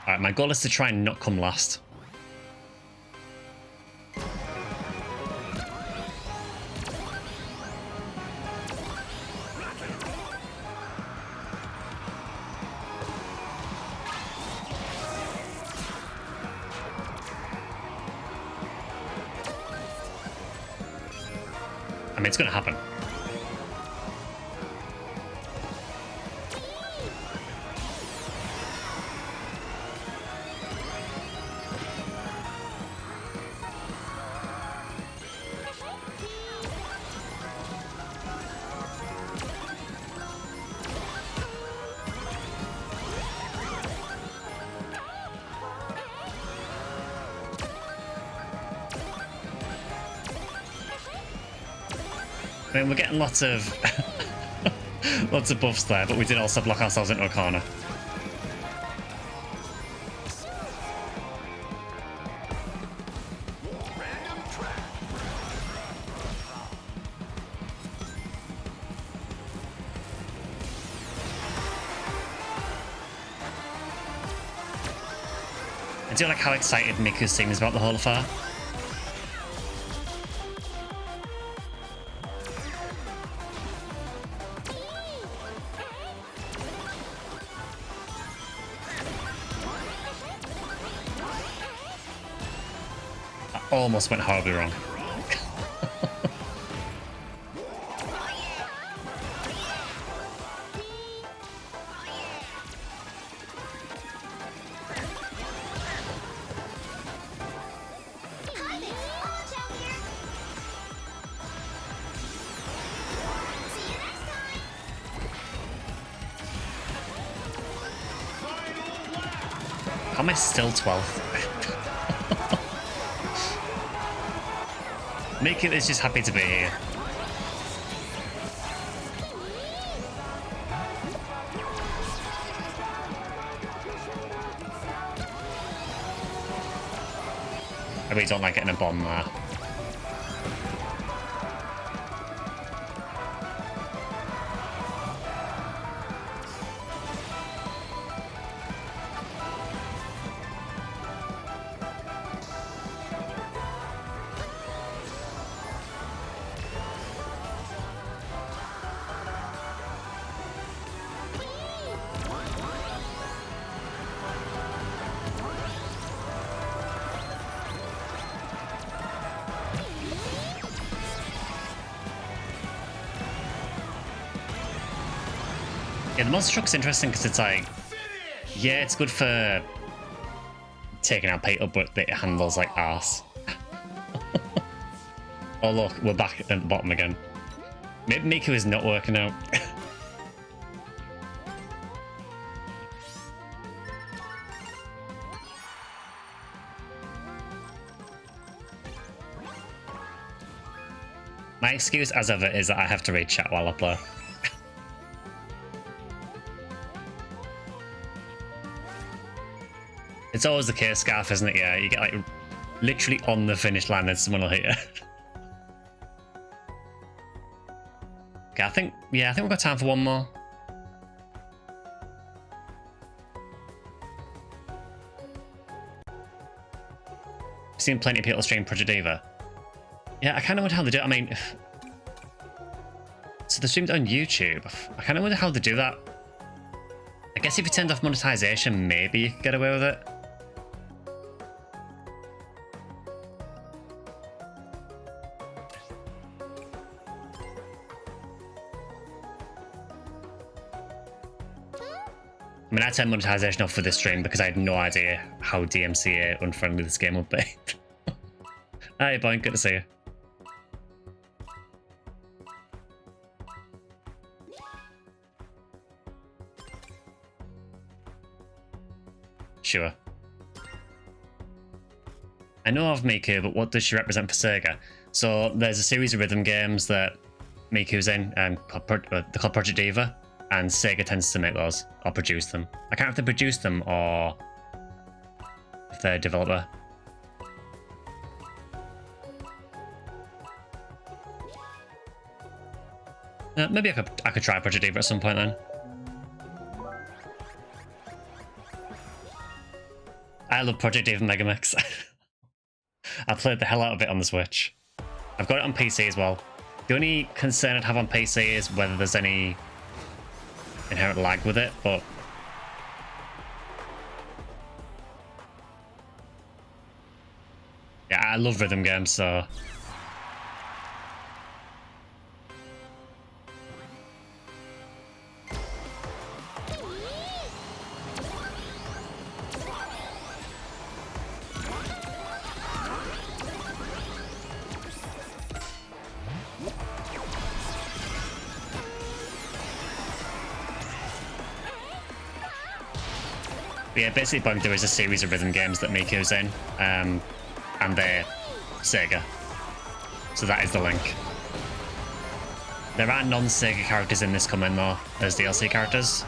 Alright, my goal is to try and not come last. I mean, it's going to happen. I mean, we're getting lots of lots of buffs there, but we did also block ourselves into a corner. do like how excited Miku seems about the whole affair. I almost went horribly wrong. How am I still 12th? Miku is just happy to be here. I really don't like getting a bomb there. Yeah, the monster truck's interesting because it's like, yeah, it's good for taking out Peter, but it handles like arse. Oh look, we're back at the bottom again. Maybe Miku is not working out. My excuse, as ever, is that I have to read chat while I play. It's always the case, Scarf, isn't it? Yeah, you get like literally on the finish line and someone will hit you. Okay, I think we've got time for one more. I've seen plenty of people stream Project Diva. Yeah, I kind of wonder how they do it. I mean, so they streamed on YouTube. I kind of wonder how they do that. I guess if you turned off monetization, maybe you could get away with it. I mean, I turned monetization off for this stream because I had no idea how DMCA unfriendly this game would be. Hi, Boink, good to see you. Sure. I know of Miku, but what does she represent for Sega? So there's a series of rhythm games that Miku's in, they're called Project Diva, and Sega tends to make those, or produce them. I can't know if they produce them or if they're a developer. Maybe I could try Project Diva at some point then. I love Project Diva Megamix. I played the hell out of it on the Switch. I've got it on PC as well. The only concern I'd have on PC is whether there's any inherent lag with it, but yeah, I love rhythm games, so yeah, basically there is a series of rhythm games that Miku's in, and they're Sega. So that is the link. There are non-Sega characters in this coming though, as DLC characters.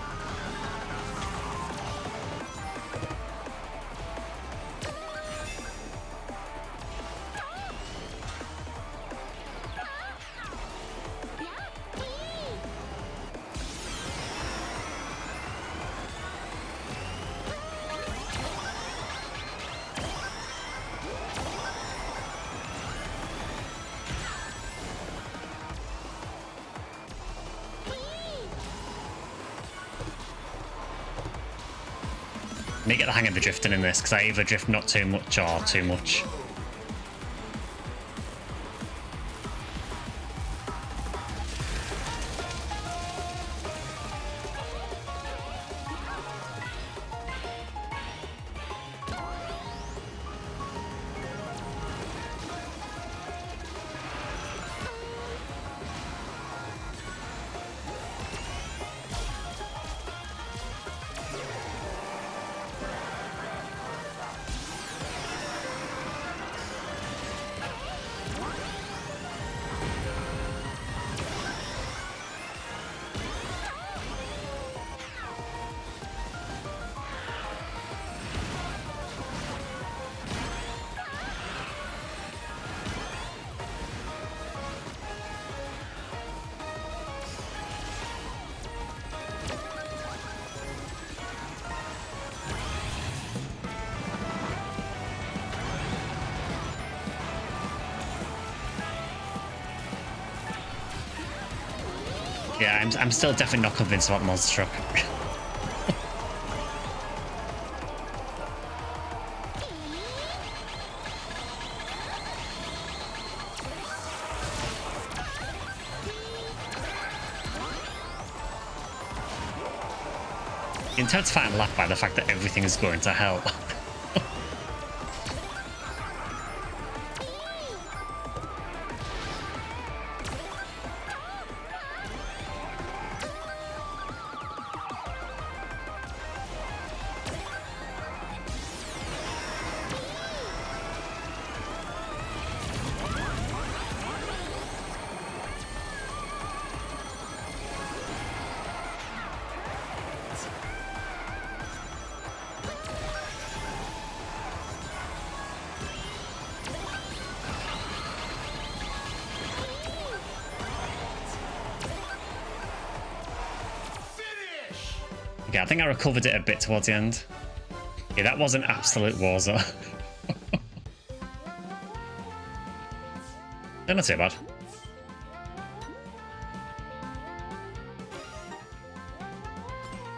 May get the hang of the drifting in this, because I either drift not too much or too much. Yeah, I'm still definitely not convinced about the monster truck. Intensifying lap by the fact that everything is going to hell. Yeah, I think I recovered it a bit towards the end. Yeah, that was an absolute war zone. They're not too bad.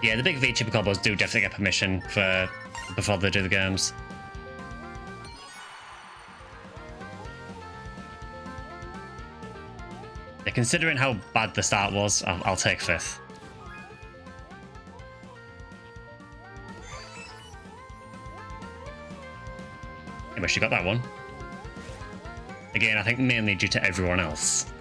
Yeah, the big V-chipper combos do definitely get permission for before they do the games. Yeah, considering how bad the start was, I'll take 5th. I wish you got that one. Again, I think mainly due to everyone else.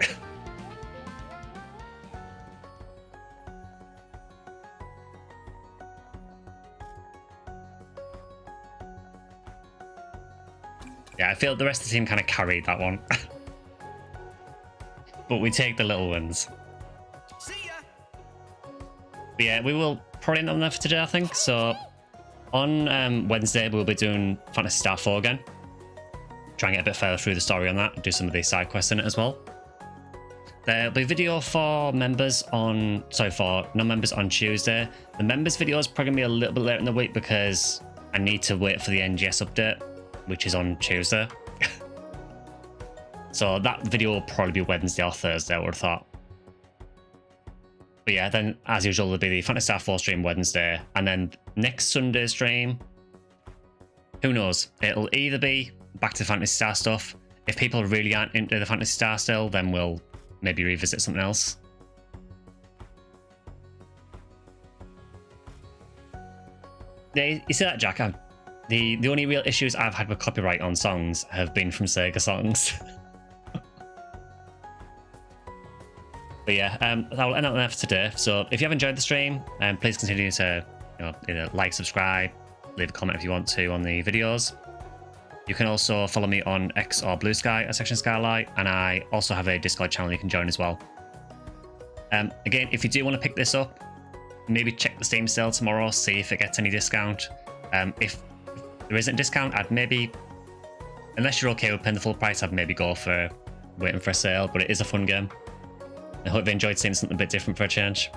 Yeah, I feel the rest of the team kind of carried that one. But we take the little wins. See ya. But yeah, we will probably end on there for today, I think. So on Wednesday, we'll be doing Fantasy Star 4 again. Try and get a bit further through the story on that. Do some of these side quests in it as well. There'll be a video for members on... Sorry, for non-members on Tuesday. The members video is probably going to be a little bit later in the week because I need to wait for the NGS update, which is on Tuesday. So that video will probably be Wednesday or Thursday, I would have thought. But yeah, then as usual, there'll be the Fantasy Star 4 stream Wednesday. And then next Sunday stream, who knows? It'll either be back to Fantasy Star stuff. If people really aren't into the Fantasy Star still, then we'll maybe revisit something else. Yeah, you see that, Jack? The only real issues I've had with copyright on songs have been from Sega songs. But yeah, I'll end up there for today. So if you have enjoyed the stream, please continue to either like, subscribe, leave a comment if you want to on the videos. You can also follow me on X or BlueSky at SectionSkyly, and I also have a Discord channel you can join as well. Again, if you do want to pick this up, maybe check the Steam sale tomorrow, see if it gets any discount. If there isn't a discount, I'd maybe, unless you're okay with paying the full price, I'd maybe go for waiting for a sale, but it is a fun game. I hope you enjoyed seeing something a bit different for a change.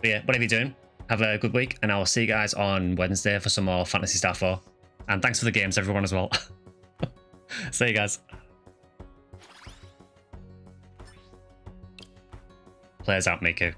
But yeah, whatever you're doing, have a good week, and I will see you guys on Wednesday for some more Fantasy Star 4. And thanks for the games, everyone, as well. See you guys. Players out, Miku.